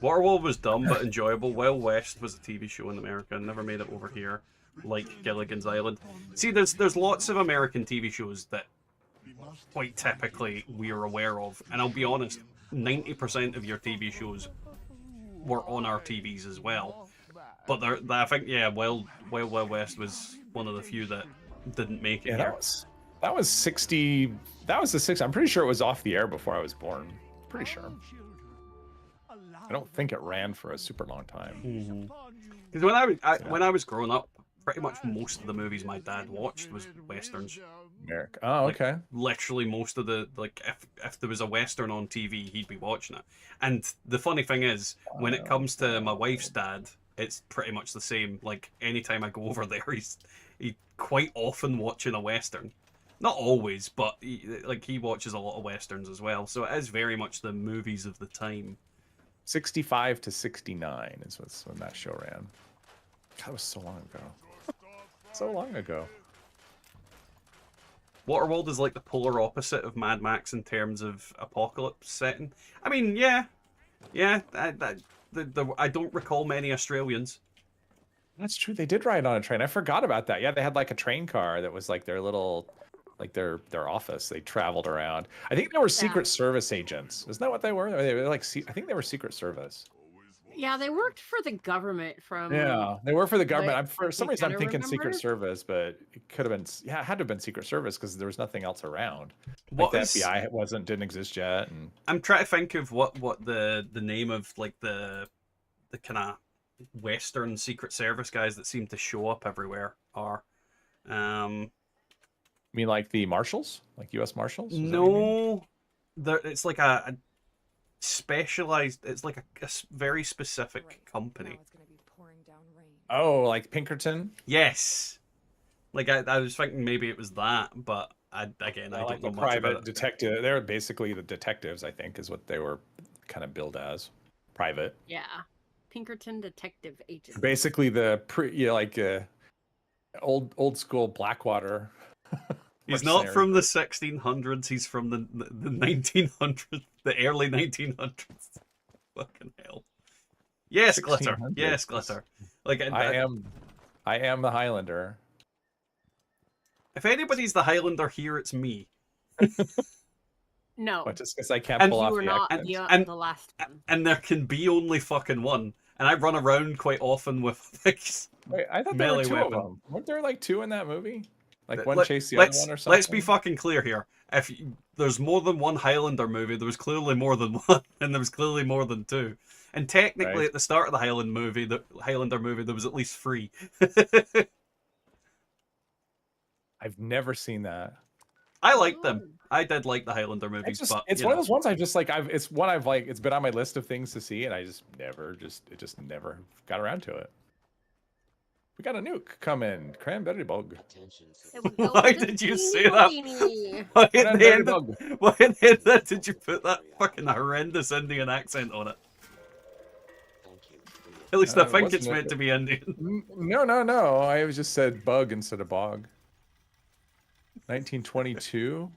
A: Waterworld was dumb but enjoyable. Wild West was a TV show in America and never made it over here, like Gilligan's Island. See, there's lots of American TV shows that quite typically we're aware of, and I'll be honest, 90% of your TV shows were on our TVs as well. But I think, yeah, Wild West was one of the few that didn't make it
K: Yeah,
A: here.
K: that was 60. That was the 60. I'm pretty sure it was off the air before I was born. Pretty sure. I don't think it ran for a super long time.
A: Because when I was growing up, pretty much most of the movies my dad watched was westerns.
K: America. Oh,
A: Like,
K: okay.
A: literally most of the, like, if there was a western on TV, he'd be watching it. And the funny thing is, when it comes to my wife's dad, it's pretty much the same. Like, anytime I go over there, he quite often watching a western. Not always, but he watches a lot of westerns as well. So it is very much the movies of the time.
K: 65 to 69 is when that show ran. God, that was so long ago. So long ago.
A: Waterworld is like the polar opposite of Mad Max in terms of apocalypse setting. I mean, yeah. I don't recall many Australians.
K: That's true. They did ride on a train. I forgot about that. Yeah, they had like a train car that was like their little, like their office. They traveled around. I think they were Secret Service agents. Isn't that what they were? They were like, I think they were Secret Service.
B: Yeah, they worked for the government from.
K: Yeah, they were for the government.
B: Like,
K: For some reason, I'm thinking Secret
B: remember?
K: Service, but it could have been. Yeah, it had to have been Secret Service because there was nothing else around.
A: What
K: Like
A: is-
K: the FBI didn't exist yet, and
A: I'm trying to think of what the name of like the kind of Western Secret Service guys that seem to show up everywhere are.
K: I mean, like the Marshals, like U.S. Marshals. Is that what you mean?
A: No, it's like a specialized. It's like a very specific company.
K: Oh, like Pinkerton.
A: Yes, like I was thinking maybe it was that, but I
K: Like
A: don't
K: the
A: know much
K: private
A: about it.
K: detective. They're basically the detectives, I think, is what they were kind of billed as. Private.
B: Yeah, Pinkerton detective agent.
K: Basically, old school Blackwater.
A: He's not
K: mercenary.
A: from the 1600s. He's from the 1900s, the early 1900s. Fucking hell. Yes, Glitter.
K: 1600s.
A: Yes, Glitter. Like
K: I am the Highlander.
A: If anybody's the Highlander here, it's me.
B: No,
K: But just because I can't
A: And
K: pull
B: you
K: off
B: were
K: the
B: not
K: accent.
B: the last one.
A: And there can be only fucking one. And I run around quite often with
K: Wait, I thought there were
A: melee
K: two
A: weapon.
K: of them. Weren't there like two in that movie? Like one
A: Let-
K: chased the other one or something?
A: Let's be fucking clear here. If there's more than one Highlander movie, there was clearly more than one, and there was clearly more than two. And technically,
K: Right.
A: at the start of the Highlander movie, there was at least 3.
K: I've never seen that.
A: I liked them. I did like the Highlander movies, but
K: It's
A: you
K: one of
A: know.
K: those ones I just like. It's one I've like. It's been on my list of things to see, and I just never got around to it. We got a nuke coming, cranberry bug.
A: Why did you say that? Why at the
K: Cranberry
A: end
K: bug.
A: why at the end of that did you put that fucking horrendous Indian accent on it? At least I
K: it
A: think it's
K: wasn't
A: meant to be Indian.
K: No. I was just said bug instead of bog. 1922.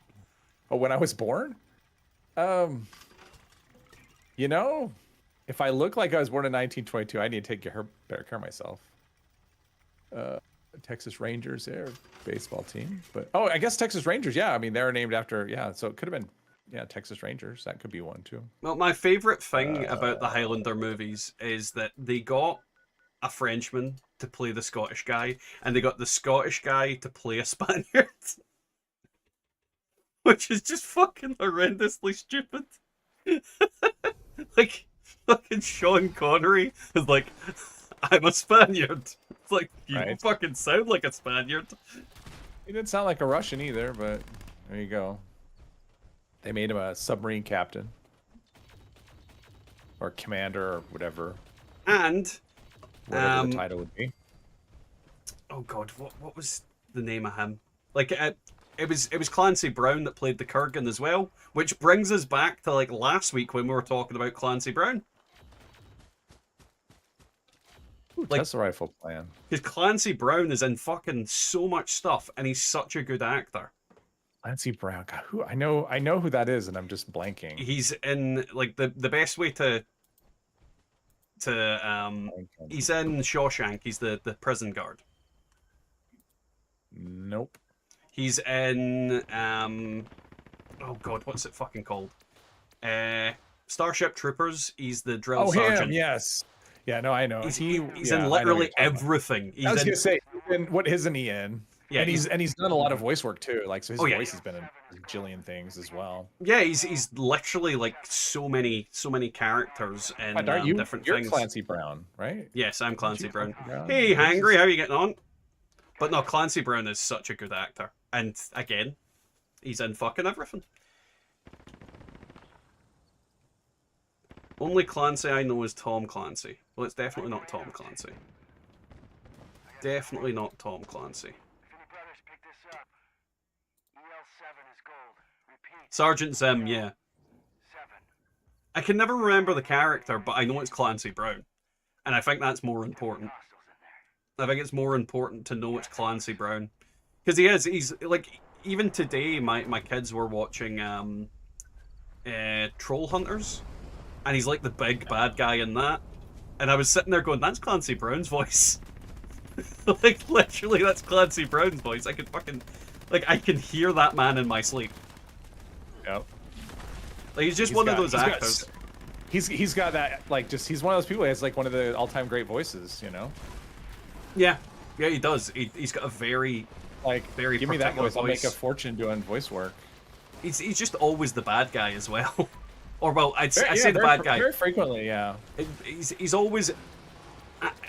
K: Oh, when I was born. You know, if I look like I was born in 1922, I need to take better care of myself. Texas Rangers, their baseball team, but I guess Texas Rangers. Yeah, I mean they're named after. Yeah, so it could have been Texas Rangers. That could be one too.
A: Well, my favorite thing about the Highlander movies is that they got a Frenchman to play the Scottish guy, and they got the Scottish guy to play a Spaniard, which is just fucking horrendously stupid. Like fucking Sean Connery is like, I'm a Spaniard. It's like, you don't fucking sound like a Spaniard.
K: He didn't sound like a Russian either, but there you go. They made him a submarine captain or commander or whatever.
A: And
K: whatever the title would be.
A: Oh god, what was the name of him? Like it was Clancy Brown that played the Kurgan as well, which brings us back to like last week when we were talking about Clancy Brown.
K: Ooh,
A: Like,
K: Tesla rifle plan.
A: Because Clancy Brown is in fucking so much stuff, and he's such a good actor.
K: Clancy Brown. God, I know who that is, and I'm just blanking.
A: He's in like the best way to he's in Shawshank. He's the prison guard.
K: Nope.
A: He's in oh god, what's it fucking called? Starship Troopers. He's the drill
K: Oh,
A: sergeant.
K: him, yes. Yeah, no, I know.
A: He's
K: He's
A: in
K: I know what
A: literally
K: you're talking about.
A: everything.
K: I was
A: He's
K: gonna
A: in.
K: say, what isn't he in?
A: Yeah,
K: and he's done a lot of voice work too. Like, so his
A: Oh, yeah.
K: voice has been in a jillion things as well.
A: Yeah, he's literally like so many characters in
K: But aren't you?
A: different
K: You're
A: things.
K: Clancy Brown, right?
A: Yes, I'm Clancy Brown.
K: Brown?
A: Hey,
K: Yeah, this
A: Hangry,
K: is-
A: how you getting on? But no, Clancy Brown is such a good actor, and again, he's in fucking everything. Only Clancy I know is Tom Clancy. Well, it's definitely not Tom Clancy. Definitely not Tom Clancy.
E: If any brothers pick this up, EL7 is gold. Repeat,
A: Sergeant Zim, yeah.
E: 7.
A: I can never remember the character, but I know it's Clancy Brown. And I think that's more important.
E: Hostiles in there.
A: I think it's more important to know it's Clancy Brown. Because he's like, even today, my kids were watching Troll Hunters. And he's like the big bad guy in that. And I was sitting there going, that's Clancy Brown's voice. Like, literally, that's Clancy Brown's voice. I could fucking... Like, I can hear that man in my sleep.
K: Yep.
A: Like, he's just one of those
K: he's got-
A: actors.
K: He's got that, like, just he's one of those people who has like one of the all-time great voices, you know.
A: Yeah. Yeah, he does. He's got a very
K: Give me that
A: particular
K: voice. I'll make a fortune doing voice work.
A: He's just always the bad guy as well. Or, well, I say the
K: very,
A: bad guy.
K: very frequently, yeah.
A: He's always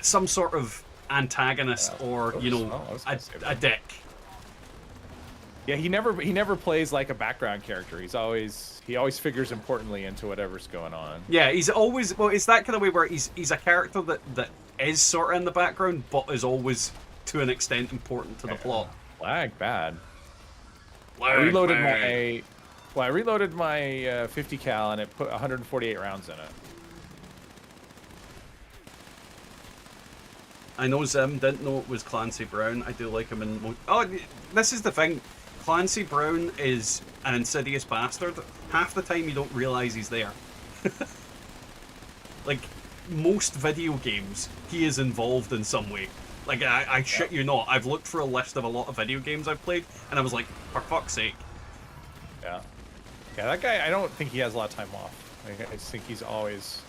A: some sort of antagonist or, you know,
K: I was gonna say
A: a dick.
K: Yeah, he never plays like a background character. He always figures importantly into whatever's going on.
A: Yeah, he's always, well, it's that kind of way where he's a character that is sort of in the background, but is always, to an extent, important to the plot.
K: Lag bad.
A: Lag
K: I
A: bad.
K: reloaded my 50 cal and it put 148 rounds in it.
A: I know Zim didn't know it was Clancy Brown. I do like him in... Oh, this is the thing. Clancy Brown is an insidious bastard. Half the time you don't realise he's there. Like, most video games, he is involved in some way. Like, I shit you not. I've looked for a list of a lot of video games I've played, and I was like, for fuck's sake.
K: Yeah. Yeah, that guy, I don't think he has a lot of time off. Like, I just think he's always...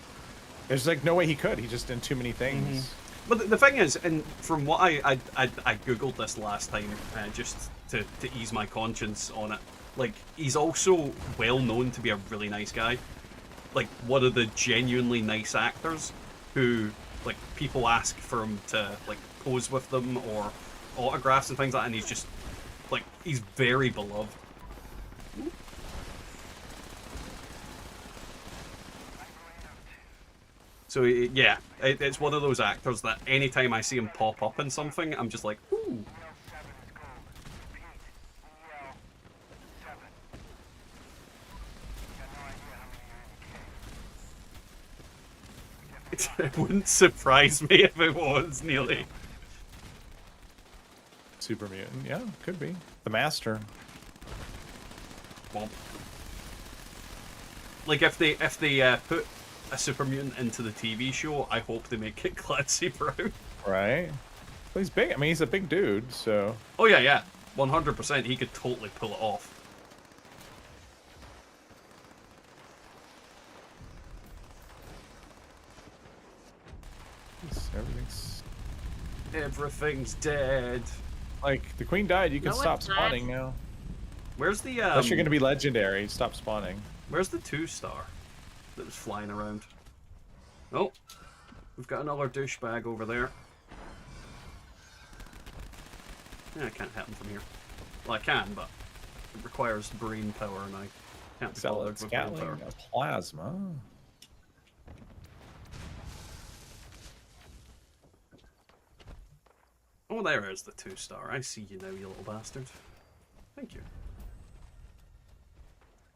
K: There's like no way he could. He's just in too many things.
A: But the thing is, and from what I googled this last time, just to ease my conscience on it, like, he's also well known to be a really nice guy. Like, one of the genuinely nice actors who, like, people ask for him to, like, pose with them or autographs and things like that, and he's just, like, he's very beloved. So, yeah, it's one of those actors that anytime I see him pop up in something, I'm just like, ooh. It wouldn't surprise me if it was, nearly.
K: Super mutant, yeah, could be. The master.
A: Well, like, if they put a super mutant into the TV show, I hope they make it Clancy Brown.
K: Right? Well, he's big. I mean, he's a big dude, so...
A: Oh, yeah. 100%. He could totally pull it off. Everything's dead.
K: Like, the queen died, you can
B: No,
K: stop
B: it's not.
K: spawning now.
A: Where's the,
K: Unless you're gonna be legendary, stop spawning.
A: Where's the 2-star that was flying around? Oh, we've got another douchebag over there. Yeah, I can't hit him from here. Well, I can, but it requires brain power, and I can't be bothered with brain power.
K: Scatling a plasma.
A: Oh, there is the 2-star. I see you now, you little bastard. Thank you.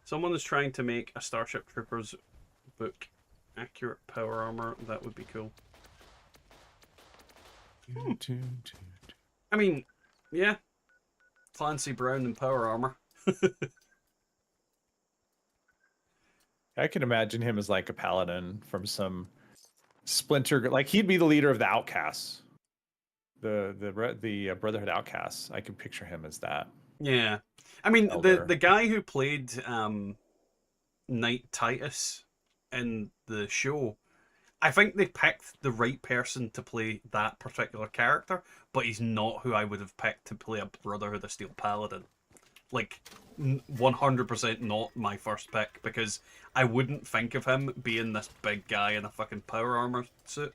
A: Someone is trying to make a Starship Troopers book. Accurate power armor. That would be cool. I mean, yeah. Clancy Brown and power armor.
K: I can imagine him as like a paladin from some splinter. Like, he'd be the leader of the outcasts. The Brotherhood Outcasts. I can picture him as that.
A: Yeah. I mean,
K: Elder.
A: the guy who played Knight Titus in the show. I think they picked the right person to play that particular character, but he's not who I would have picked to play a Brotherhood of Steel Paladin. Like, 100% not my first pick, because I wouldn't think of him being this big guy in a fucking power armor suit.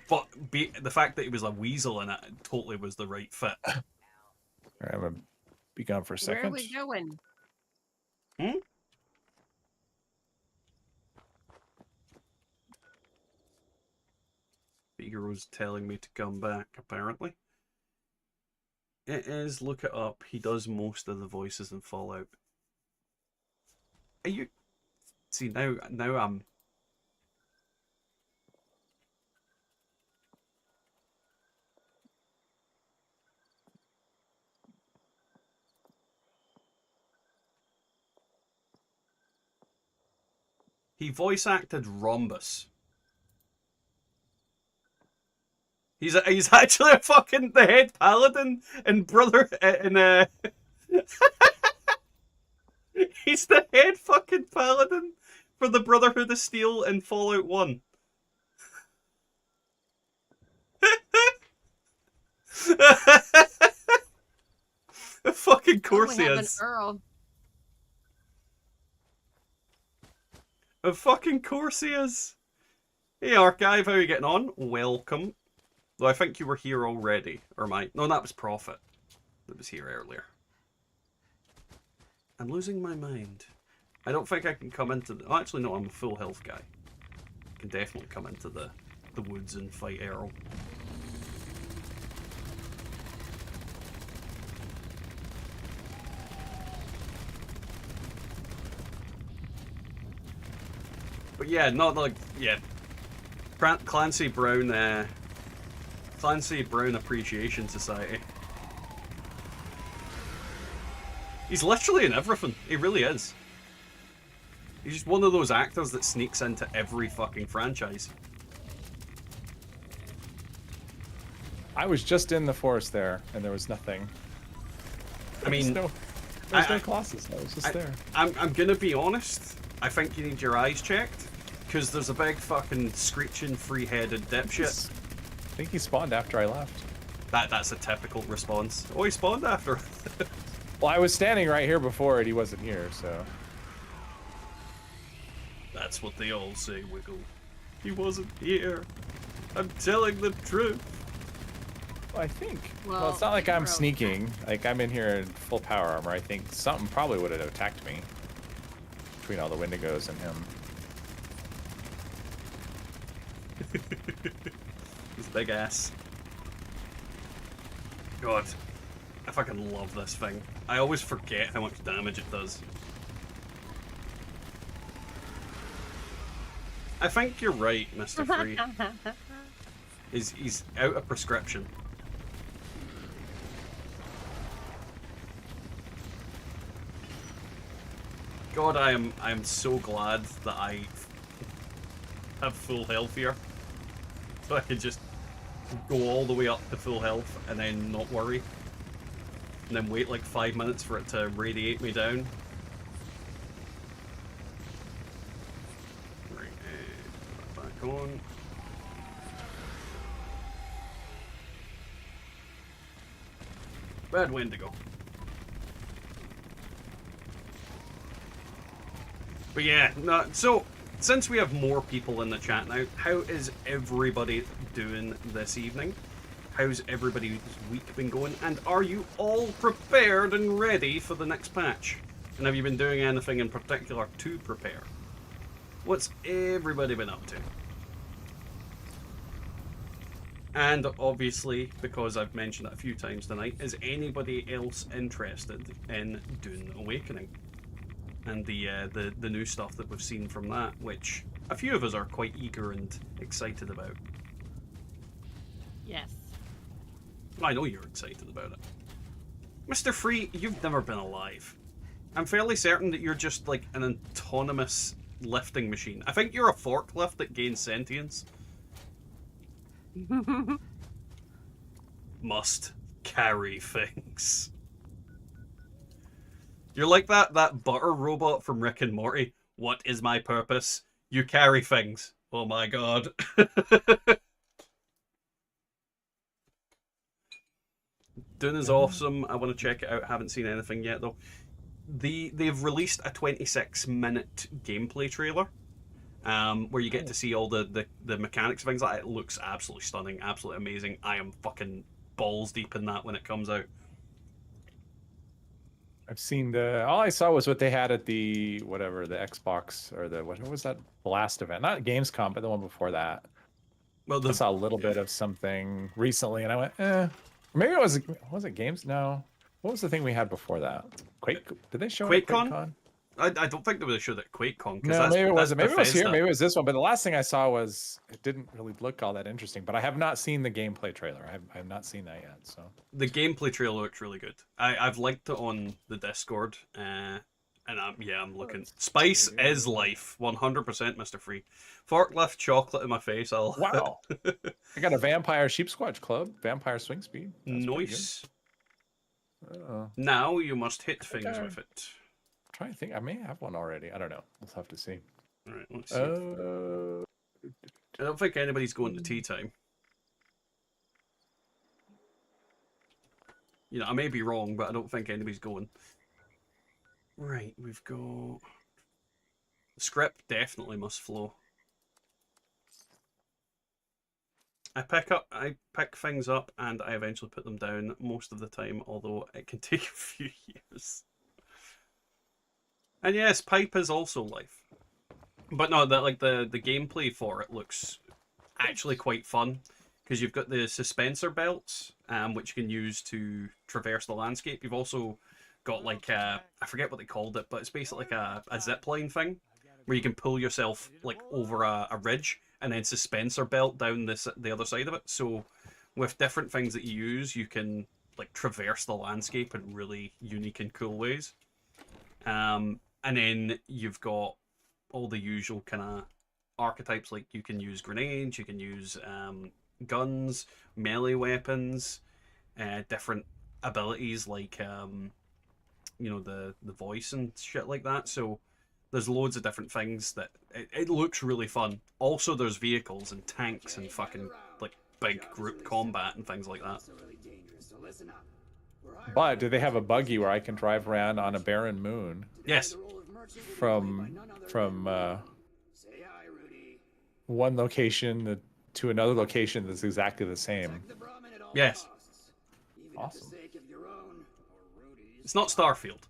A: But the fact that he was a weasel in it totally was the right fit.
K: All right, I'm gonna be gone for a second.
B: Where are we going?
A: Figaro's telling me to come back, apparently. It is, look it up. He does most of the voices in Fallout. Are you... See, now I'm... He voice acted Rhombus. He's actually a fucking the head paladin and brother in he's the head fucking paladin for the Brotherhood of Steel in Fallout 1. Of fucking course he is.
B: Earl.
A: Of fucking course he is. Hey Archive, how are you getting on? Welcome. Though I think you were here already. Or no, that was Prophet. That was here earlier. I'm losing my mind. I don't think I can come into the... Oh, actually, no, I'm a full health guy. I can definitely come into the woods and fight Earl. But yeah, not like... Yeah. Clancy Brown... Clancy Brown Appreciation Society. He's literally in everything. He really is. He's just one of those actors that sneaks into every fucking franchise.
K: I was just in the forest there, and there was nothing.
A: I mean...
K: There's no Colossus. I was just there.
A: I'm gonna be honest. I think you need your eyes checked. Because there's a big fucking screeching free-headed dipshit.
K: I think he spawned after I left.
A: That's a typical response. Oh, he spawned after.
K: Well, I was standing right here before and he wasn't here, so...
A: That's what they all say, Wiggle. He wasn't here. I'm telling the truth.
K: Well, I think... Well, it's not like I'm sneaking. Like, I'm in here in full power armor. I think something probably would have attacked me. Between all the Wendigos and him.
A: His big ass. God. I fucking love this thing. I always forget how much damage it does. I think you're right, Mr. Free. He's out of prescription. God, I am so glad that I have full health here. So I can just go all the way up to full health and then not worry. And then wait like 5 minutes for it to radiate me down. Right, back on. Bad Wendigo. But yeah, no, so since we have more people in the chat now, how is everybody doing this evening? How's everybody's week been going? And are you all prepared and ready for the next patch? And have you been doing anything in particular to prepare? What's everybody been up to? And obviously, because I've mentioned it a few times tonight, is anybody else interested in Dune Awakening? And the new stuff that we've seen from that, which a few of us are quite eager and excited about.
B: Yes.
A: I know you're excited about it. Mr. Free, you've never been alive. I'm fairly certain that you're just like an autonomous lifting machine. I think you're a forklift that gains sentience. Must carry things. You're like that butter robot from Rick and Morty. What is my purpose? You carry things. Oh my god. Dune is awesome. I want to check it out. Haven't seen anything yet though. They've released a 26-minute gameplay trailer, where you get to see all the mechanics of things like that. It looks absolutely stunning, absolutely amazing. I am fucking balls deep in that when it comes out.
K: I've seen all I saw was what they had at the whatever, the Xbox or what was that last event? Not Gamescom, but the one before that.
A: Well,
K: I saw a little bit of something recently, and I went, eh. Maybe was it Games? No. What was the thing we had before that? Quake? Did they show it at
A: QuakeCon?
K: QuakeCon?
A: I don't think they would have showed it at QuakeCon.
K: No, maybe it wasn't. Maybe it was here. Maybe it was this one. But the last thing I saw was it didn't really look all that interesting. But I have not seen the gameplay trailer. I have not seen that yet. So
A: the gameplay trailer looks really good. I've liked it on the Discord, and I'm looking. Spice is life, 100%, Mr. Free. Forklift chocolate in my face.
K: Wow. I got a Vampire Sheep Squatch Club, Vampire Swing Speed. That's
A: nice.
K: Uh,
A: now you must hit things with it.
K: I'm trying to think. I may have one already. I don't know. We'll have to see.
A: All right, let's see. I don't think anybody's going to tea time. You know, I may be wrong, but I don't think anybody's going. Right, we've got... The script definitely must flow. I pick things up and I eventually put them down most of the time, although it can take a few years. And yes, pipe is also life. But no, the gameplay for it looks actually quite fun, because you've got the suspensor belts, which you can use to traverse the landscape. You've also got like I forget what they called it, but it's basically like a zip line thing where you can pull yourself like over a ridge and then suspensor belt down the other side of it. So with different things that you use, you can like traverse the landscape in really unique and cool ways. And then you've got all the usual kind of archetypes, like you can use grenades, you can use guns, melee weapons, different abilities like you know, the voice and shit like that. So there's loads of different things that it looks really fun. Also, there's vehicles and tanks and fucking like big group combat and things like that.
K: But do they have a buggy where I can drive around on a barren moon?
A: Yes.
K: From one location to another location that's exactly the same.
A: Yes.
K: Awesome.
A: It's not Starfield.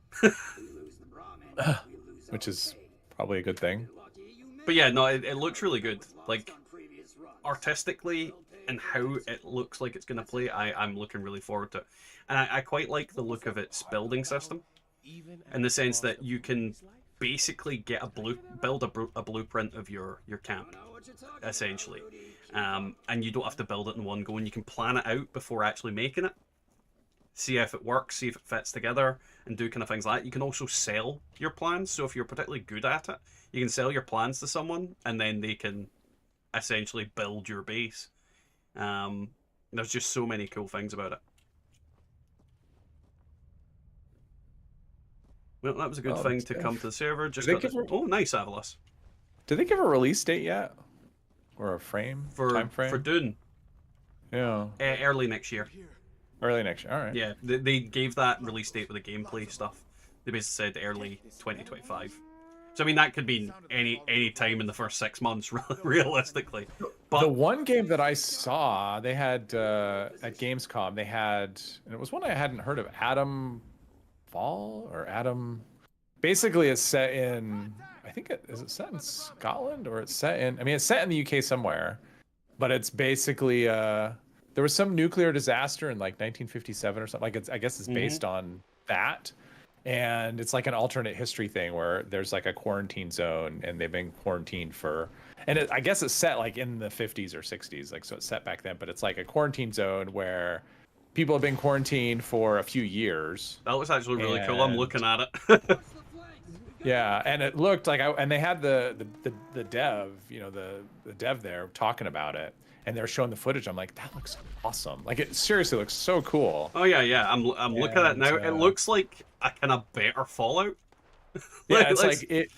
K: Which is probably a good thing.
A: But yeah, no, it looks really good. Like, artistically and how it looks like it's going to play, I'm looking really forward to it. And I quite like the look of its building system, in the sense that you can basically get build a blueprint of your camp, essentially. And you don't have to build it in one go, and you can plan it out before actually making it. See if it works, see if it fits together, and do kind of things like that. You can also sell your plans, so if you're particularly good at it, you can sell your plans to someone, and then they can essentially build your base. There's just so many cool things about it. Well, that was a good thing to come to the server. Just oh, nice, Avalos.
K: Did they give a release date yet? Or a time frame?
A: For Dune?
K: Yeah.
A: Early next year.
K: Early next year, all right.
A: Yeah, they gave that release date with the gameplay stuff. They basically said early 2025. So I mean, that could be any time in the first 6 months, realistically. But
K: the one game that I saw, they had at Gamescom, they had, and it was one I hadn't heard of, Adam Fall or Adam. Basically, it's set in, I think is it set in Scotland, or it's set in, I mean, it's set in the UK somewhere, but it's basically there was some nuclear disaster in like 1957 or something. Like I guess it's based on that. And it's like an alternate history thing where there's like a quarantine zone and they've been quarantined for, and I guess it's set like in the 50s or 60s. Like, so it's set back then, but it's like a quarantine zone where people have been quarantined for a few years.
A: That looks actually really cool. I'm looking at it.
K: Yeah, and it looked like and they had the dev, you know, the dev there talking about it, and they're showing the footage. I'm like, that looks awesome. Like, it seriously looks so cool.
A: Oh yeah. I'm looking at it now. It looks like a kind of better Fallout.
K: Yeah, it's like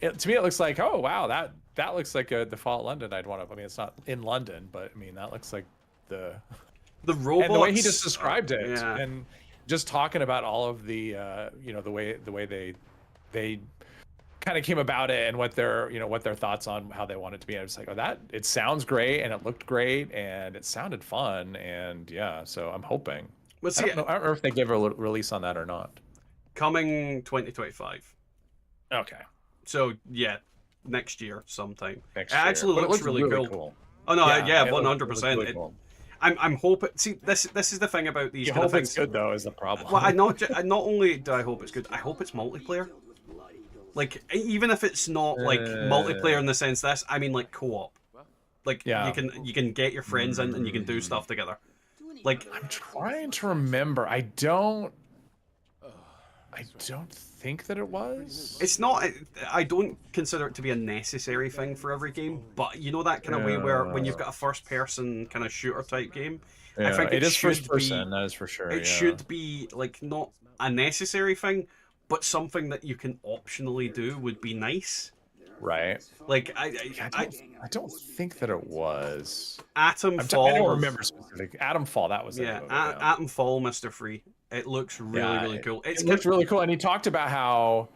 K: to me it looks like, oh wow, that looks like a default London I'd want to. I mean, it's not in London, but I mean that looks like the
A: robots.
K: And the way he just described it,
A: yeah.
K: and just talking about all of the the way they kind of came about it and what their thoughts on how they want it to be. I was like, oh, that it sounds great and it looked great and it sounded fun, and yeah, so I'm hoping.
A: Well, see,
K: I don't know if they give a release on that or not.
A: Coming 2025.
K: Okay.
A: So yeah, next year sometime.
K: Next
A: it
K: year.
A: actually
K: But it
A: looks really cool. Oh no, yeah, 100%.
K: Really cool.
A: I'm hoping. See, this is the thing about these.
K: You
A: kind
K: hope
A: of things.
K: it's good though, is the problem.
A: Well, not only do I hope it's good, I hope it's multiplayer. Like, even if it's not like multiplayer in the sense this, I mean like co-op. Like you can get your friends in and you can do stuff together. Like,
K: I'm trying to remember. I don't think that it was.
A: It's not. I don't consider it to be a necessary thing for every game, but you know that kind of way where when you've got a first-person kind of shooter type game, I think
K: it is
A: should
K: first person. That is for sure.
A: It should be like not a necessary thing, but something that you can optionally do would be nice.
K: Right.
A: Like
K: I don't think that it was.
A: Atomfall.
K: I don't remember specific. Atomfall. That was
A: Atomfall, Mr. Free. It looks really cool.
K: It looks really cool, and he talked about how,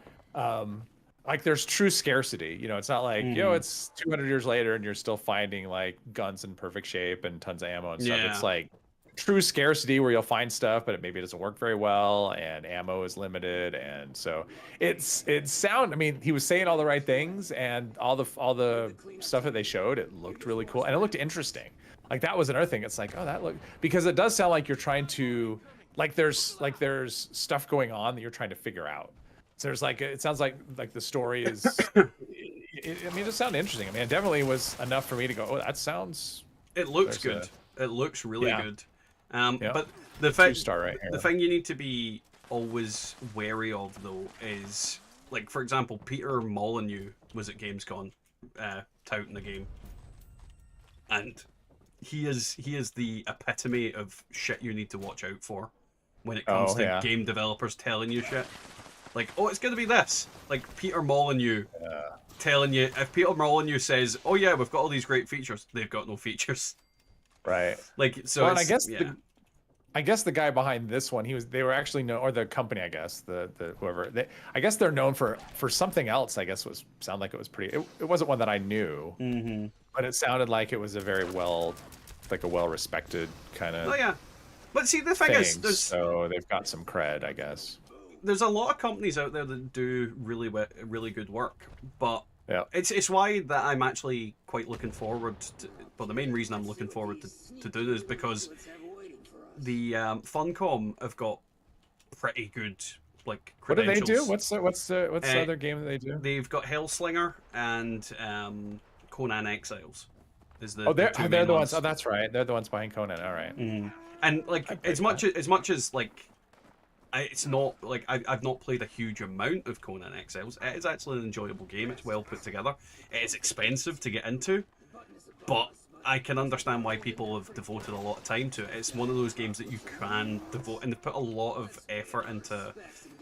K: like, there's true scarcity. You know, it's not like it's 200 years later and you're still finding like guns in perfect shape and tons of ammo and stuff. It's like true scarcity where you'll find stuff, but maybe it doesn't work very well, and ammo is limited, and so I mean, he was saying all the right things, and all the stuff that they showed, it looked really cool, and it looked interesting. Like, that was another thing. It's like, oh, that looked, because it does sound like you're trying to, like there's stuff going on that you're trying to figure out. So there's like, it sounds like the story is. I mean, it just sounded interesting. I mean, it definitely was enough for me to go, oh, that sounds.
A: It looks good. It looks really good.
K: Yeah.
A: But the thing,
K: right here.
A: The thing you need to be always wary of, though, is, like, for example, Peter Molyneux was at Gamescom touting the game, and he is the epitome of shit you need to watch out for when it comes to game developers telling you shit. Like, oh, it's going to be this. Like, Peter Molyneux telling you, if Peter Molyneux says, oh yeah, we've got all these great features, they've got no features. Right. Like, so
K: well, and I guess the guy behind this one, they were actually known, or the company, I guess, the whoever, I guess they're known for something else. I guess sounded like it was pretty. It wasn't one that I knew, but it sounded like it was a very well respected kind of.
A: Oh yeah, but see, the thing is,
K: so they've got some cred, I guess.
A: There's a lot of companies out there that do really good work, but it's why that I'm actually quite looking forward to. Well, the main reason I'm looking forward to do this is because the Funcom have got pretty good credentials.
K: What do they do? What's the other game that they do?
A: They've got Hellslinger and Conan Exiles.
K: They're the ones. Oh, that's right. They're the ones behind Conan. All right.
A: And like as much as like. It's not like I've not played a huge amount of Conan Exiles. It is actually an enjoyable game. It's well put together. It is expensive to get into, but I can understand why people have devoted a lot of time to it. It's one of those games that you can devote, and they put a lot of effort into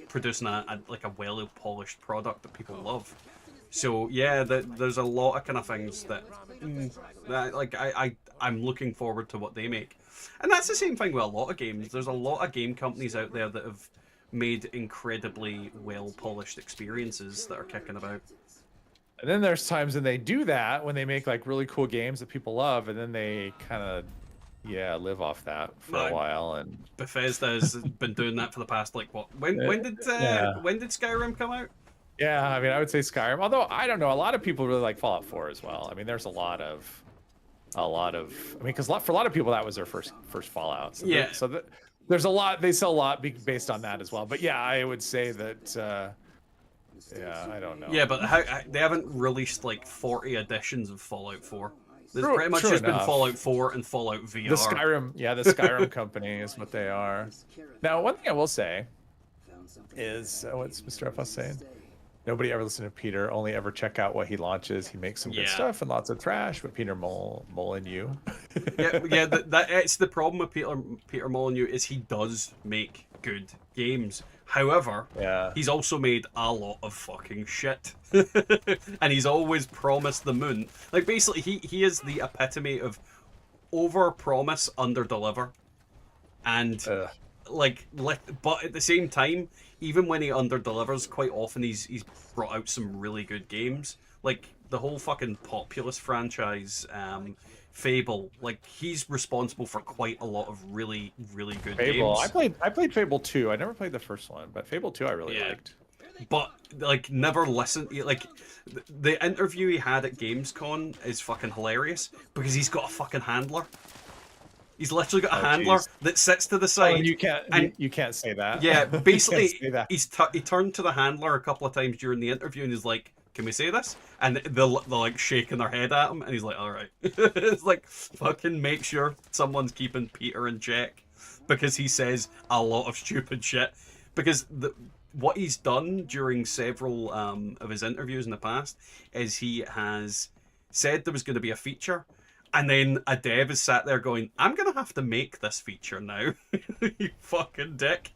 A: producing a well polished product that people love. So yeah, there's a lot of kind of things that I'm looking forward to what they make. And that's the same thing with a lot of games. There's a lot of game companies out there that have made incredibly well-polished experiences that are kicking about.
K: And then there's times when they do that, when they make like really cool games that people love, and then they kind of live off that for a while. And
A: Bethesda has been doing that for the past when did Skyrim come out?
K: Yeah, I mean, I would say Skyrim. Although I don't know, a lot of people really like Fallout 4 as well. I mean, there's a lot of. I mean, because for a lot of people that was their first Fallout. So there's a lot. They sell a lot based on that as well. But yeah, I would say that. I don't know.
A: Yeah, but they haven't released like 40 editions of Fallout 4. There's pretty much just been Fallout 4 and Fallout VR.
K: The Skyrim company is what they are. Now, one thing I will say is what's Mr. F saying? Nobody ever listen to Peter. Only ever check out what he launches. He makes some good
A: Yeah.
K: stuff and lots of trash. But Peter Molyneux.
A: Yeah. That it's the problem with Peter Molyneux is he does make good games. However,
K: Yeah.
A: he's also made a lot of fucking shit, and he's always promised the moon. Like basically, he is the epitome of over promise, under deliver, and but at the same time, even when he under delivers, quite often he's brought out some really good games, like the whole fucking Populous franchise, Fable. Like he's responsible for quite a lot of really good
K: Fable.
A: games.
K: I played Fable 2. I never played the first one, but Fable 2 I really liked.
A: But like never listen. Like the interview he had at Gamescom is fucking hilarious because he's got a fucking handler. He's literally got a handler that sits to the side.
K: And you can't say that.
A: Yeah, basically,
K: say that.
A: he turned to the handler a couple of times during the interview and he's like, "Can we say this?" And they're like shaking their head at him, and he's like, "All right." It's like fucking make sure someone's keeping Peter in check because he says a lot of stupid shit. Because what he's done during several of his interviews in the past is he has said there was going to be a feature. And then a dev is sat there going, "I'm going to have to make this feature now." You fucking dick.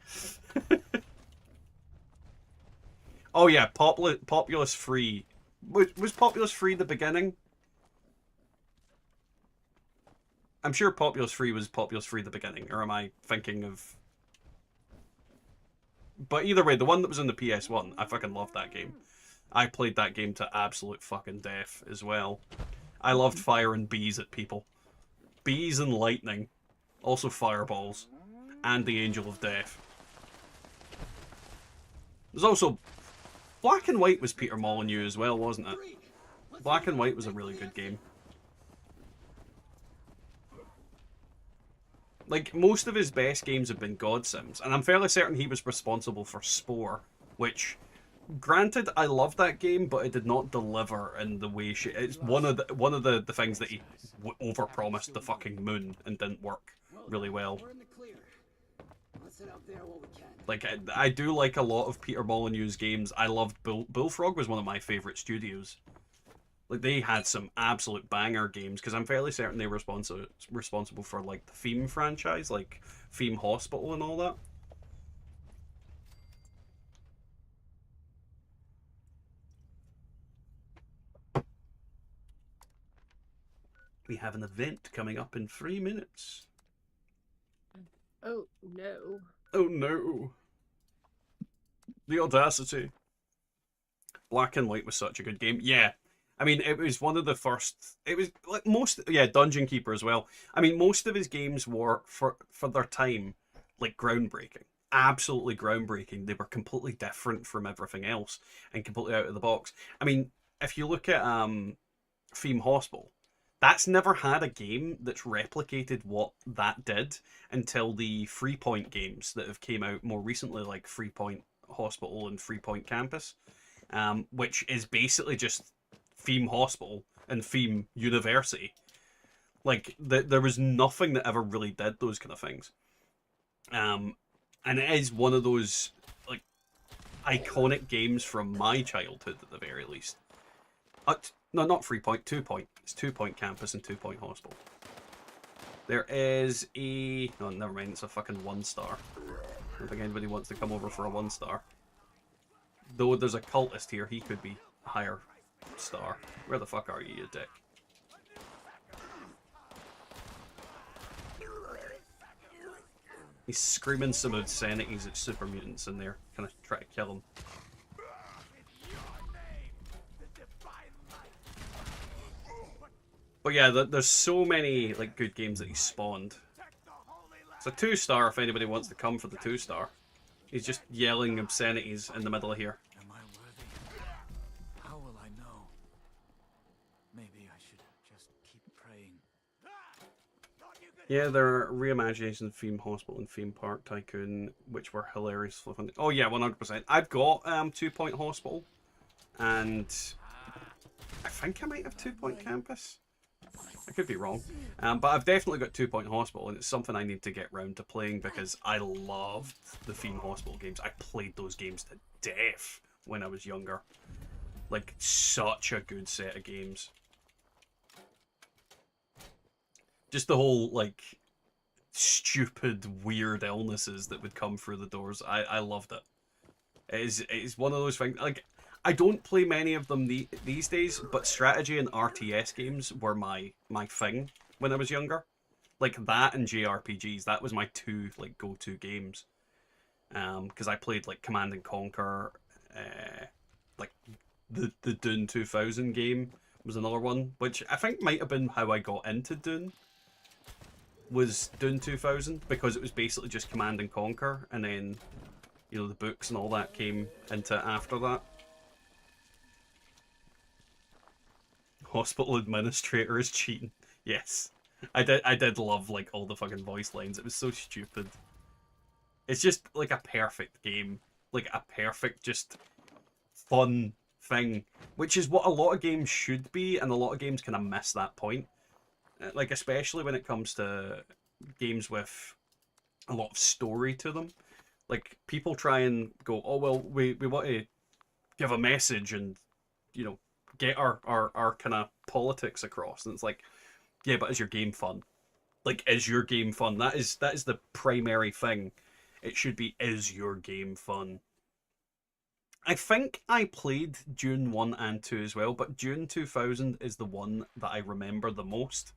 A: Oh yeah, Populous Free. Was Populous Free the beginning? I'm sure Populous Free was Populous Free the beginning, or am I thinking of... But either way, the one that was on the PS1, I fucking loved that game. I played that game to absolute fucking death as well. I loved firing bees at people. Bees and lightning. Also fireballs. And the Angel of Death. There's also... Black and White was Peter Molyneux as well, wasn't it? Black and White was a really good game. Like, most of his best games have been God Sims, and I'm fairly certain he was responsible for Spore, which... Granted, I love that game, but it did not deliver in the way she. It's one of the things that he overpromised the fucking moon and didn't work really well. Like I do like a lot of Peter Molyneux's games. I loved Bullfrog was one of my favorite studios. Like they had some absolute banger games because I'm fairly certain they were responsible for like the Theme franchise, like Theme Hospital and all that. We have an event coming up in 3 minutes.
B: Oh, no.
A: Oh, no. The audacity. Black and White was such a good game. Yeah. I mean, it was one of the first... It was like most... Yeah, Dungeon Keeper as well. I mean, most of his games were, for their time, like groundbreaking. Absolutely groundbreaking. They were completely different from everything else and completely out of the box. I mean, if you look at Theme Hospital, that's never had a game that's replicated what that did until the Freepoint games that have came out more recently, like Freepoint Hospital and Freepoint Campus, which is basically just Theme Hospital and Theme University. Like, there was nothing that ever really did those kind of things. And it is one of those, like, iconic games from my childhood, at the very least. No, not 3 Point, 2 Point. It's 2 Point Campus and 2 Point Hospital. There is a... Oh, never mind. It's a fucking 1 star. I don't think anybody wants to come over for a 1 star. Though there's a cultist here. He could be a higher star. Where the fuck are you, you dick? He's screaming some obscenities at super mutants in there. Kind of try to kill him. But yeah, there's so many like good games that he spawned. It's a 2 star if anybody wants to come for the 2 star. He's just yelling obscenities in the middle of here.
H: Am I worthy? How will I know? Maybe I should just keep praying.
A: Yeah, there are reimaginations of Theme Hospital and Theme Park Tycoon, which were hilarious. Oh yeah, 100%. I've got 2 Point Hospital, and I think I might have 2 Point Campus. I could be wrong, but I've definitely got 2 Point Hospital, and it's something I need to get round to playing because I loved the Theme Hospital games. I played those games to death when I was younger. Like, such a good set of games. Just the whole, like, stupid, weird illnesses that would come through the doors. I loved it. It is one of those things, like, I don't play many of them these days, but strategy and RTS games were my thing when I was younger. Like, that and JRPGs, that was my two, like, go-to games. Because I played, like, Command and Conquer, like, the Dune 2000 game was another one, which I think might have been how I got into Dune, was Dune 2000, because it was basically just Command and Conquer, and then, you know, the books and all that came into it after that. Hospital administrator is cheating. Yes. I did love, like, all the fucking voice lines. It was so stupid. It's just, like, a perfect game. Like, a perfect, just fun thing. Which is what a lot of games should be, and a lot of games kind of miss that point. Like, especially when it comes to games with a lot of story to them. Like, people try and go, oh, well, we want to give a message and, you know, get our kind of politics across. And it's like, yeah, but is your game fun? Like, is your game fun? That is the primary thing. It should be, is your game fun? I think I played Dune 1 and 2 as well, but Dune 2000 is the one that I remember the most.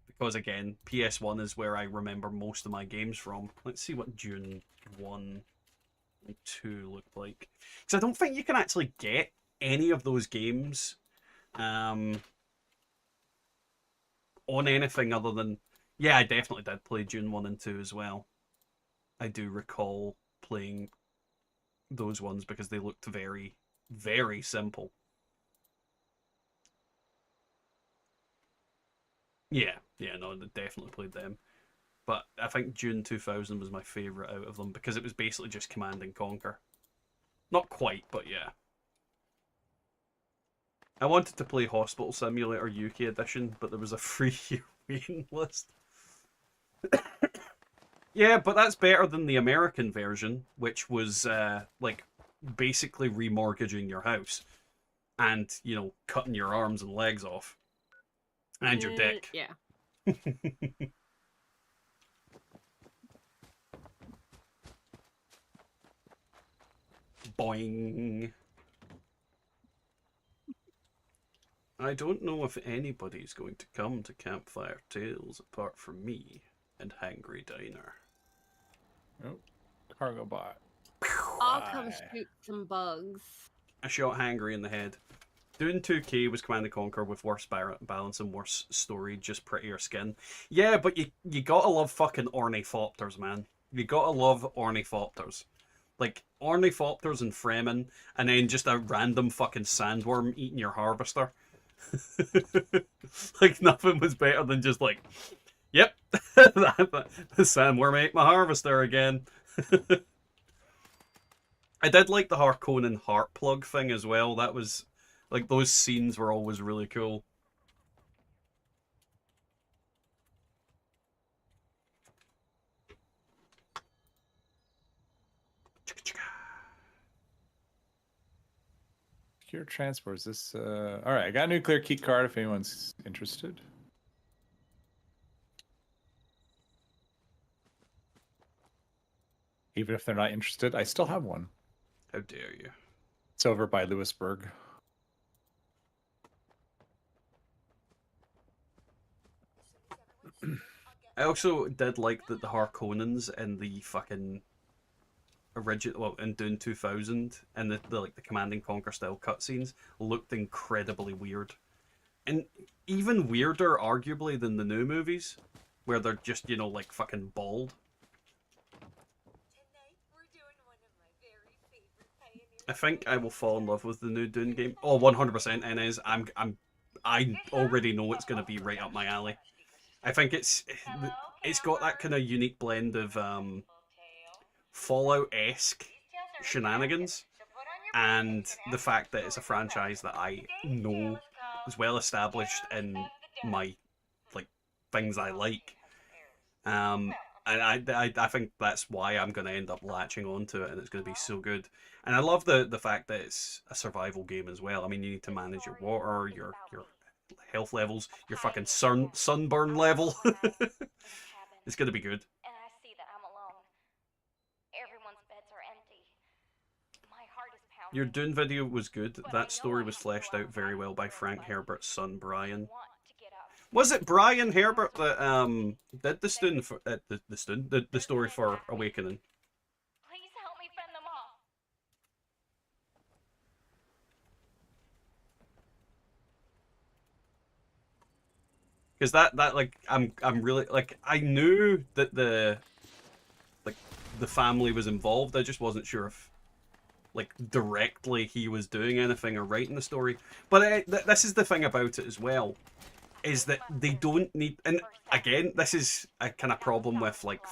A: Because, again, PS1 is where I remember most of my games from. Let's see what Dune 1 and 2 looked like. Because I don't think you can actually get any of those games on anything other than... Yeah, I definitely did play Dune 1 and 2 as well. I do recall playing those ones because they looked very, very simple. Yeah, no, I definitely played them. But I think Dune 2000 was my favourite out of them because it was basically just Command and Conquer. Not quite, but yeah. I wanted to play Hospital Simulator UK Edition, but there was a 3-year waiting list. Yeah, but that's better than the American version, which was, like, basically remortgaging your house. And, you know, cutting your arms and legs off. And your dick.
B: Yeah.
A: Boing. I don't know if anybody's going to come to Campfire Tales apart from me and Hangry Diner.
K: Oh, cargo bot.
B: I'll come shoot some bugs.
A: I shot Hangry in the head. Dune 2K was Command & Conquer with worse balance and worse story, just prettier skin. Yeah, but you gotta love fucking ornithopters, man. You gotta love ornithopters. Like, ornithopters and Fremen, and then just a random fucking sandworm eating your harvester. Like, nothing was better than just like, yep, the sandworm ate my harvester again. I did like the Harkonnen heart plug thing as well. That was, like, those scenes were always really cool.
K: Secure transport. Is this all right? I got a nuclear key card if anyone's interested. Even if they're not interested, I still have one.
A: How dare you?
K: It's over by Lewisburg.
A: I also did like that the Harkonnens in the fucking original, well, in Dune 2000 and the like the Command and Conquer style cutscenes looked incredibly weird, and even weirder, arguably, than the new movies, where they're just, you know, like fucking bald. I think I will fall in love with the new Dune game. Oh, 100% Inez. I already know it's going to be right up my alley. I think it's got that kind of unique blend of Fallout-esque shenanigans and the fact that it's a franchise that I know is well established in my, like, things I like. And I think that's why I'm going to end up latching onto it, and it's going to be so good. And I love the fact that it's a survival game as well. I mean, you need to manage your water, your health levels, your fucking sunburn level. It's going to be good.
D: And I see that I'm alone. Everyone's beds are empty. My heart is pounding.
A: Your Dune video was good. That story was fleshed out very well by Frank Herbert's son, Brian. Was it Brian Herbert that did the the story for Awakening?
D: Please help me fend them off.
A: Because that like I'm really like I knew that the family was involved. I just wasn't sure if like directly he was doing anything or writing the story. But this is the thing about it as well, is that they don't need. And again, this is a kind of problem with like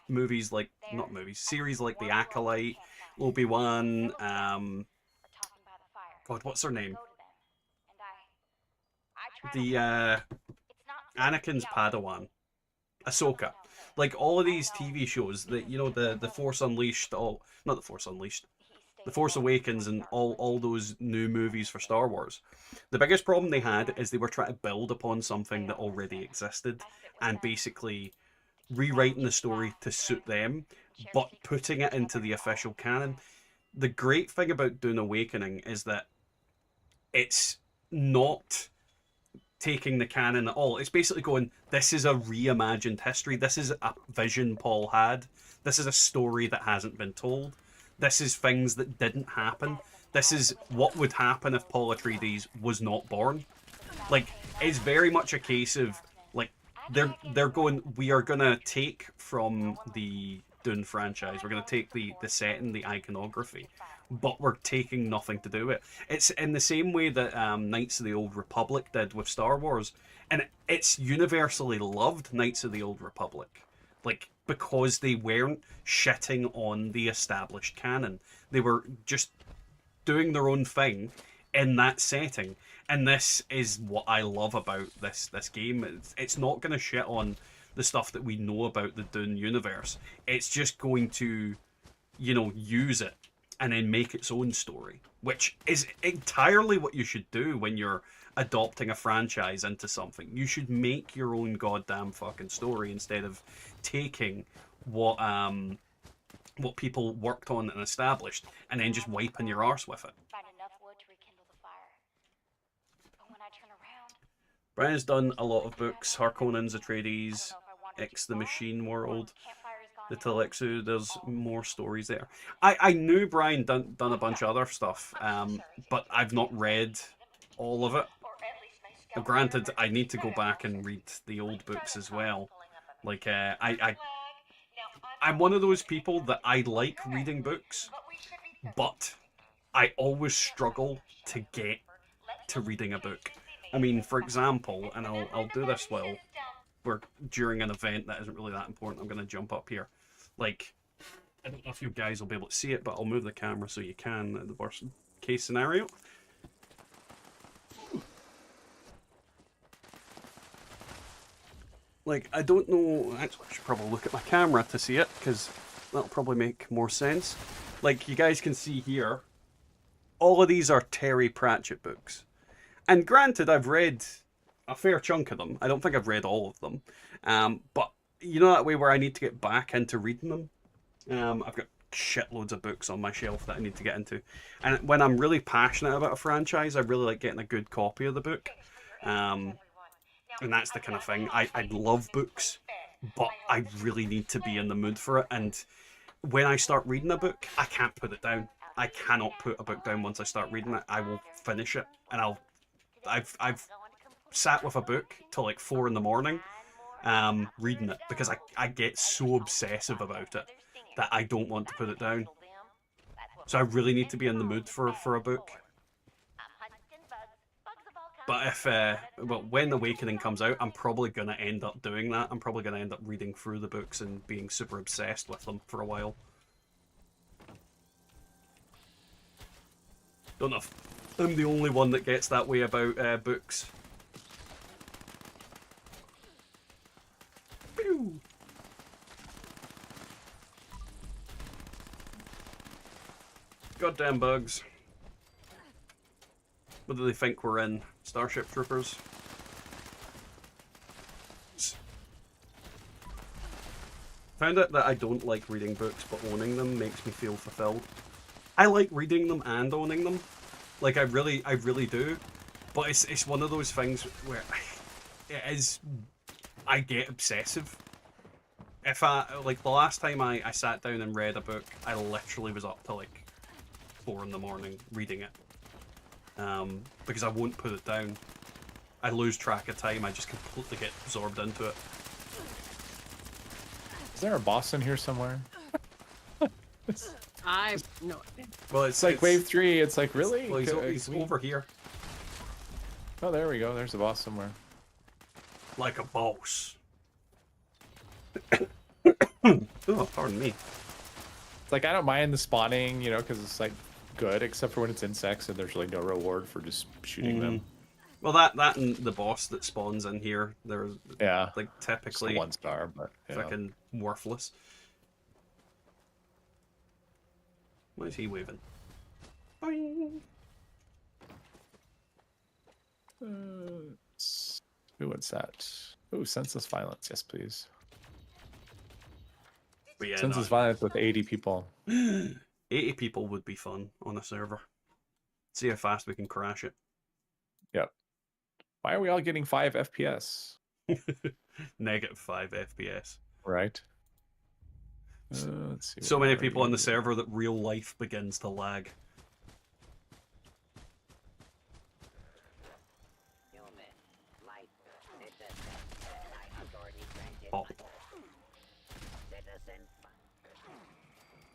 A: movies like series like The Acolyte, Obi-Wan. God, what's her name? The Anakin's Padawan, Ahsoka. Like all of these TV shows that, you know, the Force Unleashed, not the Force Unleashed, the Force Awakens, and all those new movies for Star Wars. The biggest problem they had is they were trying to build upon something that already existed and basically rewriting the story to suit them, but putting it into the official canon. The great thing about Dune Awakening is that it's not taking the canon at all. It's basically going, this is a reimagined history. This is a vision Paul had. This is a story that hasn't been told. This is things that didn't happen. This is what would happen if Paul Atreides was not born. Like, it's very much a case of, like, they're going, we are going to take from the Dune franchise, we're going to take the setting, the iconography, but we're taking nothing to do with it. It's in the same way that Knights of the Old Republic did with Star Wars. And it's universally loved, Knights of the Old Republic. Like, because they weren't shitting on the established canon. They were just doing their own thing in that setting. And this is what I love about this game. It's not going to shit on the stuff that we know about the Dune universe. It's just going to, you know, use it and then make its own story, which is entirely what you should do when you're adopting a franchise into something. You should make your own goddamn fucking story instead of taking what people worked on and established and then just wiping your arse with it.
D: Find enough wood to rekindle the fire. But when I turn around,
A: Brian's done a lot of books: Harkonnens, Atreides, X the Machine World, the Telexu. There's more stories there. I knew Brian done a bunch of other stuff, but I've not read all of it. Now, granted, I need to go back and read the old books as well. Like, I'm one of those people that I like reading books, but I always struggle to get to reading a book. I mean, for example, and I'll do this while we're during an event that isn't really that important. I'm going to jump up here. Like, I don't know if you guys will be able to see it, but I'll move the camera so you can, in the worst case scenario. Like, I don't know, actually I should probably look at my camera to see it, because that'll probably make more sense. Like, you guys can see here, all of these are Terry Pratchett books. And granted, I've read a fair chunk of them. I don't think I've read all of them. But, you know that way where I need to get back into reading them? I've got shitloads of books on my shelf that I need to get into. And when I'm really passionate about a franchise, I really like getting a good copy of the book. And that's the kind of thing. I love books, but I really need to be in the mood for it. And when I start reading a book, I can't put it down. I cannot put a book down once I start reading it. I will finish it, and I've sat with a book till like 4 in the morning, reading it, because I get so obsessive about it that I don't want to put it down. So I really need to be in the mood for a book. But if, well, when Awakening comes out, I'm probably going to end up doing that. I'm probably going to end up reading through the books and being super obsessed with them for a while. Don't know if I'm the only one that gets that way about books. Pew! Goddamn bugs. What do they think we're in? Starship Troopers? Found out that I don't like reading books, but owning them makes me feel fulfilled. I like reading them and owning them. Like, I really do. But it's one of those things where it is... I get obsessive. If like, the last time I sat down and read a book, I literally was up till, like, 4 in the morning reading it. Because I won't put it down. I lose track of time, I just completely get absorbed into it.
K: Is there a boss in here somewhere?
B: No.
K: Well, it's like wave 3. It's like, really?
A: Well, he's over here.
K: Oh, there we go. There's a boss somewhere.
A: Like a boss. Oh, pardon me.
K: It's like, I don't mind the spawning, you know, because it's like good, except for when it's insects and there's really no reward for just shooting them.
A: Well, that and the boss that spawns in here, they're like typically
K: 1 star, but
A: fucking worthless. Why is he waving? Boing.
K: Ooh, what's that? Ooh, senseless violence. Yes, please.
A: But yeah,
K: Senseless violence with 80 people.
A: 80 people would be fun on a server. See how fast we can crash it.
K: Yep. Why are we all getting 5 FPS?
A: Negative 5 FPS.
K: Right. Let's see.
A: So many people on the server that real life begins to lag. Oh.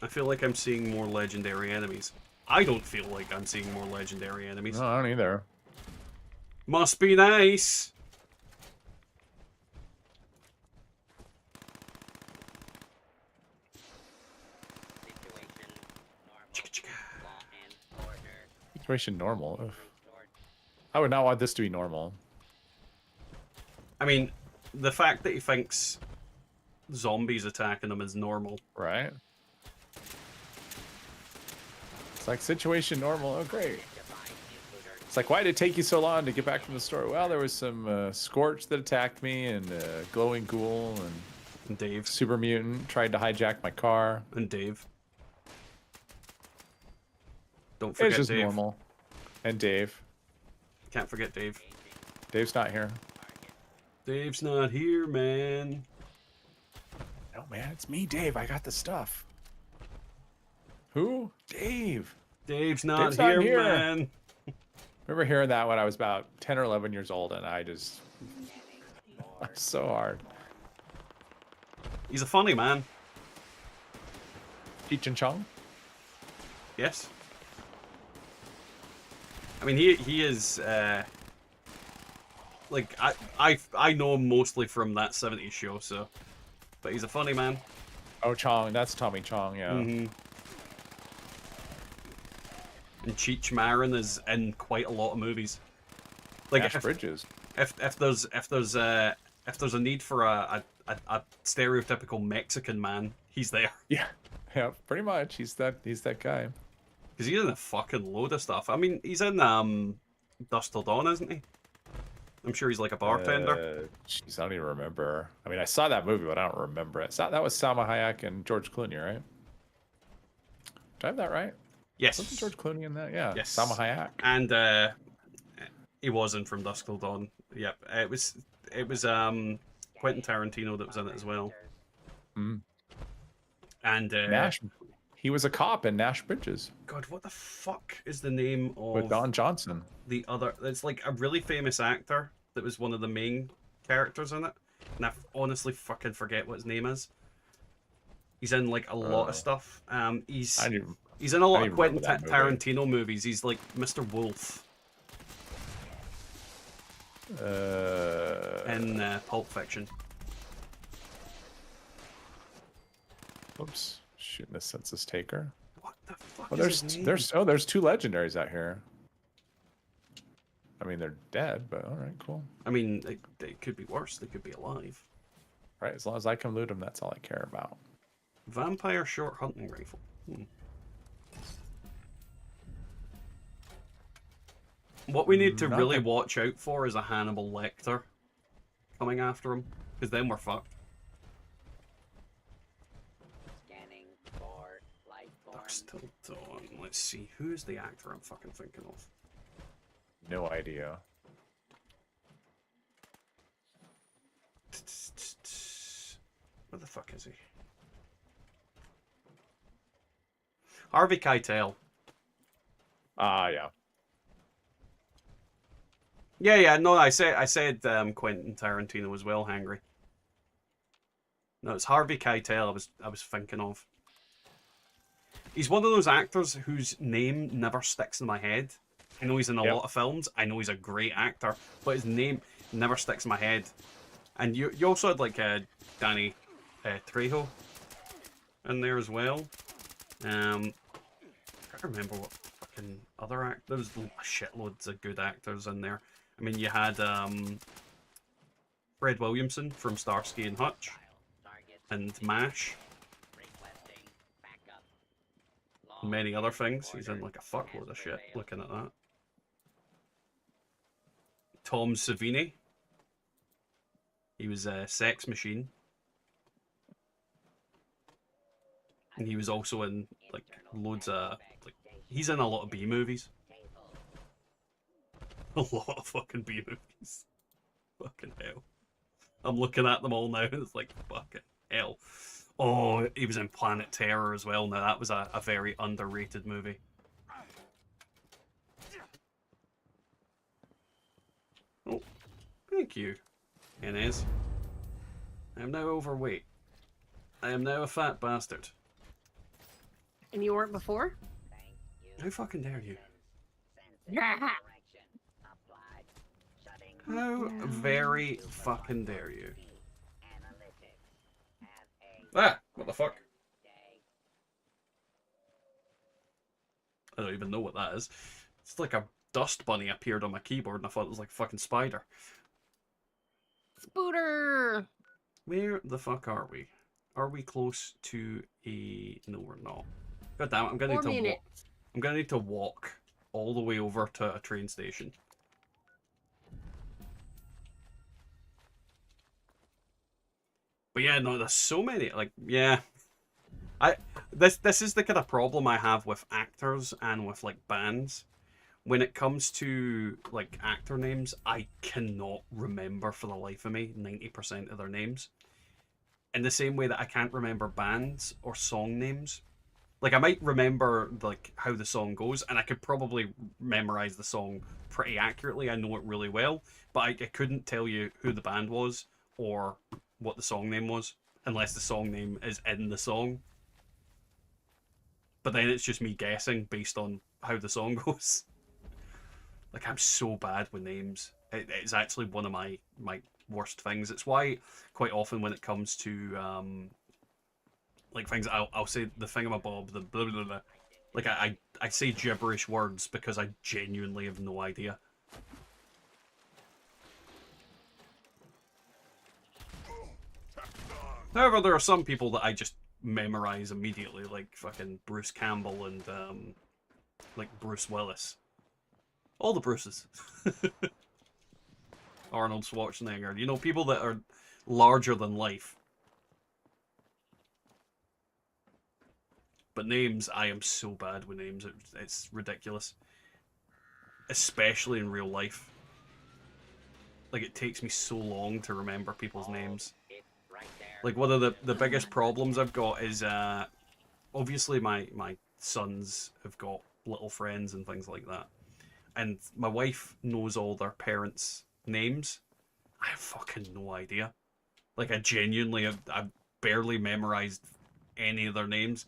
A: I feel like I'm seeing more legendary enemies. I don't feel like I'm seeing more legendary enemies.
K: No, I don't either.
A: Must be nice.
K: Situation normal. Ugh. I would not want this to be normal.
A: I mean, the fact that he thinks zombies attacking him is normal.
K: Right? It's like situation normal. Oh, great. It's like, why did it take you so long to get back from the store? Well, there was some Scorch that attacked me, and Glowing Ghoul,
A: and Dave.
K: Super Mutant tried to hijack my car.
A: And Dave. Don't forget
K: It's just
A: Dave.
K: normal. And Dave.
A: Can't forget Dave.
K: Dave's not here.
A: Dave's not here, man.
K: No, man, it's me, Dave. I got the stuff. Who? Dave.
A: Dave's not here, man.
K: I remember hearing that when I was about 10 or 11 years old, and I just... so hard.
A: He's a funny man.
K: Cheech and Chong?
A: Yes. I mean, he is... like, I know him mostly from that 70s show, so... But he's a funny man.
K: Oh, Chong. That's Tommy Chong, yeah.
A: Mm-hmm. And Cheech Marin is in quite a lot of movies. Like
K: Nash Bridges.
A: If there's a need for a stereotypical Mexican man, he's there.
K: Yeah, yeah, pretty much. He's that guy.
A: Because he's in a fucking load of stuff. I mean, he's in Dusk Till Dawn, isn't he? I'm sure he's like a bartender.
K: Jeez, I don't even remember. I mean, I saw that movie, but I don't remember it. That was Salma Hayek and George Clooney, right? Do I have that right?
A: Yes.
K: Wasn't George Clooney in that? Yeah.
A: Yes.
K: Salma Hayek.
A: And he was in From Dusk Till Dawn. Yep. It was Quentin Tarantino that was in it as well.
K: Mm.
A: And
K: Nash. He was a cop in Nash Bridges.
A: God, what the fuck is the name of
K: with Don Johnson?
A: The other, it's like a really famous actor that was one of the main characters in it, and I honestly fucking forget what his name is. He's in like a lot of stuff. He's in a lot of Quentin Tarantino movies. He's like Mr. Wolf. In Pulp Fiction.
K: Oops, shooting a census taker.
A: What the fuck?
K: Well, there's 2 legendaries out here. I mean, they're dead, but all right, cool.
A: I mean, they could be worse. They could be alive.
K: Right, as long as I can loot them, that's all I care about.
A: Vampire short hunting rifle. What we need to
K: Not
A: really
K: that-
A: watch out for is a Hannibal Lecter coming after him, because then we're fucked.
C: Scanning for life form.
A: Dark Still Dawn. Let's see, who's the actor I'm fucking thinking of?
K: No idea.
A: Where the fuck is he? Harvey Keitel.
K: Ah, yeah.
A: Yeah, no, I said Quentin Tarantino as well, Hangry. No, it's Harvey Keitel I was thinking of. He's one of those actors whose name never sticks in my head. I know he's in a lot of films. I know he's a great actor, but his name never sticks in my head. And you also had like Danny Trejo in there as well. I can't remember what fucking other actors. There's shitloads of good actors in there. I mean, you had Fred Williamson from Starsky and Hutch and MASH. And many other things. He's in like a fuckload of shit looking at that. Tom Savini. He was a Sex Machine. And he was also in like loads of like he's in a lot of B movies. A lot of fucking B movies. Fucking hell. I'm looking at them all now and it's like fucking hell. Oh, he was in Planet Terror as well. Now that was a very underrated movie. Oh, thank you, Inez. I am now overweight. I am now a fat bastard.
B: And you weren't before?
A: How fucking dare you?
B: Yeah.
A: How very fucking dare you? Ah, what the fuck? I don't even know what that is. It's like a dust bunny appeared on my keyboard and I thought it was like a fucking spider.
B: Spooter!
A: Where the fuck are we? Are we close to a... No, we're not. God damn it, I'm gonna
B: 4
A: need to walk.
B: minutes.
A: I'm gonna need to walk all the way over to a train station. But yeah, no, there's so many. Like, yeah, this is the kind of problem I have with actors and with like bands. When it comes to like actor names, I cannot remember for the life of me 90% of their names. In the same way that I can't remember bands or song names. Like I might remember like how the song goes, and I could probably memorize the song pretty accurately. I know it really well, but I couldn't tell you who the band was or what the song name was, unless the song name is in the song. But then it's just me guessing based on how the song goes. Like, I'm so bad with names. It's actually one of my worst things. It's why quite often when it comes to like things, I'll say the thingamabob, the blah blah blah. Like I say gibberish words because I genuinely have no idea. However, there are some people that I just memorize immediately, like fucking Bruce Campbell and like Bruce Willis. All the Bruces. Arnold Schwarzenegger. You know, people that are larger than life. But names, I am so bad with names. It's ridiculous. Especially in real life. Like, it takes me so long to remember people's names. Like, one of the biggest problems I've got is, obviously my sons have got little friends and things like that. And my wife knows all their parents' names. I have fucking no idea. Like, I genuinely I've barely memorized any of their names.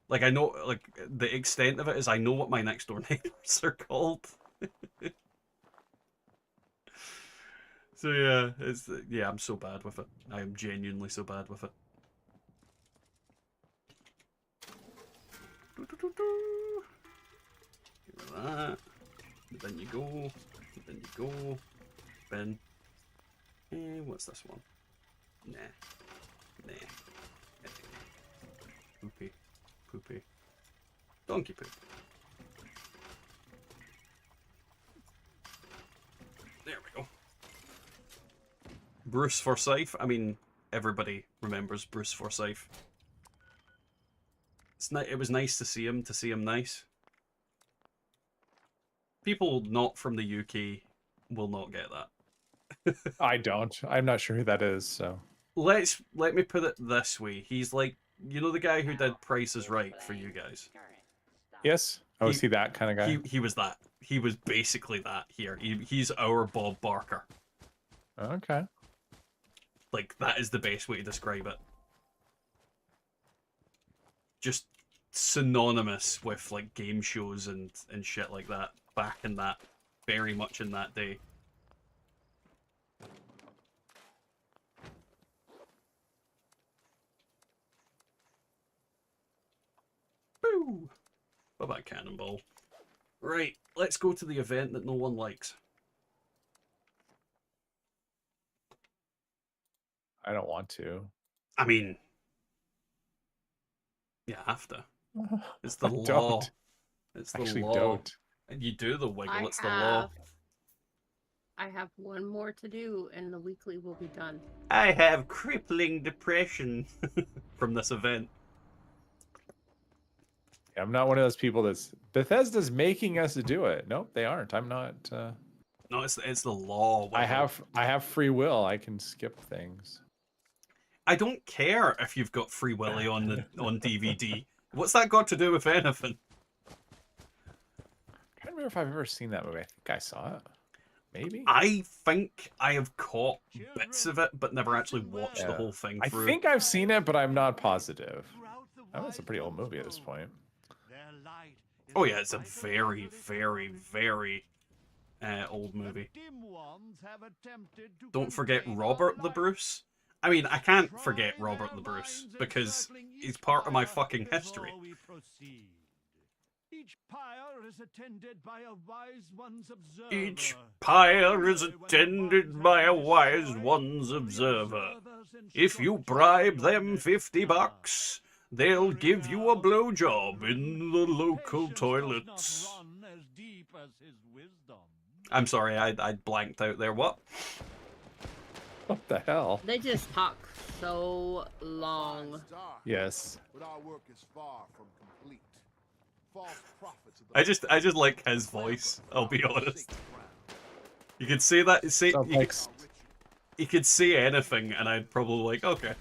A: Like, I know, like, the extent of it is I know what my next door neighbors are called. So yeah, I'm so bad with it. I am genuinely so bad with it. Give me that. Then you go. Then you go. Ben. What's this one? Nah. Poopy. Poopy. Donkey poop. There we go. Bruce Forsyth. I mean, everybody remembers Bruce Forsyth. It was nice to see him nice. People not from the UK will not get that.
K: I don't. I'm not sure who that is, so.
A: Let me put it this way. He's like, you know the guy who did Price is Right for you guys?
K: Yes? Oh, is he that kind of guy?
A: He was that. He was basically that here. He's our Bob Barker.
K: Okay.
A: Like, that is the best way to describe it. Just synonymous with, like, game shows and shit like that. Back in that, very much in that day. Boo! Bye-bye, Cannonball. Right, let's go to the event that no one likes.
K: I don't want to.
A: I mean, you have to. It's the
K: I
A: law.
K: don't.
A: It's the
K: Actually
A: law.
K: don't.
A: And you do the wiggle, it's the law.
B: I have one more to do, and the weekly will be done.
A: I have crippling depression from this event.
K: I'm not one of those people that's Bethesda's making us do it. Nope, they aren't. I'm not.
A: No, it's the law.
K: I have free will. I can skip things.
A: I don't care if you've got Free Willy on DVD. What's that got to do with anything?
K: I can't remember if I've ever seen that movie. I think I saw it. Maybe.
A: I think I have caught bits of it, but never actually watched the whole thing through.
K: I think I've seen it, but I'm not positive. Oh, it's a pretty old movie at this point.
A: Oh yeah, it's a very, very, very old movie. Don't forget Robert the Bruce. I mean, I can't forget Robert the Bruce because he's part of my fucking history.
H: Each pyre is attended by a wise one's observer.
A: Each pyre is attended by a wise one's observer. If you bribe them $50, they'll give you a blowjob in the local toilets. I'm sorry, I blanked out there. What?
K: What the hell?
B: They just talk so long.
K: Yes.
I: But our work is far from complete. False prophets of the
A: I just like his voice. I'll be honest. You could say that. You could say anything, and I'd probably like, okay.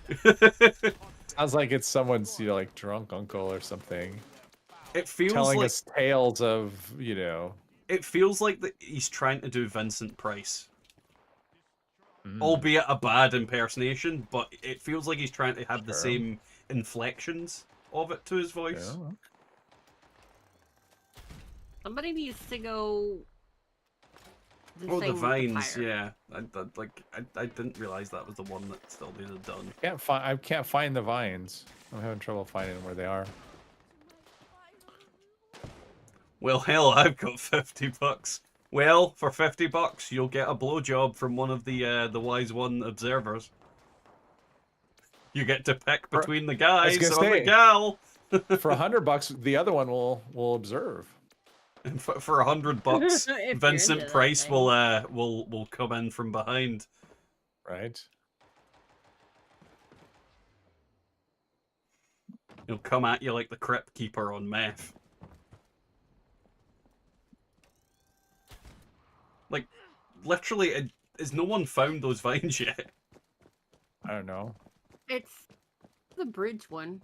K: Sounds like it's someone's, like drunk uncle or something.
A: It feels
K: telling
A: like
K: us tales of,
A: It feels like that he's trying to do Vincent Price. Albeit a bad impersonation, but it feels like he's trying to have the same inflections of it to his voice.
K: Yeah.
B: Somebody needs to go.
A: The vines, yeah. I didn't realize that was the one that still needed done.
K: I can't find the vines. I'm having trouble finding where they are.
A: Well, hell, I've got $50. Well, for $50, you'll get a blowjob from one of the Wise One observers. You get to pick between the guys or the gal.
K: For $100, the other one will observe.
A: And for $100, Vincent Price will come in from behind.
K: Right.
A: He'll come at you like the Crypt Keeper on meth. Like, literally, has no one found those vines yet?
K: I don't know.
B: It's the bridge one.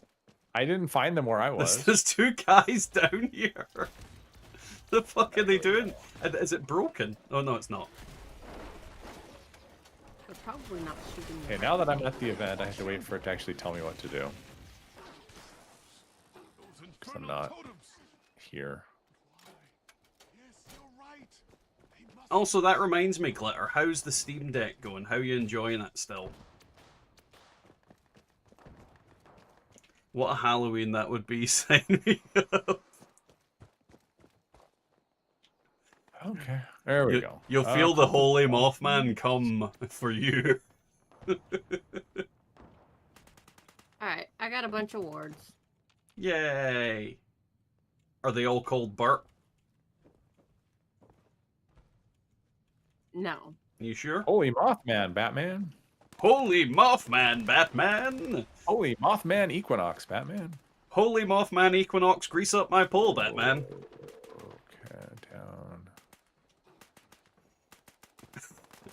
K: I didn't find them where I was.
A: There's two guys down here. The fuck are they doing? Is it broken? Oh no, it's not.
B: They're probably not shooting.
K: Okay, now that I'm at the event, I have to wait for it to actually tell me what to do. Because I'm not here.
A: Also, that reminds me, Glitter, how's the Steam Deck going? How are you enjoying it still? What a Halloween that would be, sign me up.
K: Okay, there we go.
A: You'll feel the holy Mothman come for you.
B: Alright, I got a bunch of wards.
A: Yay! Are they all called Bert?
B: No.
A: You sure?
K: Holy Mothman, Batman.
A: Holy Mothman, Batman!
K: Holy Mothman, Equinox, Batman.
A: Holy Mothman, Equinox, grease up my pole, Batman.
K: Okay, down.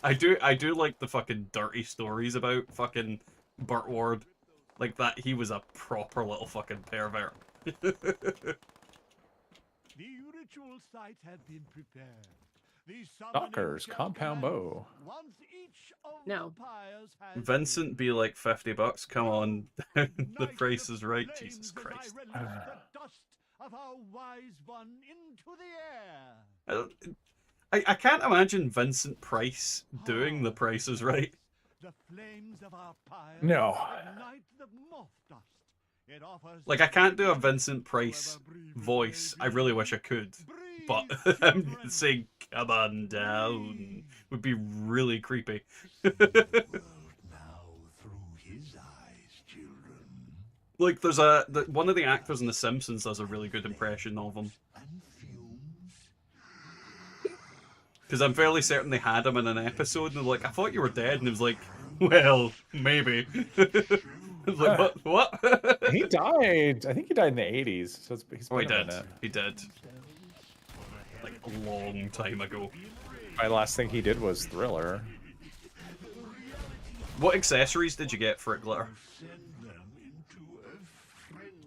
A: I do like the fucking dirty stories about fucking Burt Ward. Like that he was a proper little fucking pervert.
H: The ritual site had been prepared. The
K: Stalkers, compound bow.
H: Once each of
B: No.
H: the pyres has
A: Vincent be like $50. Come on. The
H: Ignite
A: price is right,
H: flames
A: Jesus
H: as I
A: Christ.
H: release the dust of our wise one into the air.
A: I can't imagine Vincent Price doing The Price is Right.
H: The flames of our pyres
K: No.
H: ignite the moth dust. It offers
A: Like, I can't do a Vincent Price voice. I really wish I could. But I'm saying, come on down, would be really creepy. Like, there's one of the actors in The Simpsons does a really good impression of him. Because I'm fairly certain they had him in an episode, and they're like, I thought you were dead, and he was like, well, maybe. I was like, what?
K: He died. I think he died in the 80s. So he's
A: Oh, he
K: been a
A: did.
K: minute.
A: He did. Like, a long time ago.
K: My last thing he did was Thriller.
A: What accessories did you get for it, Glitter?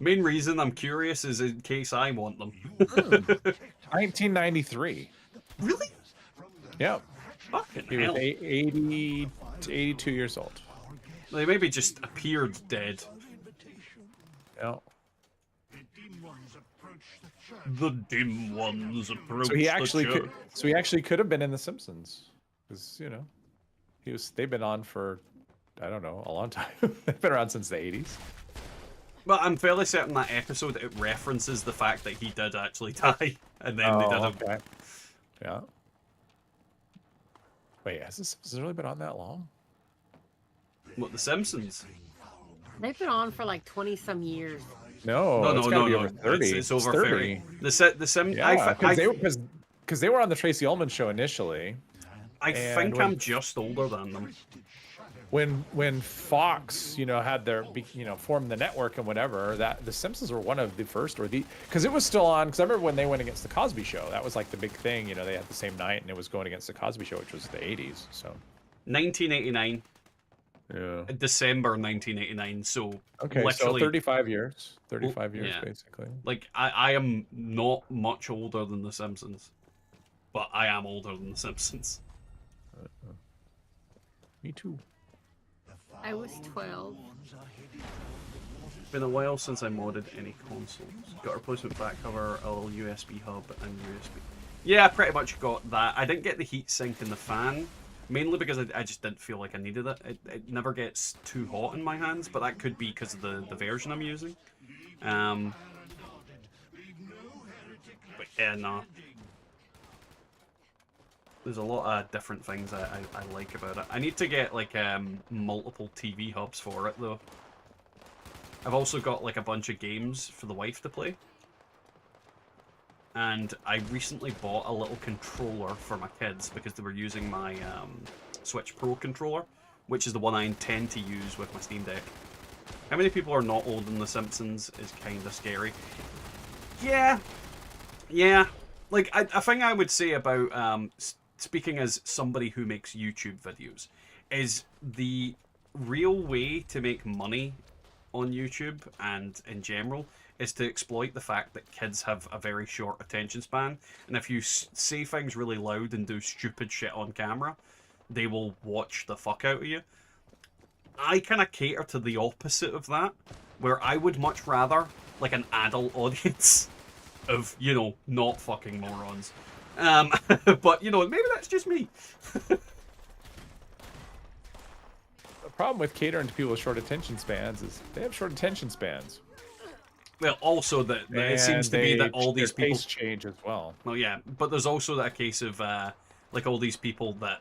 A: Main reason I'm curious is in case I want them.
K: 1993.
A: Really?
K: Yeah.
A: Fucking
K: He was
A: hell.
K: 80 to 82 years old.
A: They maybe just appeared dead.
K: Yeah.
A: The dim ones approach
K: So he
A: the
K: actually
A: church.
K: could. So he actually could have been in The Simpsons, because they've been on for, I don't know, a long time. They've been around since the 80s.
A: Well, I'm fairly certain that episode it references the fact that he did actually die, and then they did a
K: Okay. Yeah. Wait, has The Simpsons really been on that long?
A: what, The Simpsons?
B: They've been on for like 20 some years.
K: No, it's gotta be over 30.
A: It's over 30. The Simpsons.
K: Yeah, because they were on the Tracy Ullman show initially.
A: I
K: and
A: think
K: when-
A: I'm just older than them.
K: When Fox, had their, formed the network and whatever, that The Simpsons were one of the first, because it was still on. Because I remember when they went against the Cosby Show, that was like the big thing. They had the same night, and it was going against the Cosby Show, which was the 80s. So
A: 1989.
K: yeah.
A: December 1989. So
K: Okay,
A: literally,
K: so 35 years. 35 years,
A: yeah.
K: basically.
A: Like I am not much older than The Simpsons, but I am older than The Simpsons.
K: Me too.
B: I was 12.
A: Been a while since I modded any consoles. Got a replacement back cover, a little USB hub, and USB. Yeah, I pretty much got that. I didn't get the heatsink and the fan, mainly because I just didn't feel like I needed it. It never gets too hot in my hands, but that could be because of the version I'm using. But yeah, no. There's a lot of different things I like about it. I need to get like multiple TV hubs for it though. I've also got like a bunch of games for the wife to play. And I recently bought a little controller for my kids because they were using my Switch Pro controller, which is the one I intend to use with my Steam Deck. How many people are not old in The Simpsons is kind of scary. Yeah. Like, I think I would say about, speaking as somebody who makes YouTube videos, is the real way to make money on YouTube and in general is to exploit the fact that kids have a very short attention span, and if you say things really loud and do stupid shit on camera, they will watch the fuck out of you. I kind of cater to the opposite of that, where I would much rather like an adult audience of, not fucking morons. But, maybe that's just me.
K: The problem with catering to people with short attention spans is they have short attention spans.
A: Well, also that it seems to be that all these
K: their
A: people
K: tastes change as well.
A: Well, yeah, but there's also that case of like all these people that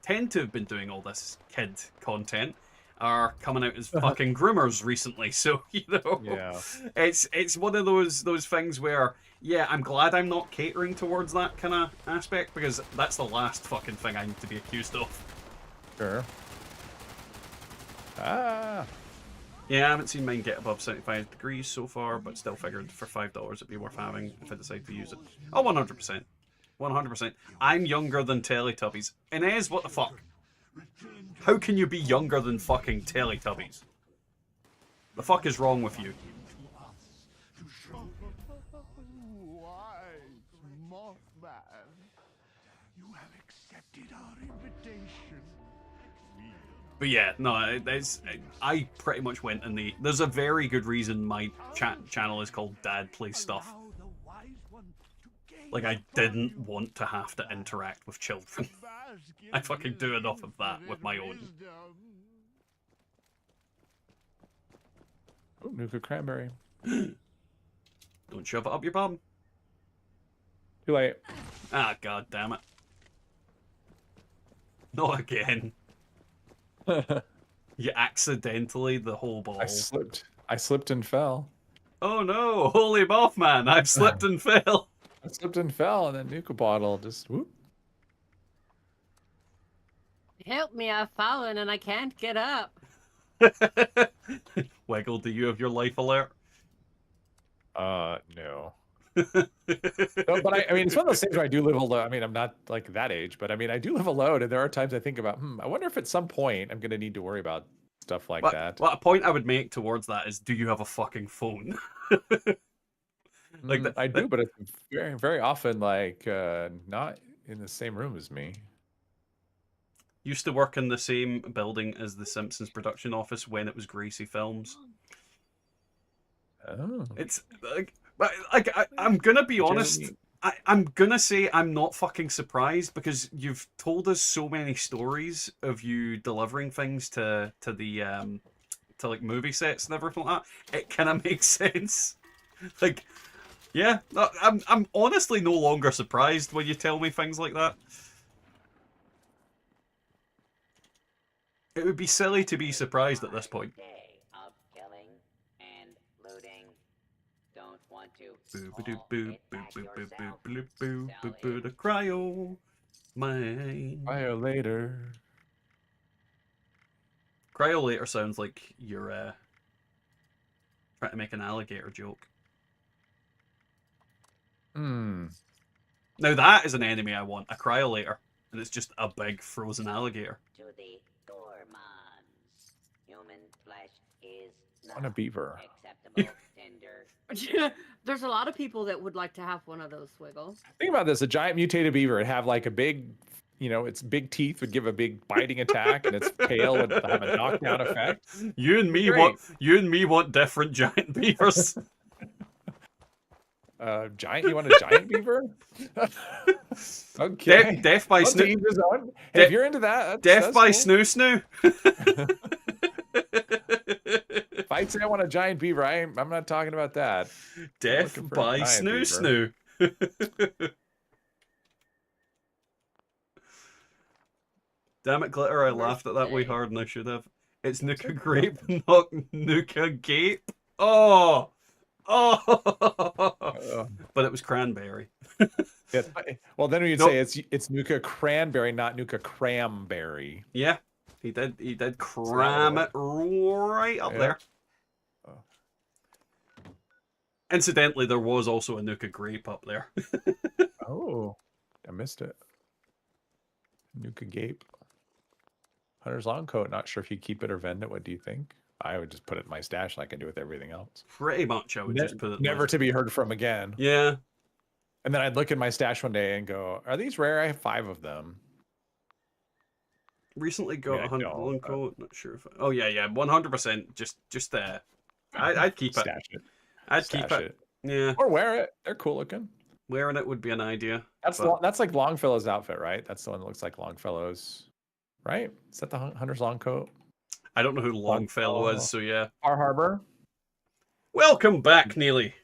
A: tend to have been doing all this kid content, are coming out as fucking groomers recently. So
K: Yeah.
A: it's one of those things where yeah, I'm glad I'm not catering towards that kind of aspect because that's the last fucking thing I need to be accused of.
K: Sure. Ah.
A: Yeah, I haven't seen mine get above 75 degrees so far, but still figured for $5 it'd be worth having if I decide to use it. Oh, 100%. 100%. I'm younger than Teletubbies. Inez, what the fuck? How can you be younger than fucking Teletubbies? The fuck is wrong with you?
H: Wise Mothman, you have accepted our invitation.
A: But yeah, no, I pretty much went in the... There's a very good reason my channel is called Dad Plays Stuff. Like, I didn't want to have to interact with children. I fucking do enough of that with my own.
K: Oh, Nuka Cranberry.
A: Don't shove it up your bum.
K: Too late.
A: Ah, god damn it. Not again. You accidentally the whole ball.
K: I slipped and fell.
A: Oh no, holy Mothman, I've slipped and fell.
K: I slipped and fell, and then Nuka bottle just whoop.
B: Help me, I've fallen and I can't get up.
A: Wiggle, do you have your life alert?
K: No. No, but I mean, it's one of those things where I do live alone. I mean, I'm not like that age, but I mean, I do live alone, and there are times I think about, I wonder if at some point I'm going to need to worry about stuff like that.
A: Well, a point I would make towards that is, do you have a fucking phone? Like
K: I do, but it's very, very often like not in the same room as me.
A: Used to work in the same building as the Simpsons production office when it was Gracie Films.
K: Oh.
A: It's like I'm gonna be honest. I'm gonna say I'm not fucking surprised because you've told us so many stories of you delivering things to the to like movie sets and everything like that. It kind of makes sense. Like, yeah, I'm honestly no longer surprised when you tell me things like that. It would be silly to be surprised at this point.
C: Day of killing and looting. Don't want to.
A: Boo boo boo boo boo boo boo boo boo boo boo the cryo mine.
K: Violator.
A: Cryolator sounds like you're trying to make an alligator joke.
K: Hmm.
A: Now that is an enemy I want, a cryolator, and it's just a big frozen alligator.
C: To the gourmands. Human flesh is
K: On a
C: not
K: beaver.
C: acceptable tender.
B: There's a lot of people that would like to have one of those, Swiggle.
K: Think about this: a giant mutated beaver would have like a big, its big teeth would give a big biting attack, and its tail would have a knockdown effect.
A: You and me want different giant beavers.
K: Giant? You want a giant beaver? Okay.
A: Death by
K: Well, to each his own. If you're into that,
A: Death by
K: cool.
A: Snoo.
K: If I say I want a giant beaver, I'm not talking about that.
A: Death by Snoo. Damn it, Glitter, I laughed at that way hard and I should have. It's Nuka Grape, not Nuka Gape. Oh! Oh! But it was cranberry.
K: Yeah, well, then we'd say it's Nuka Cranberry, not Nuka Cramberry.
A: Yeah, he did cram it right up there.
K: Oh.
A: Incidentally, there was also a Nuka Grape up there.
K: Oh, I missed it. Nuka Gape. Hunter's long coat. Not sure if you keep it or vend it. What do you think? I would just put it in my stash like I do with everything else.
A: Pretty much, I would just put it.
K: Never to be heard from again.
A: Yeah.
K: And then I'd look in my stash one day and go, "Are these rare? I have 5 of them."
A: Recently got a Hunter's long coat. Not sure if. Oh yeah, 100%. Just I'd keep it.
K: Stash it.
A: I'd
K: Stash
A: keep it. Yeah.
K: Or wear it. They're cool looking.
A: Wearing it would be an idea.
K: That's like Longfellow's outfit, right? That's the one that looks like Longfellow's, right? Is that the Hunter's long coat?
A: I don't know who Longfellow is, so yeah.
K: Far Harbor.
A: Welcome back, Neely.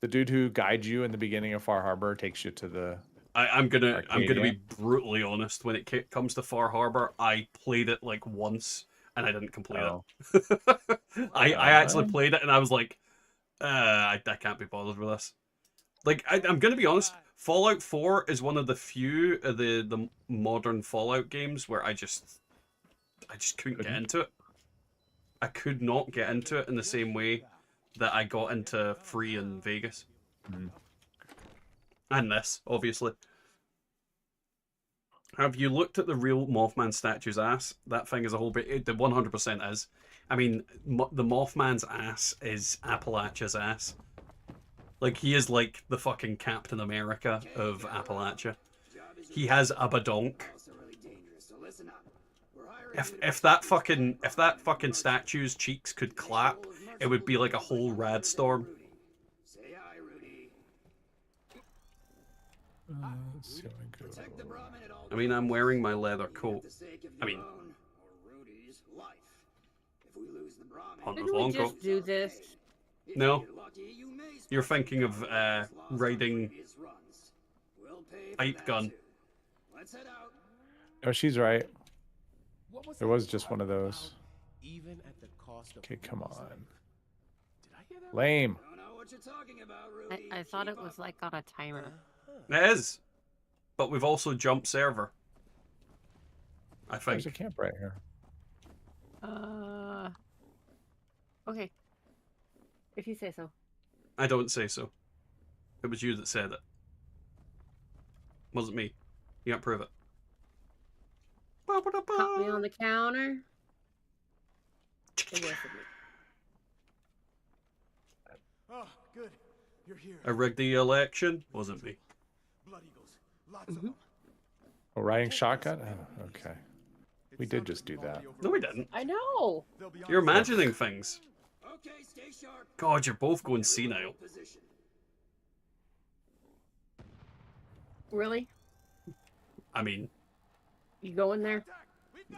K: The dude who guides you in the beginning of Far Harbor takes you to the.
A: I'm gonna be brutally honest. When it comes to Far Harbor, I played it like once, and I didn't complete
K: Oh.
A: it. I actually
K: Alright.
A: played it, and I was like, I can't be bothered with this. Like, I'm gonna be honest, Fallout 4 is one of the few of the modern Fallout games where I just couldn't get into it. I could not get into it in the same way that I got into Free in Vegas.
K: Mhm.
A: And this, obviously. Have you looked at the real Mothman statue's ass? That thing is a whole bit. It 100% is. I mean, the Mothman's ass is Appalachia's ass. Like, he is like the fucking Captain America of Appalachia. He has a badonk. If that fucking statue's cheeks could clap, it would be like a whole rad storm.
K: Let's see how I go.
A: I mean, I'm wearing my leather coat. I mean, Hunter's
B: Didn't we
A: long coat.
B: just do this?
A: No. You're thinking of riding pipe gun.
K: Oh, she's right. There was just one of those. Okay, come on. Lame.
B: I thought it was like on a timer.
A: It is. But we've also jumped server. I
K: There's a
A: think.
K: camp right here.
B: Okay. If you say so.
A: I don't say so. It was you that said it. Wasn't me. You can't prove it.
B: Caught me on the counter. It wasn't me.
I: Oh, good. You're here.
A: I rigged the election. Wasn't me.
I: Blood eagles. Lots of them.
K: Oh, riding shotgun? Oh, okay. We did just do that.
A: No, we didn't.
B: I know.
A: You're imagining things. God, you're both going senile.
B: Really?
A: I mean,
B: You go in there?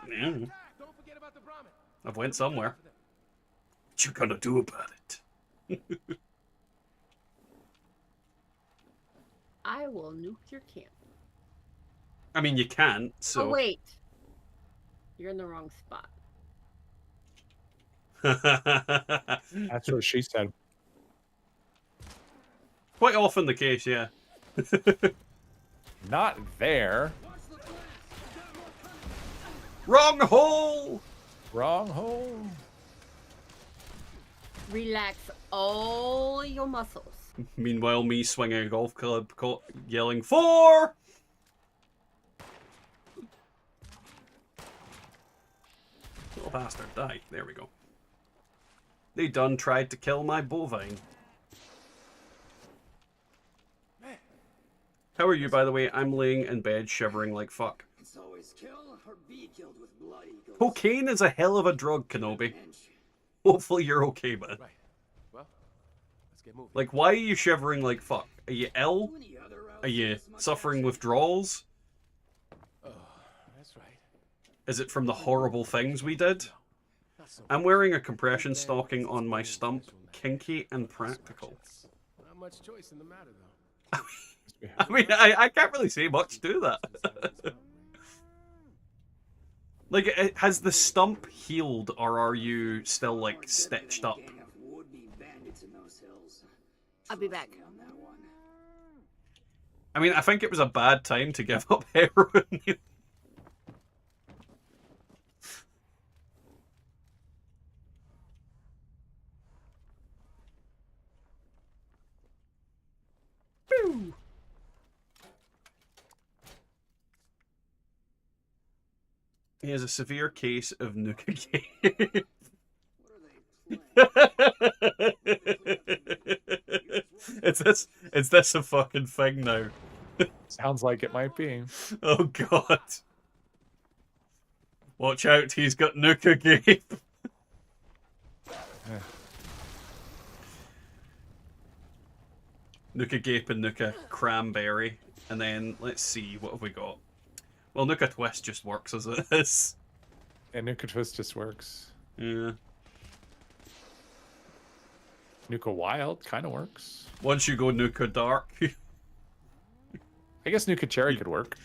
A: yeah. I've went somewhere. What you gonna do about it?
B: I will nuke your camp.
A: I mean, you can't, so...
B: Oh, wait. You're in the wrong spot.
K: That's what she said.
A: Quite often the case, yeah.
K: Not there.
A: Wrong hole!
K: Wrong hole.
B: Relax all your muscles.
A: Meanwhile, me swinging a golf club, yelling, 4! Little bastard, die. There we go. They done tried to kill my bovine. How are you, by the way? I'm laying in bed shivering like fuck. Cocaine is a hell of a drug, Kenobi. Hopefully you're okay, man. Like, why are you shivering like fuck? Are you ill? Are you suffering withdrawals? Is it from the horrible things we did? I'm wearing a compression stocking on my stump, kinky and practical.
L: Not much choice in the matter, though.
A: I mean, I can't really say much to that. Like, has the stump healed, or are you still, like, stitched up?
B: I'll be back.
A: I mean, I think it was a bad time to give up heroin. Boo! He has a severe case of nuka. Is this a fucking thing now?
K: Sounds like it might be.
A: Oh god. Watch out, he's got nuka gape. Nuka gape and nuka cranberry. And then, let's see, what have we got? Well, nuka twist just works as it is.
K: And Nuka Twist just works.
A: Yeah.
K: Nuka Wild kind of works.
A: Once you go nuka dark,
K: I guess Nuka Cherry could work.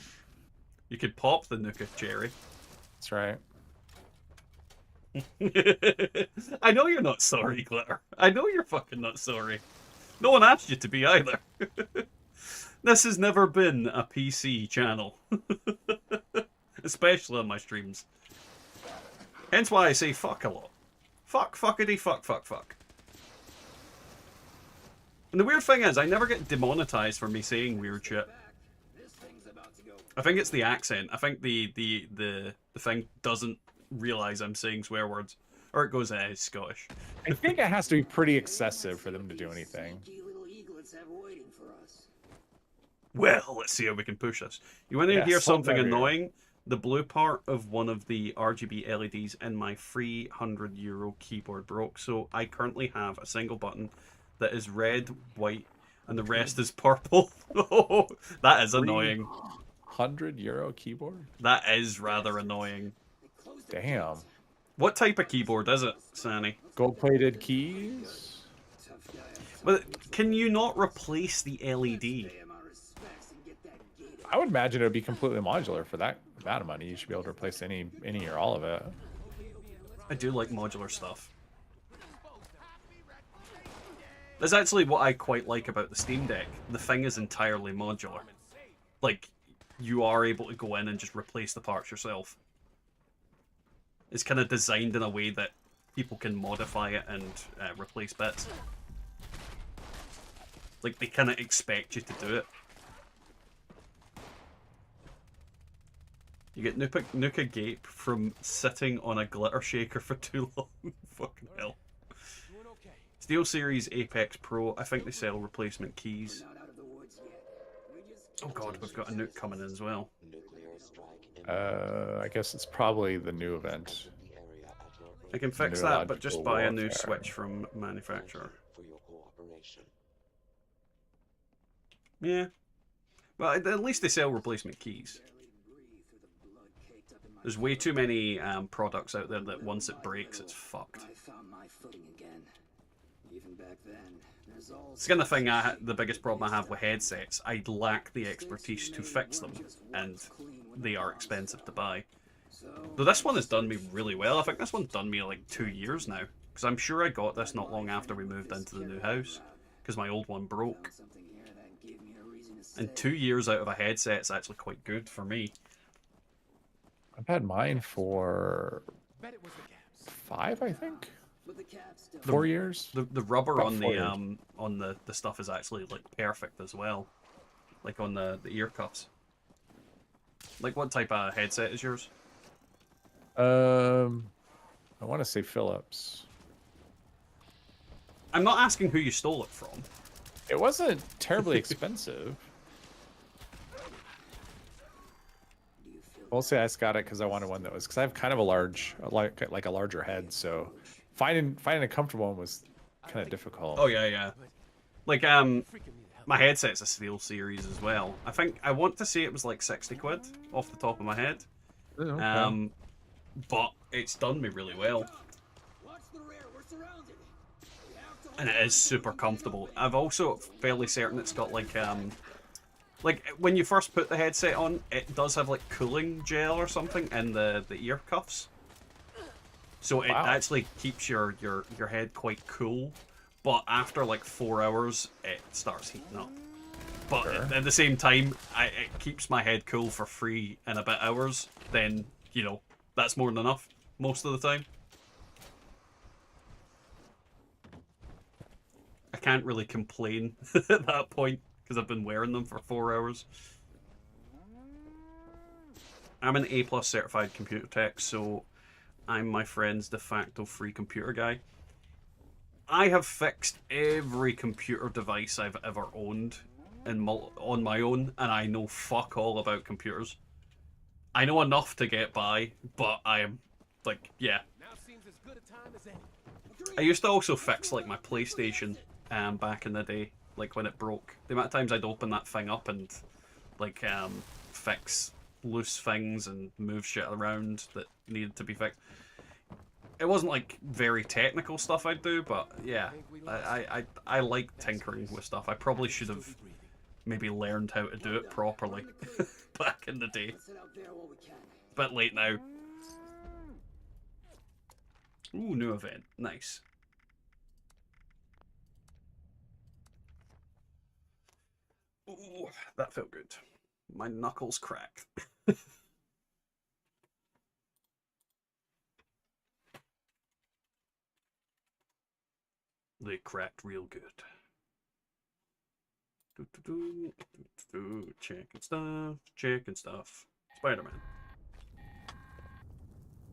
A: you could pop the nuka cherry.
K: That's right.
A: I know you're not sorry, Glitter. I know you're fucking not sorry. No one asked you to be either. This has never been a PC channel. Especially on my streams. Hence why I say fuck a lot. Fuck, fuckity, fuck, fuck, fuck. And the weird thing is, I never get demonetized for me saying weird shit. I think it's the accent. I think the thing doesn't realize I'm saying swear words. Or it goes, Scottish.
K: I think it has to be pretty excessive for them to do anything.
A: Well, let's see how we can push this. You want to
K: Yeah,
A: hear
K: salt
A: something
K: everywhere.
A: annoying? The blue part of one of the RGB LEDs in my free €100 keyboard broke, so I currently have a single button that is red, white, and the rest is purple. Oh, that is annoying.
K: €100 keyboard?
A: That is rather annoying.
K: Damn.
A: What type of keyboard is it, Sani?
K: Gold-plated keys?
A: But can you not replace the LED?
K: I would imagine it would be completely modular for that amount of money. You should be able to replace any or all of it.
A: I do like modular stuff. That's actually what I quite like about the Steam Deck. The thing is entirely modular. Like, you are able to go in and just replace the parts yourself. It's kind of designed in a way that people can modify it and replace bits. Like, they kind of expect you to do it. You get Nuka Gape from sitting on a glitter shaker for too long. Fucking hell. Steel Series Apex Pro, I think they sell replacement keys. Oh god, we've got a nuke coming in as well.
K: I guess it's probably the new event.
A: I can fix that, but just buy a new Switch from manufacturer. Yeah. Well, at least they sell replacement keys. There's way too many products out there that once it breaks, it's fucked. It's the kind of thing, the biggest problem I have with headsets. I lack the expertise to fix them, and they are expensive to buy. Though this one has done me really well. I think this one's done me like 2 years now. Because I'm sure I got this not long after we moved into the new house. Because my old one broke. And 2 years out of a headset's actually quite good for me.
K: I've had mine for 5, I think. 4 years.
A: The rubber
K: About
A: on
K: 4 years.
A: on the stuff is actually like perfect as well. Like on the ear cuffs. Like what type of headset is yours?
K: I want to say Philips.
A: I'm not asking who you stole it from.
K: It wasn't terribly expensive. I'll say I just got it because I wanted one that was, because I have kind of a large, like a larger head, so finding a comfortable one was kind of difficult.
A: Oh yeah. Like my headset's a Steel Series as well. I want to say it was like 60 quid off the top of my head.
K: Okay.
A: But it's done me really well. And it is super comfortable. I've also fairly certain it's got like when you first put the headset on, it does have like cooling gel or something in the ear cuffs. So it actually keeps your head quite cool. But after like 4 hours, it starts heating up. But at the same time, it keeps my head cool for 3 and a bit hours. Then, you know, that's more than enough most of the time. I can't really complain at that point because I've been wearing them for 4 hours. I'm an A+ certified computer tech, so I'm my friend's de facto free computer guy. I have fixed every computer device I've ever owned on my own, and I know fuck all about computers. I know enough to get by, but I am, like, yeah. I used to also fix, like, my PlayStation back in the day, like, when it broke. The amount of times I'd open that thing up and, like, fix loose things and move shit around that needed to be fixed. It wasn't, like, very technical stuff I'd do, but, yeah. I like tinkering with stuff. I probably should have maybe learned how to do it properly back in the day. It's a bit late now. Ooh, new event. Nice. Ooh, that felt good. My knuckles cracked. They cracked real good. Checking stuff, checking stuff. Spider-Man.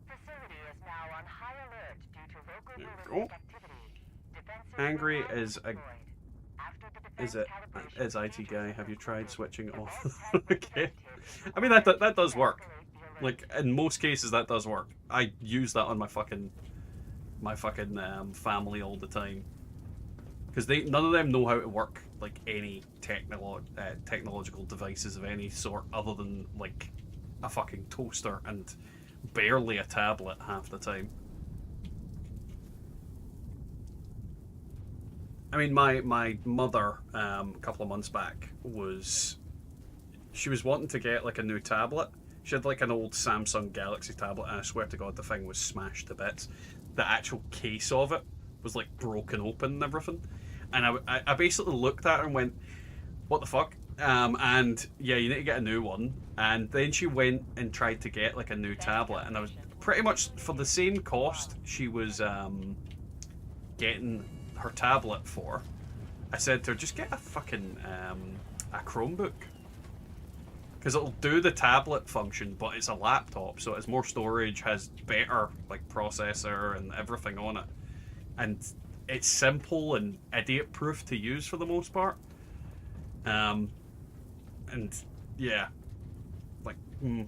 E: Facility is now on high alert due to local
A: There we
E: ballistic
A: go.
E: activity. Defenses
A: Angry
E: will
A: is
E: have
A: a
E: deployed. After the defense
A: is it
E: calibration
A: as IT guy?
E: procedures
A: Have you
E: are
A: tried
E: concluded,
A: switching off?
E: events have been
A: Okay.
E: prevented.
A: I mean that does work.
E: Escalate the alert.
A: Like in most cases that does work. I use that on my fucking family all the time. Because none of them know how to work like any technological devices of any sort other than like a fucking toaster and barely a tablet half the time. I mean, my mother a couple of months back she was wanting to get like a new tablet. She had like an old Samsung Galaxy tablet, and I swear to God, the thing was smashed to bits. The actual case of it was like broken open and everything. And I basically looked at her and went, "What the fuck?" And yeah, you need to get a new one. And then she went and tried to get like a new tablet, and I was pretty much for the same cost she was getting her tablet for. I said to her, just get a fucking a Chromebook. Because it'll do the tablet function, but it's a laptop, so it has more storage, has better like processor and everything on it. And it's simple and idiot-proof to use for the most part. And yeah, like, Give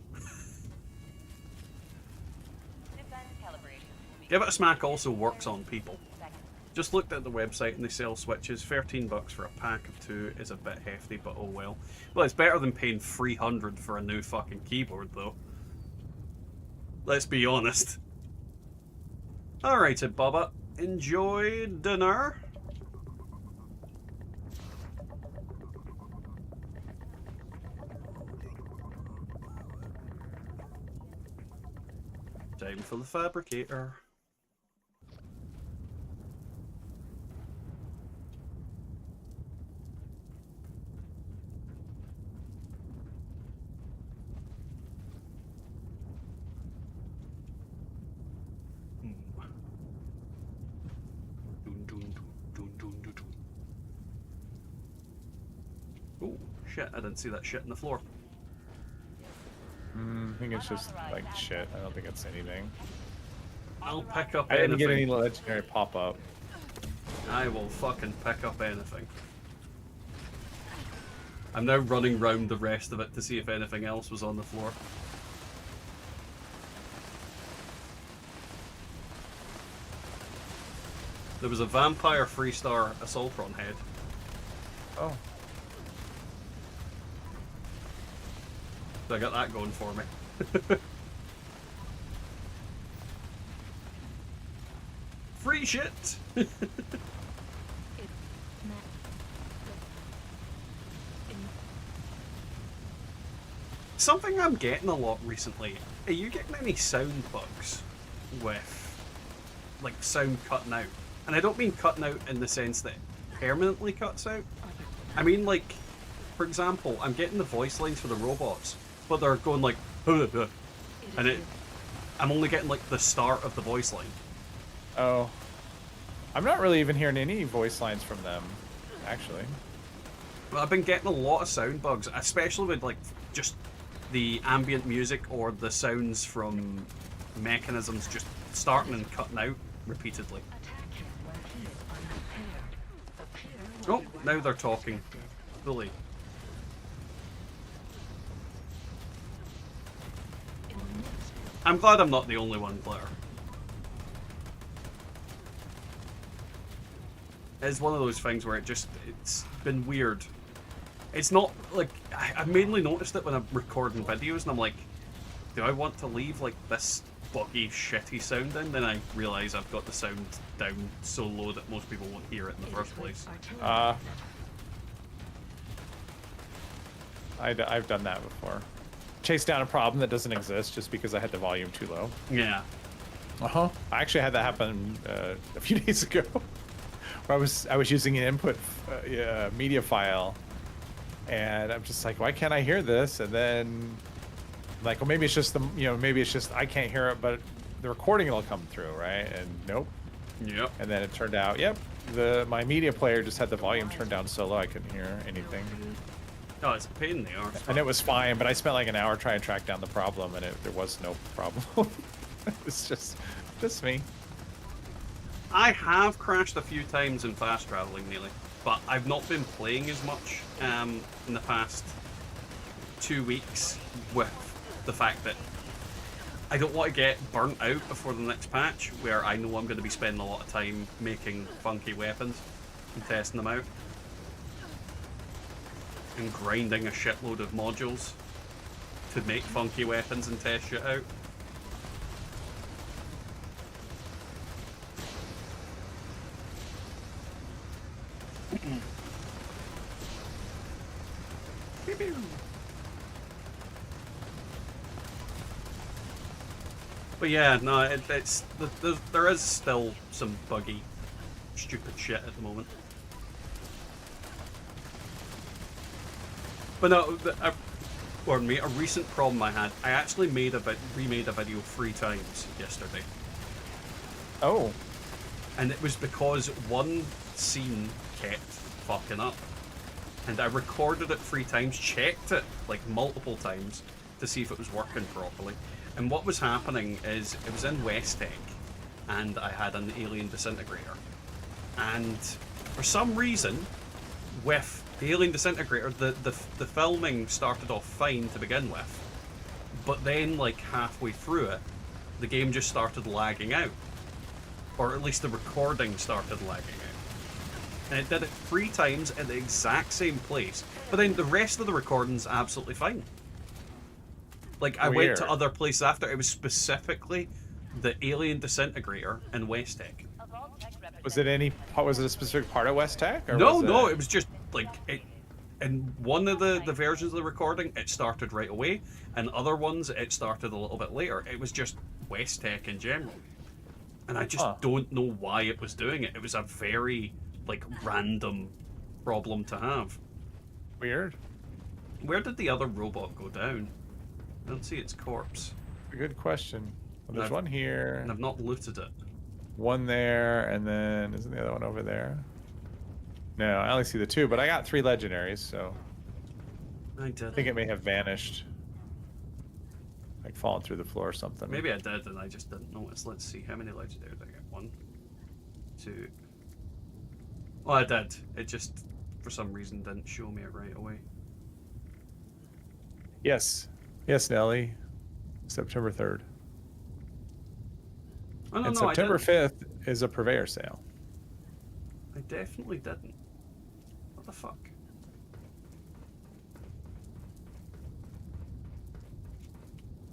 A: It a Smack also works on people. Just looked at the website and they sell switches. $13 for a pack of 2 is a bit hefty, but oh well. Well, it's better than paying $300 for a new fucking keyboard, though. Let's be honest. Alrighty, Bubba. Enjoy dinner. Time for the fabricator. Oh, shit, I didn't see that shit in the floor.
K: I think it's just like shit. I don't think it's anything.
A: I'll pick up
K: I didn't
A: anything.
K: get any legendary pop-up.
A: I will fucking pick up anything. I'm now running round the rest of it to see if anything else was on the floor. There was a vampire 3-star Assaultron head.
K: Oh.
A: So I got that going for me. Free shit! Something I'm getting a lot recently. Are you getting any sound bugs with, like, sound cutting out? And I don't mean cutting out in the sense that it permanently cuts out. I mean, like, for example, I'm getting the voice lines for the robots, but they're going like, and I'm only getting like the start of the voice line.
K: Oh. I'm not really even hearing any voice lines from them, actually.
A: Well, I've been getting a lot of sound bugs, especially with like just the ambient music or the sounds from mechanisms just starting and cutting out repeatedly. Oh, now they're talking fully. I'm glad I'm not the only one, Blair. It's one of those things where it's been weird. It's not like I mainly noticed it when I'm recording videos and I'm like, do I want to leave like this buggy, shitty sound in? Then I realise I've got the sound down so low that most people won't hear it in the first place.
K: I've done that before. Chase down a problem that doesn't exist just because I had the volume too low.
A: Yeah.
K: Uh-huh. I actually had that happen a few days ago. Where I was using an input media file, and I'm just like, why can't I hear this? And then like, well, maybe it's just maybe it's just I can't hear it, but the recording will come through, right? And nope.
A: Yep.
K: And then it turned out, yep, my media player just had the volume turned down so low I couldn't hear anything.
A: Oh, it's a pain in the arse.
K: And it was fine, but I spent like an hour trying to track down the problem, and there was no problem. It's just me.
A: I have crashed a few times in fast traveling, nearly, but I've not been playing as much in the past 2 weeks with the fact that I don't want to get burnt out before the next patch, where I know I'm going to be spending a lot of time making funky weapons and testing them out. And grinding a shitload of modules to make funky weapons and test shit out. But yeah, no, there is still some buggy, stupid shit at the moment. But no, pardon me, a recent problem I had, I actually remade a video 3 times yesterday.
K: Oh.
A: And it was because one scene kept fucking up. And I recorded it 3 times, checked it like multiple times to see if it was working properly. And what was happening is, it was in West Tech, and I had an alien disintegrator. And for some reason, with the alien disintegrator, the filming started off fine to begin with. But then, like halfway through it, the game just started lagging out. Or at least the recording started lagging out. And it did it 3 times at the exact same place. But then the rest of the recording's absolutely fine. Like, I went to other places after. It was specifically the alien disintegrator in West Tech.
K: Was it a specific part of West Tech? Or
A: No, it was just like it. In one of the versions of the recording, it started right away, and other ones it started a little bit later. It was just West Tech in general, and I just don't know why it was doing it. It was a very like random problem to have.
K: Weird.
A: Where did the other robot go down? I don't see its corpse.
K: A good question. Well, there's one here.
A: And I've not looted it.
K: One there, and then isn't the other one over there? No, I only see the 2, but I got 3 legendaries, so
A: I did.
K: I think it may have vanished. Like fallen through the floor or something.
A: Maybe I did and I just didn't notice. Let's see, how many legendaries did I get? 1, 2. Oh, I did. It just, for some reason, didn't show me it right away.
K: Yes. Yes, Nelly. September 3rd.
A: Oh, no,
K: and
A: no,
K: September 5th is a purveyor sale.
A: I definitely didn't. What the fuck?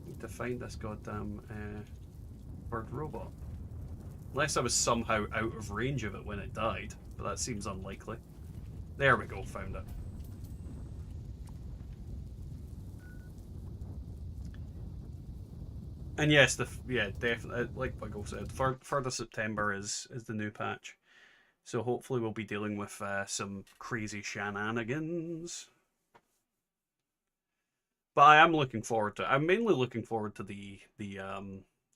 A: Need to find this goddamn bird robot. Unless I was somehow out of range of it when it died, but that seems unlikely. There we go, found it. And yes, definitely, like Wiggle said, 3rd of September is the new patch. So hopefully we'll be dealing with some crazy shenanigans. But I am looking forward to it. I'm mainly looking forward to the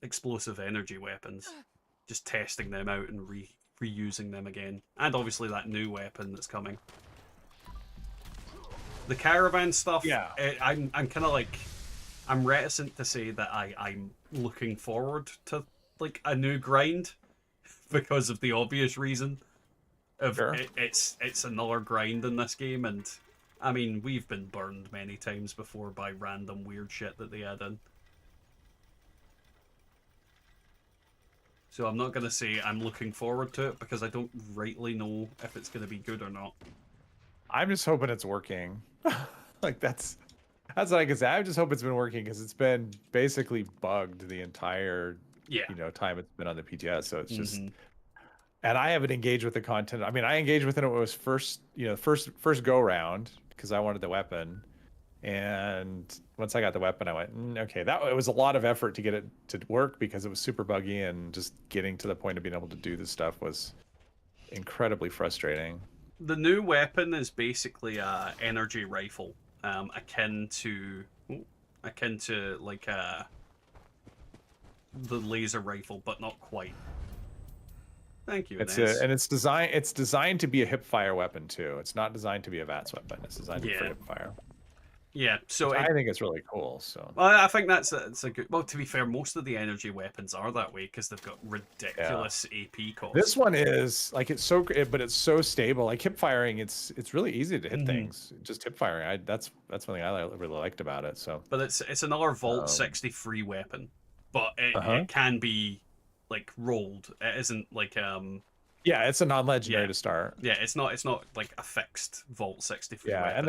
A: explosive energy weapons. Just testing them out and reusing them again. And obviously that new weapon that's coming. The caravan stuff,
K: yeah.
A: I'm kind of like... I'm reticent to say that I'm looking forward to like a new grind because of the obvious reason of
K: sure.
A: It's another grind in this game, and I mean we've been burned many times before by random weird shit that they add in. So I'm not gonna say I'm looking forward to it because I don't rightly know if it's gonna be good or not.
K: I'm just hoping it's working. Like that's what I can say. I just hope it's been working because it's been basically bugged the entire time it's been on the PTS. So it's just, and I haven't engaged with the content. I mean, I engaged with it when it was first go round because I wanted the weapon, And once I got the weapon, I went, okay, it was a lot of effort to get it to work because it was super buggy, and just getting to the point of being able to do this stuff was incredibly frustrating.
A: The new weapon is basically a energy rifle, akin to like the laser rifle, but not quite. Thank you.
K: It's designed to be a hip fire weapon too. It's not designed to be a VATS weapon. It's designed for hip fire.
A: Yeah, so
K: I think it's really cool. So
A: well, I think that's a good. Well, to be fair, most of the energy weapons are that way because they've got ridiculous AP costs.
K: This one is like it's so stable. Like hip firing, it's really easy to hit things. Just hip firing. That's one thing I really liked about it. So,
A: but it's another Vault 60 free weapon, but it can be like rolled. It isn't like
K: Yeah, it's a non-legendary to start.
A: Yeah, it's not like a fixed Vault 63
K: weapon.
A: And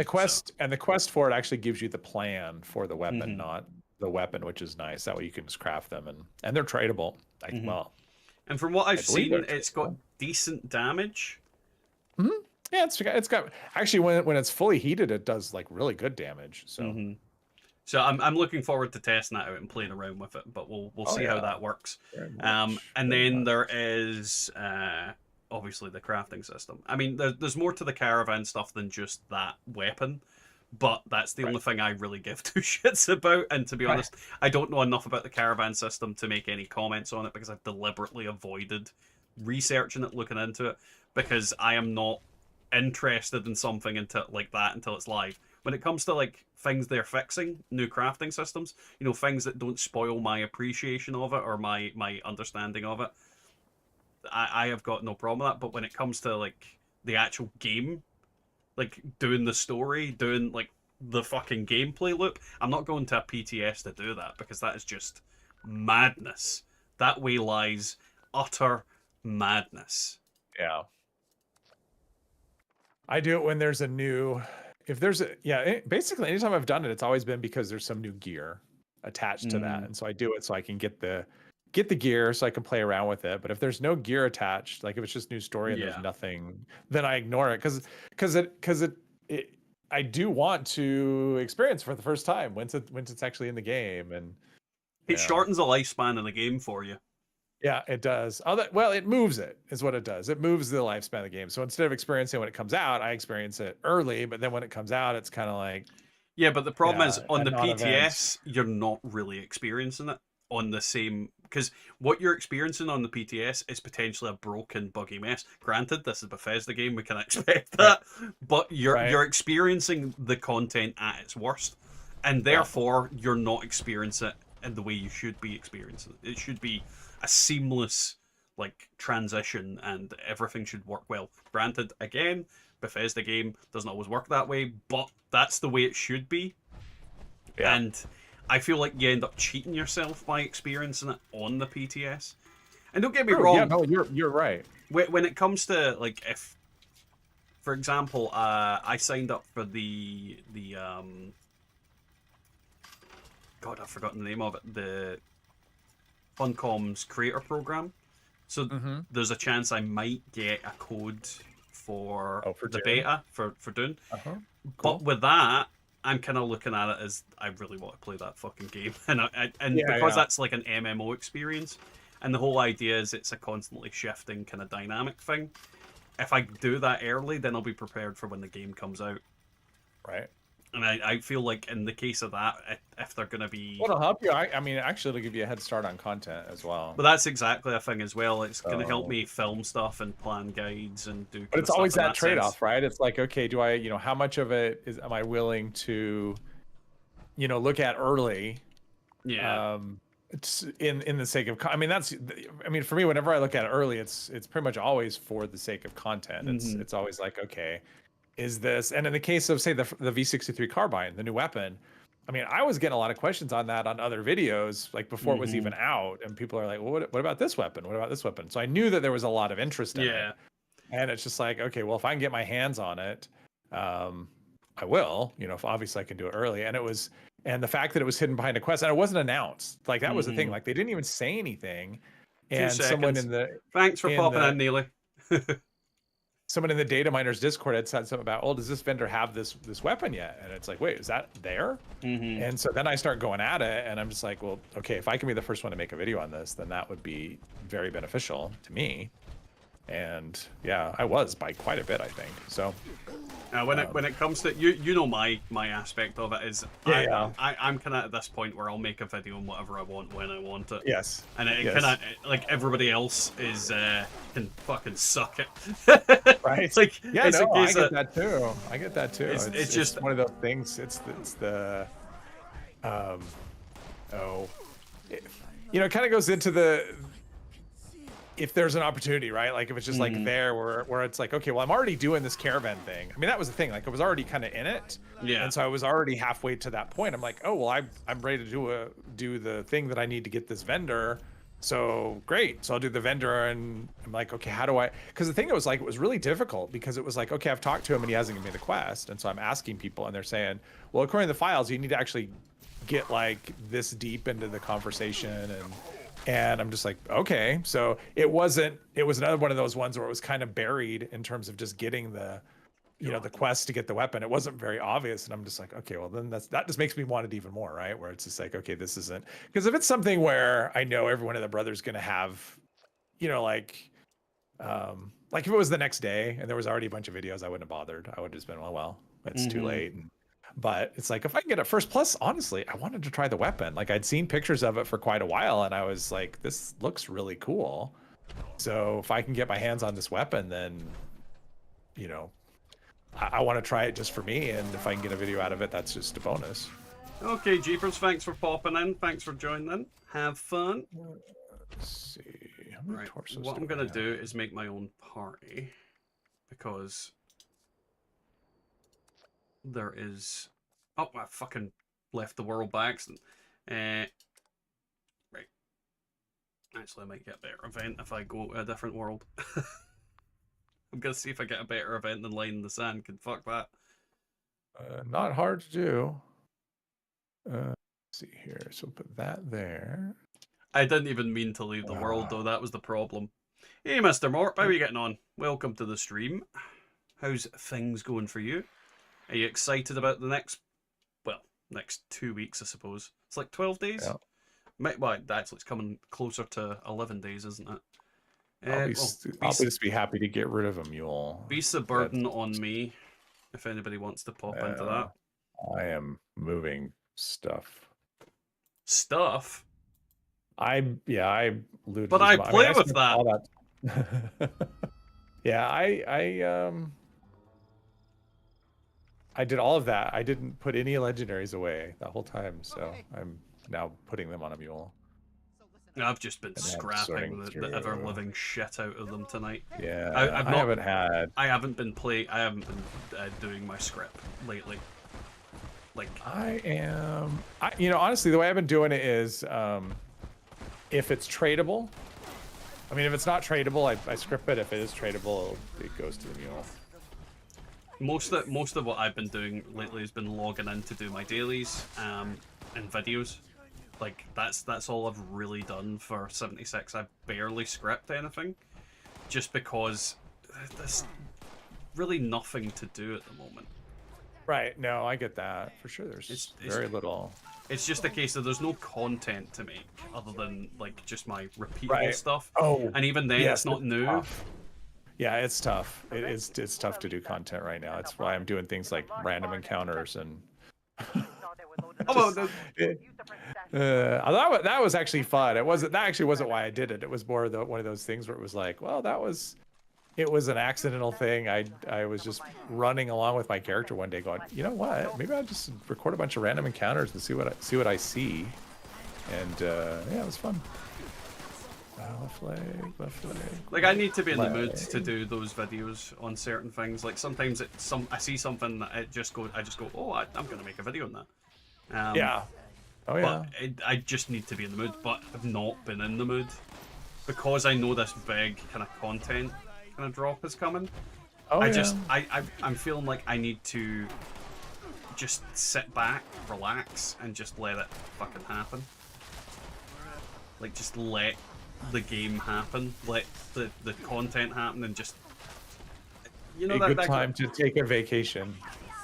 K: the quest for it actually gives you the plan for the weapon, not the weapon, which is nice. That way you can just craft them, and they're tradable. Well,
A: and from what I've seen, it's got decent damage.
K: Yeah, it's got actually when it's fully heated, it does like really good damage. So.
A: So I'm looking forward to testing that out and playing around with it, but we'll see how that works. And then there is obviously the crafting system. I mean, there's more to the caravan stuff than just that weapon, but that's the only thing I really give two shits about. And to be honest, I don't know enough about the caravan system to make any comments on it because I've deliberately avoided researching it, looking into it, because I am not interested in something until it's live. When it comes to like things they're fixing, new crafting systems, things that don't spoil my appreciation of it or my understanding of it, I have got no problem with that. But when it comes to like the actual game, like doing the story, doing like the fucking gameplay loop, I'm not going to a PTS to do that because that is just madness. That way lies utter madness.
K: Yeah. I do it when there's basically anytime I've done it, it's always been because there's some new gear attached to that. And so I do it so I can get the gear so I can play around with it. But if there's no gear attached, like if it's just new story and there's nothing, then I ignore it because I do want to experience for the first time once it's actually in the game. And
A: it shortens the lifespan of the game for you.
K: Yeah, it does. It moves it, is what it does. It moves the lifespan of the game. So instead of experiencing when it comes out, I experience it early, but then when it comes out, it's kind of like...
A: Yeah, but the problem is, on the PTS, you're not really experiencing it on the same... Because what you're experiencing on the PTS is potentially a broken, buggy mess. Granted, this is a Bethesda game, we can expect that, but you're experiencing the content at its worst, and therefore, you're not experiencing it in the way you should be experiencing it. It should be a seamless like transition and everything should work well. Granted, again, Bethesda game doesn't always work that way, but that's the way it should be. Yeah. And I feel like you end up cheating yourself by experiencing it on the PTS. And don't get me wrong.
K: Yeah, no, you're right.
A: When it comes to like, if, for example, I signed up for the God, I've forgotten the name of it. The Funcom's creator program. So there's a chance I might get a code for the Dune beta for Dune. Cool. But with that, I'm kind of looking at it as I really want to play that fucking game, and because that's like an MMO experience, and the whole idea is it's a constantly shifting kind of dynamic thing. If I do that early, then I'll be prepared for when the game comes out.
K: Right.
A: And I feel like in the case of that, if they're going to be...
K: Well, it'll help you. I mean, actually, it'll give you a head start on content as well.
A: But that's exactly a thing as well. It's going to help me film stuff and plan guides and do...
K: But it's always that trade-off, right? It's like, okay, do I, how much of it am I willing to, look at early?
A: Yeah.
K: It's in the sake of... I mean, for me, whenever I look at it early, it's pretty much always for the sake of content. It's always like, okay... is this, and in the case of say the V63 carbine, the new weapon, I mean, I was getting a lot of questions on that on other videos, like before it was even out, and people are like, well, what about this weapon? What about this weapon? So I knew that there was a lot of interest in it. And it's just like, okay, well, if I can get my hands on it, I will, if obviously I can do it early. And the fact that it was hidden behind a quest and it wasn't announced, like that was the thing, like they didn't even say anything. And someone in the...
A: Thanks for popping in, Neely.
K: someone in the data miners Discord had said something about, oh, does this vendor have this weapon yet? And it's like, wait, is that there? And so then I start going at it, and I'm just like, well, okay, if I can be the first one to make a video on this, then that would be very beneficial to me. And yeah, I was by quite a bit, I think. So
A: when it comes to you know my aspect of it is I'm kind of at this point where I'll make a video on whatever I want when I want it.
K: Yes.
A: And it kind of like everybody else is can fucking suck it.
K: Right.
A: It's like
K: yeah,
A: it's
K: no,
A: a
K: I
A: case
K: get
A: of,
K: that too. I get that too.
A: It's just
K: one of those things. It's the you know, it kind of goes into the, if there's an opportunity, right? Like if it's just like there where it's like, okay, well, I'm already doing this caravan thing. I mean, that was the thing. Like I was already kind of in it.
A: Yeah.
K: And so I was already halfway to that point. I'm like, oh, well, I'm ready to do the thing that I need to get this vendor. So great. So I'll do the vendor, and I'm like, okay, how do I, because the thing was like, it was really difficult because it was like, okay, I've talked to him and he hasn't given me the quest. And so I'm asking people and they're saying, well, according to the files, you need to actually get like this deep into the conversation. And I'm just like, okay. So it was another one of those ones where it was kind of buried in terms of just getting the, you know, the quest to get the weapon. It wasn't very obvious. And I'm just like, okay, well then that just makes me want it even more, right? Where it's just like, okay, this isn't, because if it's something where I know every one of the brothers going to have, you know, like if it was the next day and there was already a bunch of videos, I wouldn't have bothered. I would have just been, well, it's too late. But it's like, if I can get it first, plus honestly, I wanted to try the weapon. Like I'd seen pictures of it for quite a while and I was like, this looks really cool. So if I can get my hands on this weapon, then, you know, I want to try it just for me. And if I can get a video out of it, that's just a bonus.
A: Okay, Jeepers, thanks for popping in. Thanks for joining. Have fun.
K: Let's see.
A: Right, what I'm going to do is make my own party because there is... Oh, I fucking left the world by accident. Right. Actually, I might get a better event if I go to a different world. I'm going to see if I get a better event than Line in the Sand. Can fuck that.
K: Not hard to do. Let's see here. So put that there.
A: I didn't even mean to leave the world, though. That was the problem. Hey, Mr. Mort. How are you getting on? Welcome to the stream. How's things going for you? Are you excited about the next 2 weeks, I suppose? It's like 12 days?
K: Yeah.
A: Well, actually, it's coming closer to 11 days, isn't it?
K: I'll just be happy to get rid of a mule.
A: Beast's a burden on me, if anybody wants to pop into that.
K: I am moving stuff.
A: Stuff?
K: I looted.
A: But I play with that.
K: All that. Yeah, I did all of that. I didn't put any legendaries away the whole time, so I'm now putting them on a mule.
A: I've just been scrapping the ever-living shit out of them tonight.
K: Yeah, I haven't been
A: doing my script lately. Like
K: honestly, the way I've been doing it is, if it's tradable. I mean, if it's not tradable, I script it. If it is tradable, it goes to the mule.
A: Most of what I've been doing lately has been logging in to do my dailies and videos. Like that's all I've really done for 76. I barely script anything, just because there's really nothing to do at the moment.
K: Right. No, I get that for sure. There's very little.
A: It's just a case of there's no content to make other than like just my repeatable stuff.
K: Oh,
A: and even then, it's not new.
K: Tough. Yeah, it's tough. It's tough to do content right now. It's why I'm doing things like random encounters and. That was actually fun. That actually wasn't why I did it. It was more one of those things where it was like, well, it was an accidental thing. I was just running along with my character one day, going, you know what? Maybe I'll just record a bunch of random encounters and see what I see. And yeah, it was fun. Left leg.
A: Like I need to be in the mood to do those videos on certain things. Like sometimes I see something that I just go, oh, I'm gonna make a video on that.
K: Yeah. Oh yeah.
A: But I just need to be in the mood, but I've not been in the mood because I know this big kind of content kind of drop is coming.
K: Oh
A: I'm feeling like I need to just sit back, relax, and just let it fucking happen. Like just let the game happen, let the content happen, and just You know,
K: a good time to take a vacation.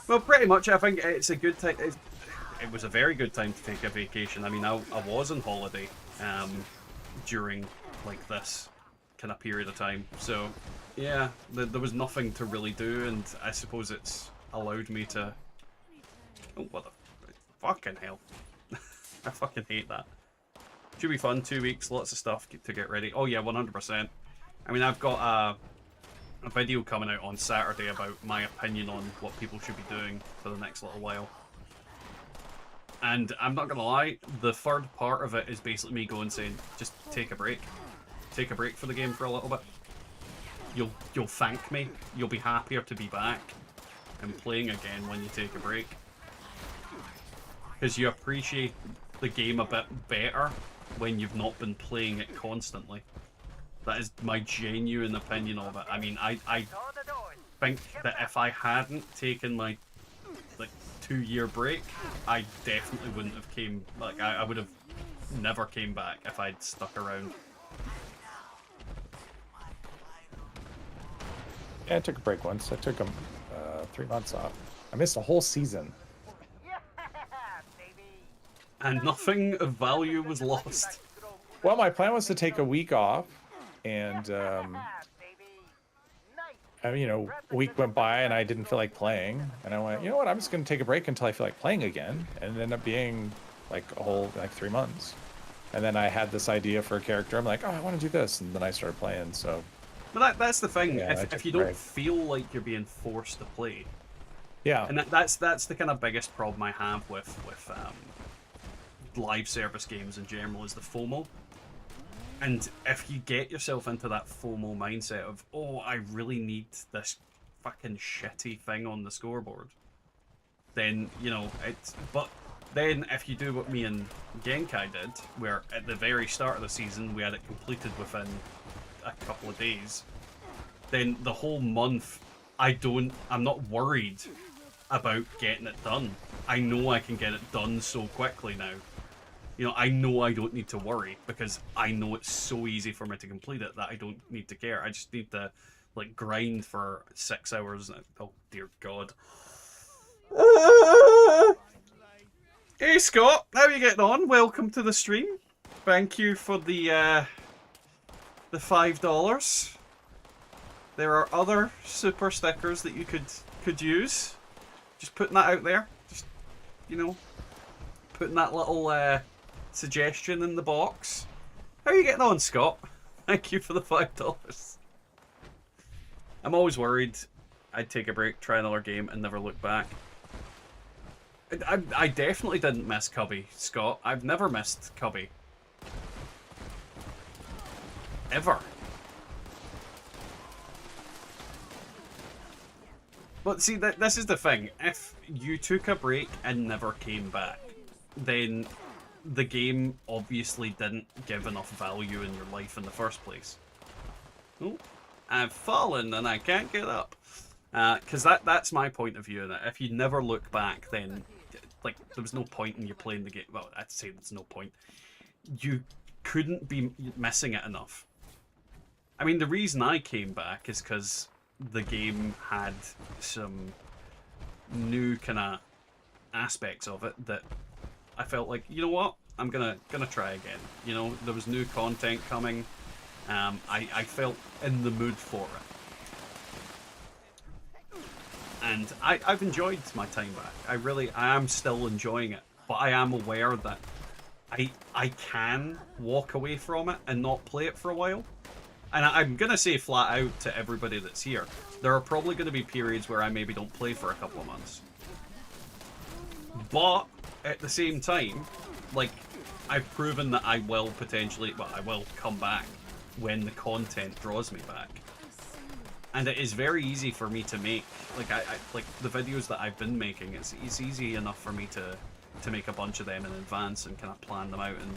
A: Well, pretty much. I think it's a good time. It was a very good time to take a vacation. I mean, I was on holiday during like this kind of period of time. So yeah, there was nothing to really do, and I suppose it's allowed me to. Oh, what the fucking hell! I fucking hate that. Should be fun. 2 weeks, lots of stuff to get ready. Oh yeah, 100%. I mean, I've got a video coming out on Saturday about my opinion on what people should be doing for the next little while. And I'm not gonna lie, the third part of it is basically me going saying, just take a break. Take a break for the game for a little bit. You'll thank me. You'll be happier to be back and playing again when you take a break. Because you appreciate the game a bit better when you've not been playing it constantly. That is my genuine opinion of it. I mean, I think that if I hadn't taken my like 2-year break, I definitely wouldn't have came. Like I would have never came back if I'd stuck around.
K: Yeah, I took a break once. I took 3 months off. I missed a whole season.
A: And nothing of value was lost.
K: Well, my plan was to take a week off, and you know, a week went by and I didn't feel like playing, and I went, you know what, I'm just going to take a break until I feel like playing again, and it ended up being like a whole 3 months. And then I had this idea for a character. I'm like, oh, I want to do this, and then I started playing. So,
A: but that's the thing.
K: Yeah,
A: if you don't feel like you're being forced to play,
K: yeah,
A: and that's the kind of biggest problem I have with live service games in general, is the FOMO. And if you get yourself into that FOMO mindset of, oh, I really need this fucking shitty thing on the scoreboard, then, you know, it's... But then if you do what me and Genkai did, where at the very start of the season we had it completed within a couple of days, then the whole month I'm not worried about getting it done. I know I can get it done so quickly now. You know, I know I don't need to worry, because I know it's so easy for me to complete it that I don't need to care. I just need to, like, grind for 6 hours. Oh, dear God. Hey, Scott. How are you getting on? Welcome to the stream. Thank you for the $5. There are other super stickers that you could use. Just putting that out there. Just, you know, putting that little suggestion in the box. How are you getting on, Scott? Thank you for the $5. I'm always worried I'd take a break, try another game, and never look back. I definitely didn't miss Cubby, Scott. I've never missed Cubby. Ever. But see, this is the thing. If you took a break and never came back, then the game obviously didn't give enough value in your life in the first place. Oh, I've fallen and I can't get up. Because that's my point of view in it. If you never look back, then like there was no point in you playing the game. Well, I'd say there's no point. You couldn't be missing it enough. I mean, the reason I came back is because the game had some new kind of aspects of it that I felt like, you know what, I'm gonna try again. You know, there was new content coming. I felt in the mood for it, and I've enjoyed my time back. I am still enjoying it, but I am aware that I can walk away from it and not play it for a while. And I'm gonna say flat out to everybody that's here, there are probably gonna be periods where I maybe don't play for a couple of months. But at the same time, like, I've proven that I will I will come back when the content draws me back. And it is very easy for me to make, like, like the videos that I've been making, it's easy enough for me to make a bunch of them in advance and kind of plan them out and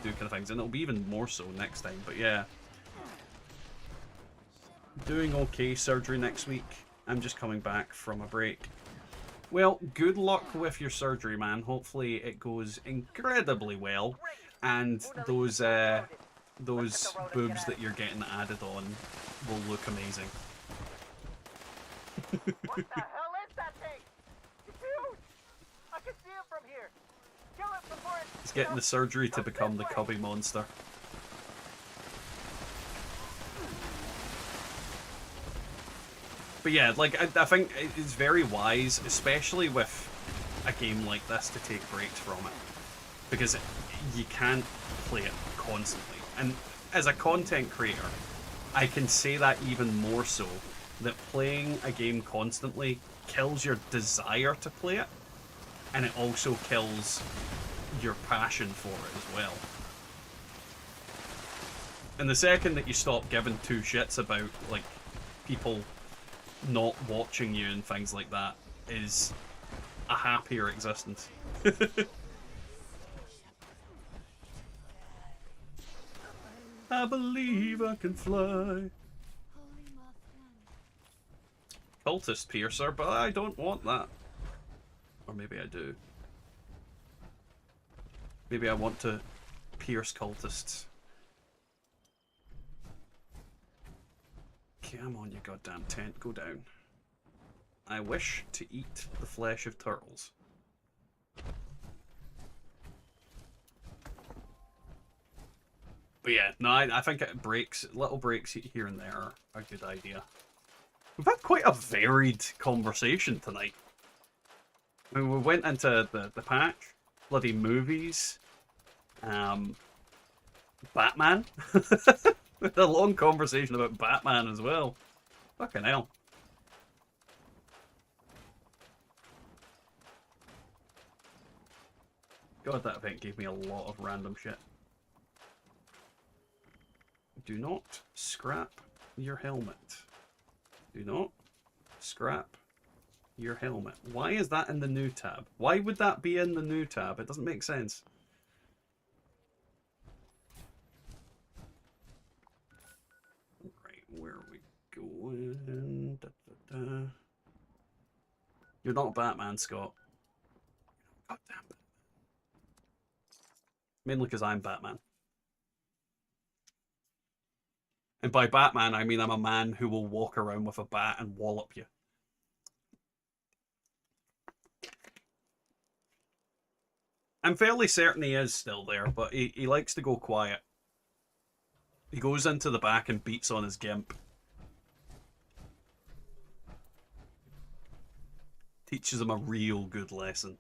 A: do kind of things. And it'll be even more so next time, but yeah. Doing okay, surgery next week. I'm just coming back from a break. Well, good luck with your surgery, man. Hopefully it goes incredibly well, and those boobs that you're getting added on will look amazing.
F: What the hell is that thing? It's huge! I can see it from here. Kill it before it...
A: He's getting the surgery to become the cubby monster. But yeah, like, I think it's very wise, especially with a game like this, to take breaks from it. Because you can't play it constantly. And as a content creator, I can say that even more so, that playing a game constantly kills your desire to play it, and it also kills your passion for it as well. And the second that you stop giving two shits about, like, people not watching you and things like that is a happier existence. I believe I can fly. Cultist piercer, but I don't want that. Or maybe I do. Maybe I want to pierce cultists. Come on, you goddamn tent, go down. I wish to eat the flesh of turtles. But yeah, no, I think little breaks here and there are a good idea. We've had quite a varied conversation tonight. I mean, we went into the patch, bloody movies, Batman. We had a long conversation about Batman as well. Fucking hell. God, that event gave me a lot of random shit. Do not scrap your helmet. Do not scrap your helmet. Why is that in the new tab? Why would that be in the new tab? It doesn't make sense. Right, where are we going? Da, da, da. You're not Batman, Scott. God damn it. Mainly because I'm Batman. And by Batman, I mean I'm a man who will walk around with a bat and wallop you. I'm fairly certain he is still there, but he likes to go quiet. He goes into the back and beats on his gimp. Teaches him a real good lesson.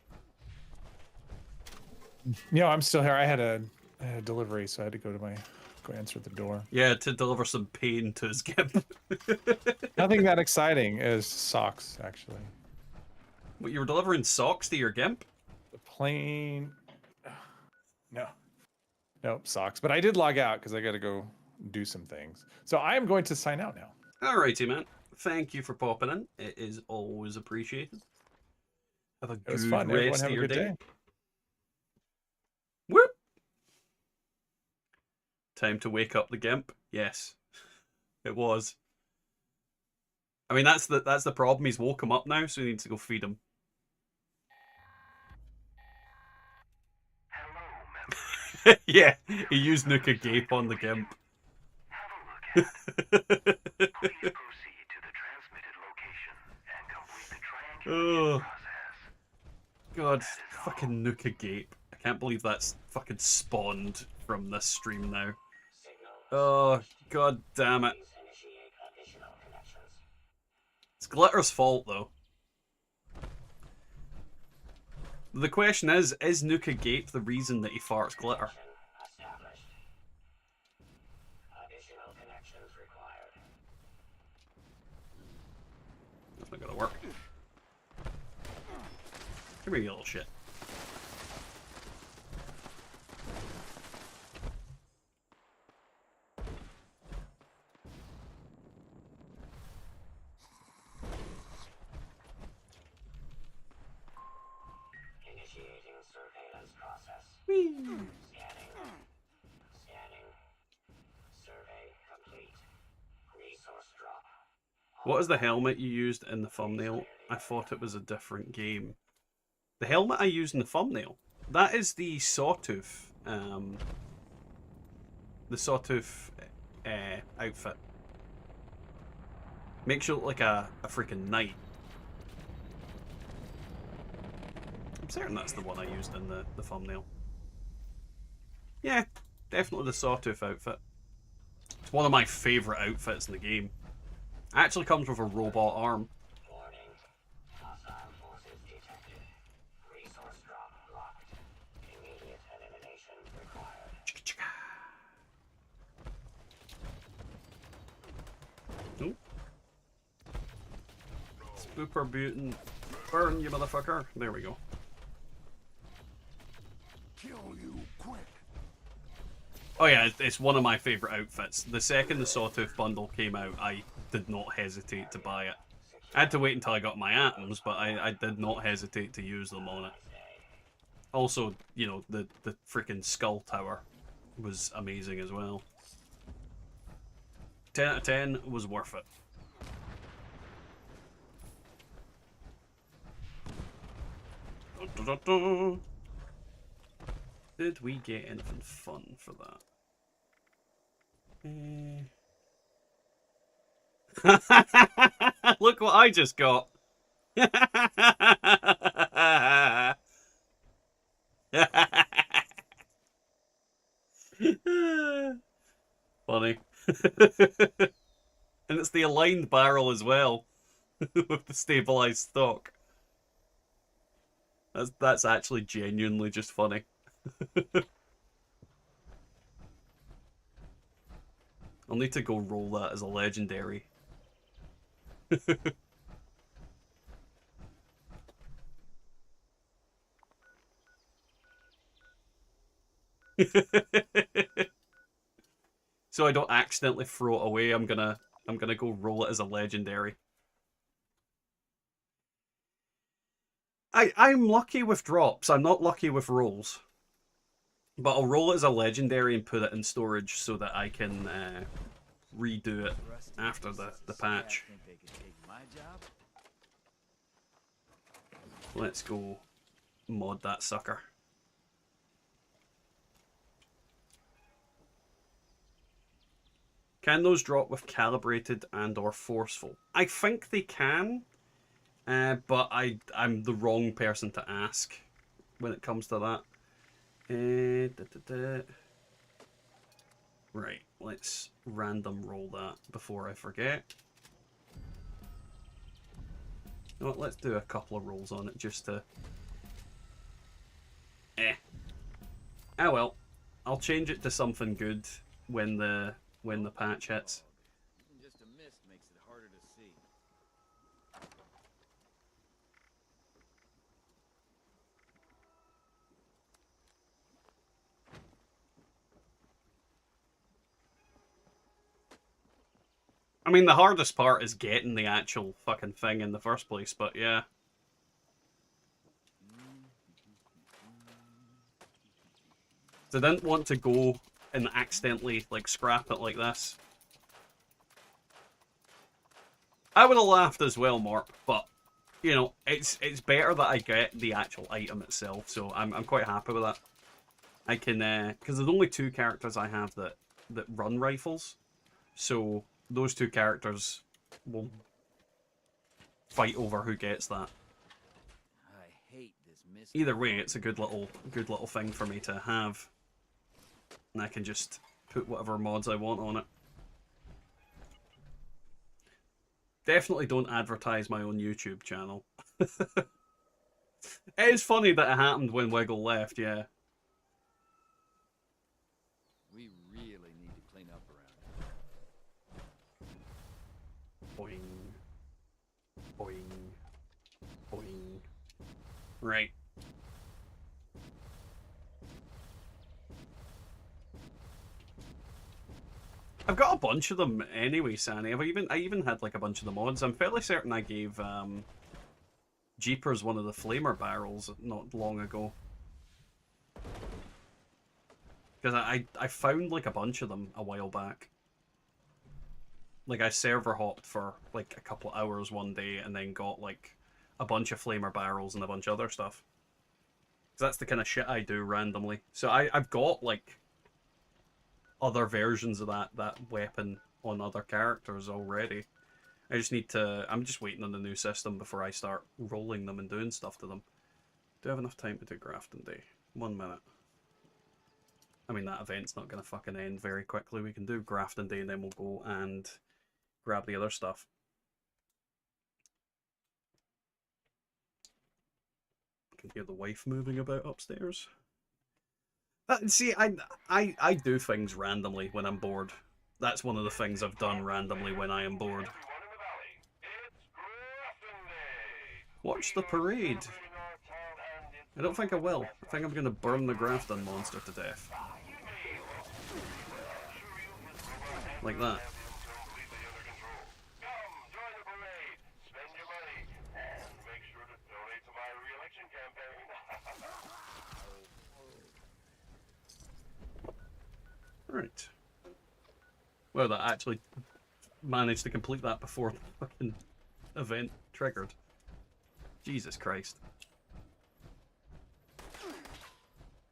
K: You know, I'm still here. I had a delivery, so I had to go answer the door.
A: Yeah, to deliver some pain to his gimp.
K: Nothing that exciting is socks, actually.
A: What, you were delivering socks to your gimp?
K: The plane... No. Nope, socks. But I did log out because I got to go do some things. So I am going to sign out now.
A: Alrighty, man. Thank you for popping in. It is always appreciated. Have a good rest of your day. Whoop! Time to wake up the gimp. Yes, it was. I mean, that's the problem. He's woke him up now, so he needs to go feed him.
E: Hello,
A: Yeah, he used Nuka Gape on the gimp.
E: have a look at it. Please proceed to the transmitted location and complete the triangulation process.
A: God, fucking Nuka Gape. I can't believe that's fucking spawned from this stream now. Oh, god damn it. It's Glitter's fault, though. The question is Nuka Gape the reason that he farts glitter? That's not gonna work. Come here, you little shit.
C: Initiating surveillance process.
A: Whee.
C: Scanning. Survey complete. Resource drop.
A: What is the helmet you used in the thumbnail? I thought it was a different game. The helmet I used in the thumbnail, that is the Sawtooth, outfit. Makes you look like a freaking knight. I'm certain that's the one I used in the thumbnail. Yeah, definitely the Sawtooth outfit. It's one of my favourite outfits in the game. It actually comes with a robot arm.
C: Warning. Hostile forces detected. Resource drop locked. Immediate elimination required.
A: Nope. Spooper Butin. Burn, you motherfucker. There we go.
I: Kill you quick.
A: Oh yeah, it's one of my favourite outfits. The second the Sawtooth bundle came out, I did not hesitate to buy it. I had to wait until I got my atoms, but I did not hesitate to use them on it. Also, you know, the freaking Skull Tower was amazing as well. 10 out of 10 was worth it. Did we get anything fun for that? Look what I just got. Funny. And it's the aligned barrel as well, with the stabilized stock. That's actually genuinely just funny. I'll need to go roll that as a legendary. So I don't accidentally throw it away, I'm gonna go roll it as a legendary. I'm lucky with drops, I'm not lucky with rolls. But I'll roll it as a legendary and put it in storage so that I can redo it after the patch. Let's go mod that sucker. Can those drop with calibrated and or forceful? I think they can, but I'm the wrong person to ask when it comes to that. Right, let's random roll that before I forget. You know what, let's do a couple of rolls on it just to... Ah well, I'll change it to something good when the patch hits.
L: Even just a mist makes it harder to see.
A: I mean, the hardest part is getting the actual fucking thing in the first place, but yeah. I didn't want to go and accidentally, like, scrap it like this. I would have laughed as well, Morp, but, you know, it's better that I get the actual item itself, so I'm quite happy with that. I can, because there's only 2 characters I have that run rifles, so those 2 characters will fight over who gets that.
L: I hate this mist.
A: Either way, it's a good little thing for me to have. And I can just put whatever mods I want on it. Definitely don't advertise my own YouTube channel. It is funny that it happened when Wiggle left, yeah.
L: We really need to clean up around here.
A: Boing. Boing. Boing. Right. I've got a bunch of them anyway, Sani. I even had like a bunch of the mods. I'm fairly certain I gave Jeepers one of the flamer barrels not long ago. Because I found like a bunch of them a while back. Like I server hopped for like a couple of hours one day and then got like a bunch of flamer barrels and a bunch of other stuff. So that's the kind of shit I do randomly. So I've got like other versions of that weapon on other characters already. I just need to... I'm just waiting on the new system before I start rolling them and doing stuff to them. Do I have enough time to do Grafton Day? 1 minute. I mean, that event's not going to fucking end very quickly. We can do Grafton Day and then we'll go and grab the other stuff. I can hear the wife moving about upstairs. See, I do things randomly when I'm bored. That's one of the things I've done randomly when I am bored. Watch the parade. I don't think I will. I think I'm going to burn the Grafton monster to death. Like that. Right. Well, that actually managed to complete that before the fucking event triggered. Jesus Christ.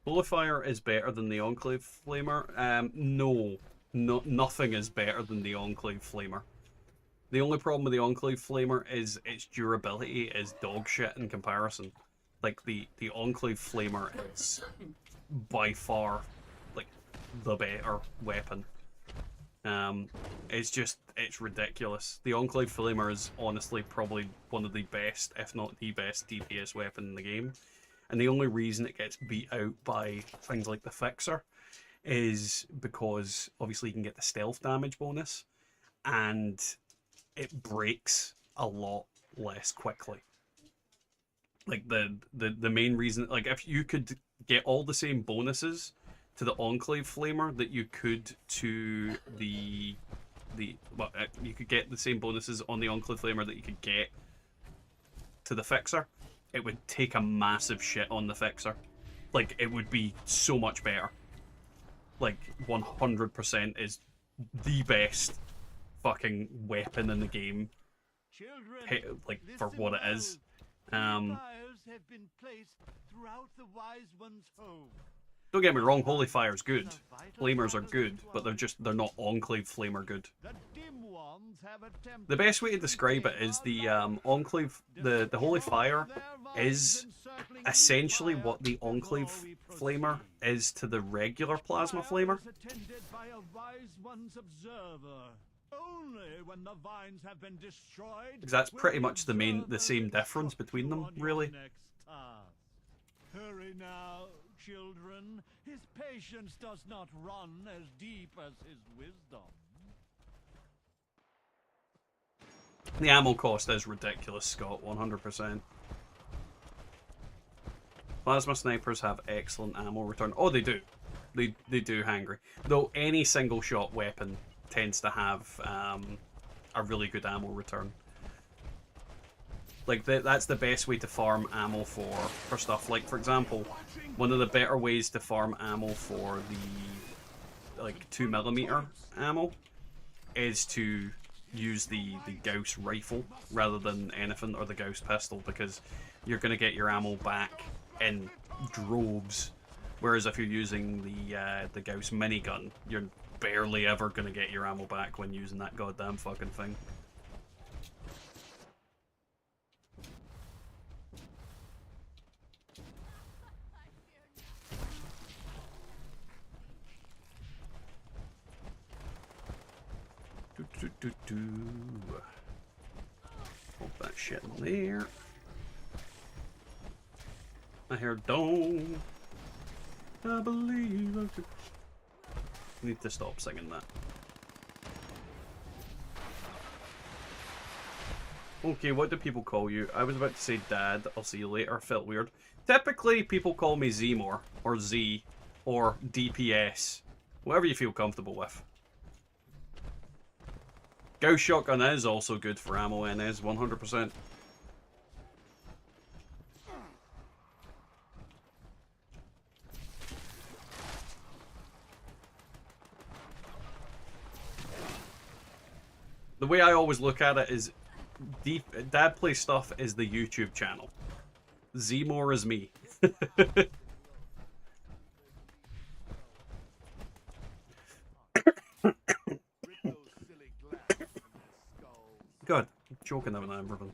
A: Bullfire is better than the Enclave Flamer? No. Nothing is better than the Enclave Flamer. The only problem with the Enclave Flamer is its durability is dog shit in comparison. Like, the Enclave Flamer is by far, like, the better weapon. It's ridiculous. The Enclave Flamer is honestly probably one of the best, if not the best, DPS weapon in the game. And the only reason it gets beat out by things like the Fixer is because obviously you can get the stealth damage bonus and it breaks a lot less quickly. Like the main reason, like if you could get all the same bonuses to the Enclave Flamer that you could to you could get the same bonuses on the Enclave Flamer that you could get to the Fixer, it would take a massive shit on the Fixer. Like, it would be so much better. Like, 100% is the best fucking weapon in the game. Like, for what it is.
H: Have been placed throughout the wise one's home.
A: Don't get me wrong, Holy Fire's good. Flamers are good, but they're not Enclave Flamer good. The best way to describe it is the Enclave, the Holy Fire is essentially what the Enclave Flamer is to the regular Plasma Flamer. Because that's pretty much the same difference between them, really.
H: Hurry now, children. His patience does not run as deep as his wisdom.
A: The ammo cost is ridiculous, Scott, 100%. Plasma snipers have excellent ammo return. Oh, they do. They do, Hangry. Though any single shot weapon tends to have a really good ammo return. Like, that's the best way to farm ammo for stuff. Like, for example, one of the better ways to farm ammo for the, like, 2mm ammo is to use the Gauss rifle rather than anything, or the Gauss pistol, because you're going to get your ammo back in droves. Whereas if you're using the Gauss minigun, you're barely ever going to get your ammo back when using that goddamn fucking thing. Hold that shit in there. I hear don't. I believe I could. Need to stop singing that. Okay, what do people call you? I was about to say Dad. I'll see you later. Felt weird. Typically, people call me Zmore or Z or DPS. Whatever you feel comfortable with. Gauss shotgun is also good for ammo and is 100%. The way I always look at it is Dad Play Stuff is the YouTube channel. Zmore is me. God, I'm choking out on everything.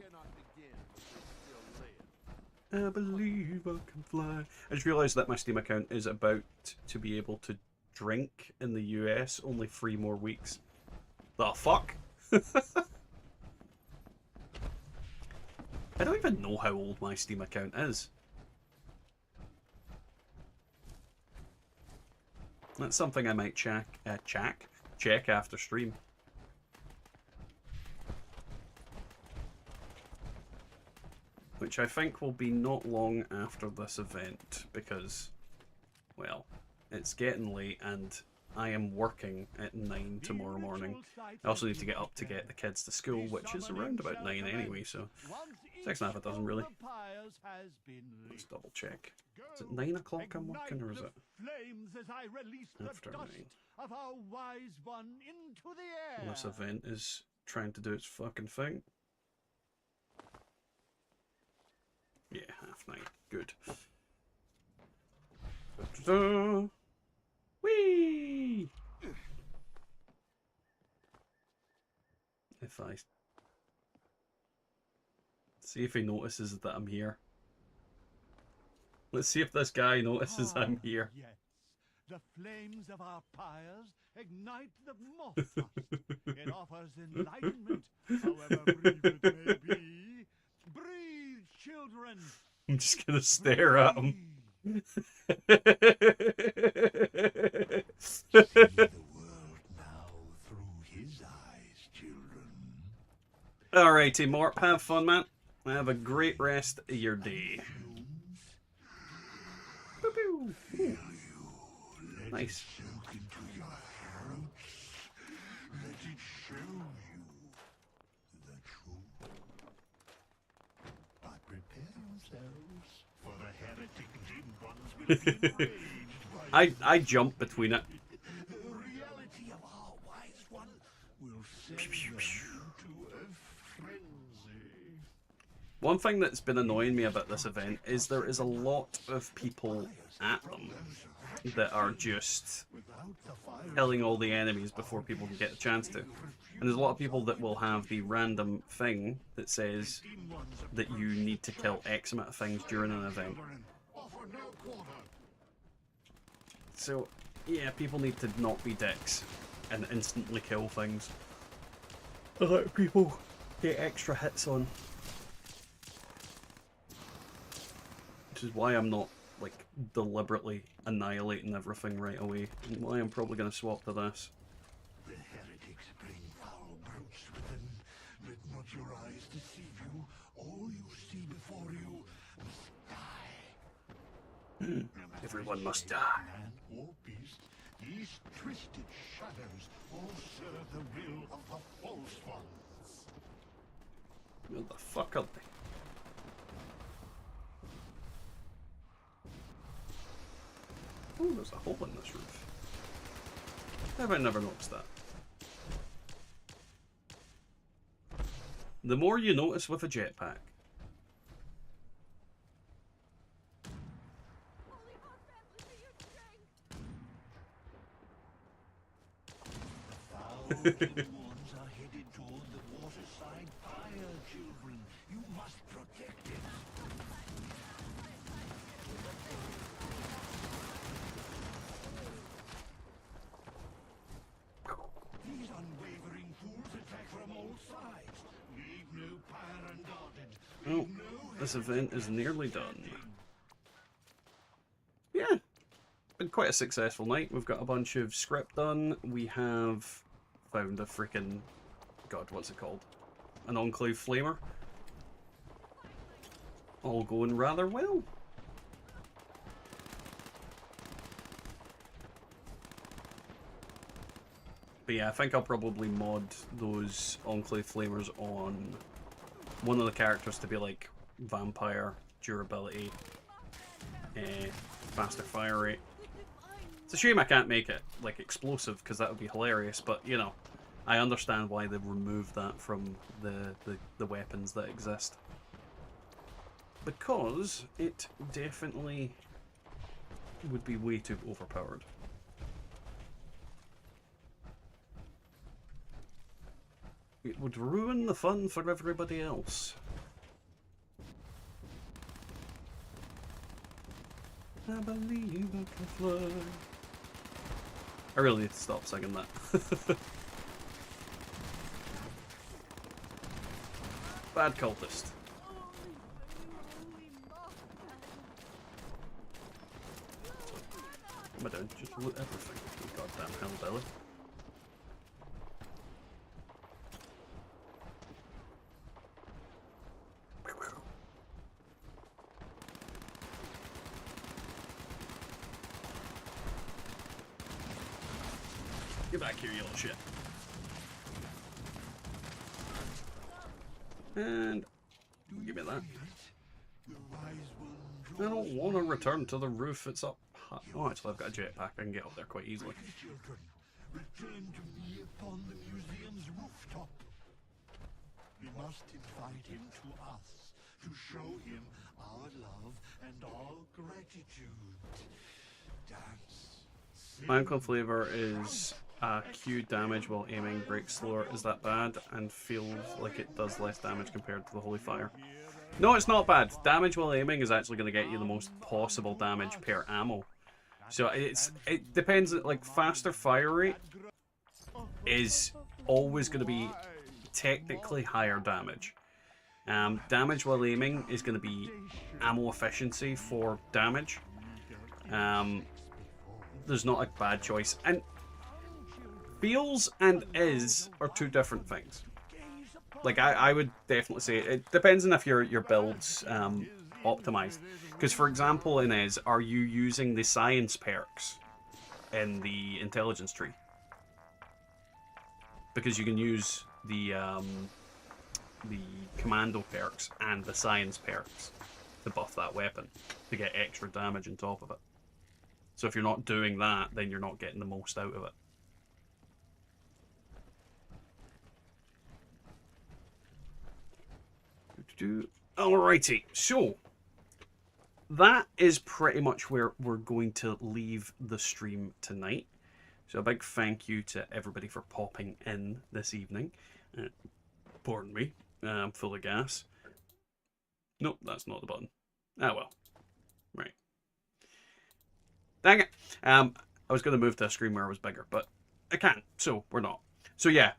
A: I believe I can fly. I just realised that my Steam account is about to be able to drink in the US only 3 more weeks. The fuck? I don't even know how old my Steam account is. That's something I might check after stream. Which I think will be not long after this event, because, well, it's getting late and I am working at 9 tomorrow morning. I also need to get up to get the kids to school, which is around about 9 anyway, so 6.5 a dozen really. Let's double check. Is it 9 o'clock I'm working, or is it after 9? And this event is trying to do its fucking thing. Yeah, 9:30. Good. Da-da-da. Whee! If I see if he notices that I'm here. Let's see if this guy notices I'm here.
H: Yes. The flames of our pyres ignite the moth. It offers enlightenment, however brief it may be. Breathe, children.
A: I'm just gonna stare at him.
I: See the world now through his eyes, children.
A: Alrighty, Mort, have fun, man. Have a great rest of your day. Boop-oo. Ooh. Nice.
I: Soak into your throats. Let it show you the truth. But prepare yourselves, for the heretic Jinn ones will be enraged by
A: I jump between it.
I: the reality of our wise one will send them into a frenzy.
A: One thing that's been annoying me about this event is there is a lot of people at them that are just killing all the enemies before people can get a chance to. And there's a lot of people that will have the random thing that says that you need to kill X amount of things during an event. So, yeah, people need to not be dicks and instantly kill things. A lot of people get extra hits on. Which is why I'm not, like, deliberately annihilating everything right away, and why I'm probably going to swap to this.
I: The heretics bring foul brutes within. Let not your eyes deceive you. All you see before you must die.
A: Everyone must die.
I: Man or beast, these twisted shadows all serve the will of the false ones.
A: Who the fuck are they? Oh, there's a hole in this roof. How have I never noticed that? The more you notice with a jetpack.
I: Foul ones are headed toward the waterside fire, children. You must protect it. These unwavering fools attack from all sides. Leave no pyre unguarded.
A: Oh, this event is nearly done. Yeah, been quite a successful night. We've got a bunch of script done. We have found a freaking... God, what's it called? An Enclave Flamer. All going rather well. But yeah, I think I'll probably mod those Enclave Flamers on one of the characters to be like vampire, durability, faster fire rate. It's a shame I can't make it like explosive, because that would be hilarious, but you know, I understand why they've removed that from the weapons that exist. Because it definitely would be way too overpowered. It would ruin the fun for everybody else. I believe I can fly. I really need to stop singing that. Bad cultist. What am I doing? Just loot everything. You goddamn hellbelly. Get back here, you little shit. And give me that. I don't want to return to the roof. It's up high. Oh, actually, I've got a jetpack. I can get up there quite easily.
I: Children, return to me upon the museum's rooftop. We must invite him to us to show him our love and our gratitude. Dance.
A: Minecon flavor is Q damage while aiming breaks slower. Is that bad? And feels like it does less damage compared to the Holy Fire. No, it's not bad. Damage while aiming is actually going to get you the most possible damage per ammo. So it depends. Like faster fire rate is always going to be technically higher damage. Damage while aiming is going to be ammo efficiency for damage. There's not a bad choice. And feels and is are two different things. Like I would definitely say it depends on if your build's optimized. Because for example, in is, are you using the science perks in the intelligence tree? Because you can use the commando perks and the science perks to buff that weapon to get extra damage on top of it. So if you're not doing that, then you're not getting the most out of it. Alrighty, so that is pretty much where we're going to leave the stream tonight. So a big thank you to everybody for popping in this evening. Pardon me, I'm full of gas. Nope, that's not the button. Ah well, right. Dang it. I was going to move to a screen where it was bigger, but I can't, so we're not. So yeah,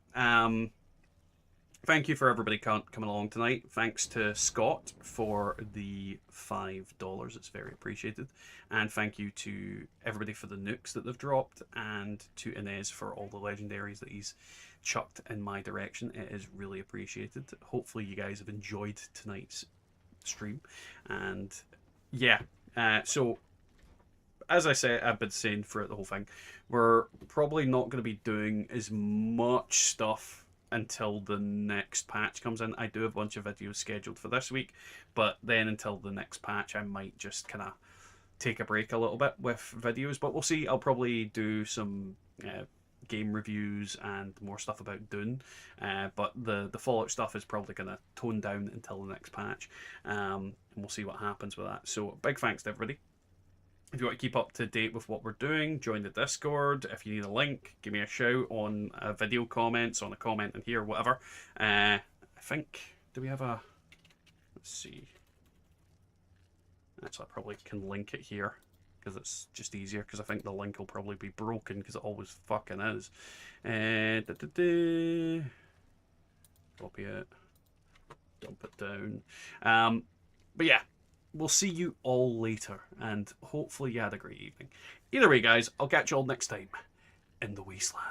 A: thank you for everybody coming along tonight. Thanks to Scott for the $5. It's very appreciated. And thank you to everybody for the nukes that they've dropped, and to Inez for all the legendaries that he's chucked in my direction. It is really appreciated. Hopefully you guys have enjoyed tonight's stream. And yeah, so as I say, I've been saying throughout the whole thing, we're probably not going to be doing as much stuff until the next patch comes in. I do have a bunch of videos scheduled for this week, but then until the next patch, I might just kind of take a break a little bit with videos. But we'll see. I'll probably do some game reviews and more stuff about Dune. But the Fallout stuff is probably going to tone down until the next patch. And we'll see what happens with that. So big thanks to everybody. If you want to keep up to date with what we're doing, join the Discord. If you need a link, give me a shout on video comments, on a comment in here, whatever. I think, do we have a, let's see. Actually, I probably can link it here because it's just easier, because I think the link will probably be broken because it always fucking is. Copy it, dump it down. But yeah. We'll see you all later, and hopefully you had a great evening. Either way, guys, I'll catch you all next time in the Wasteland.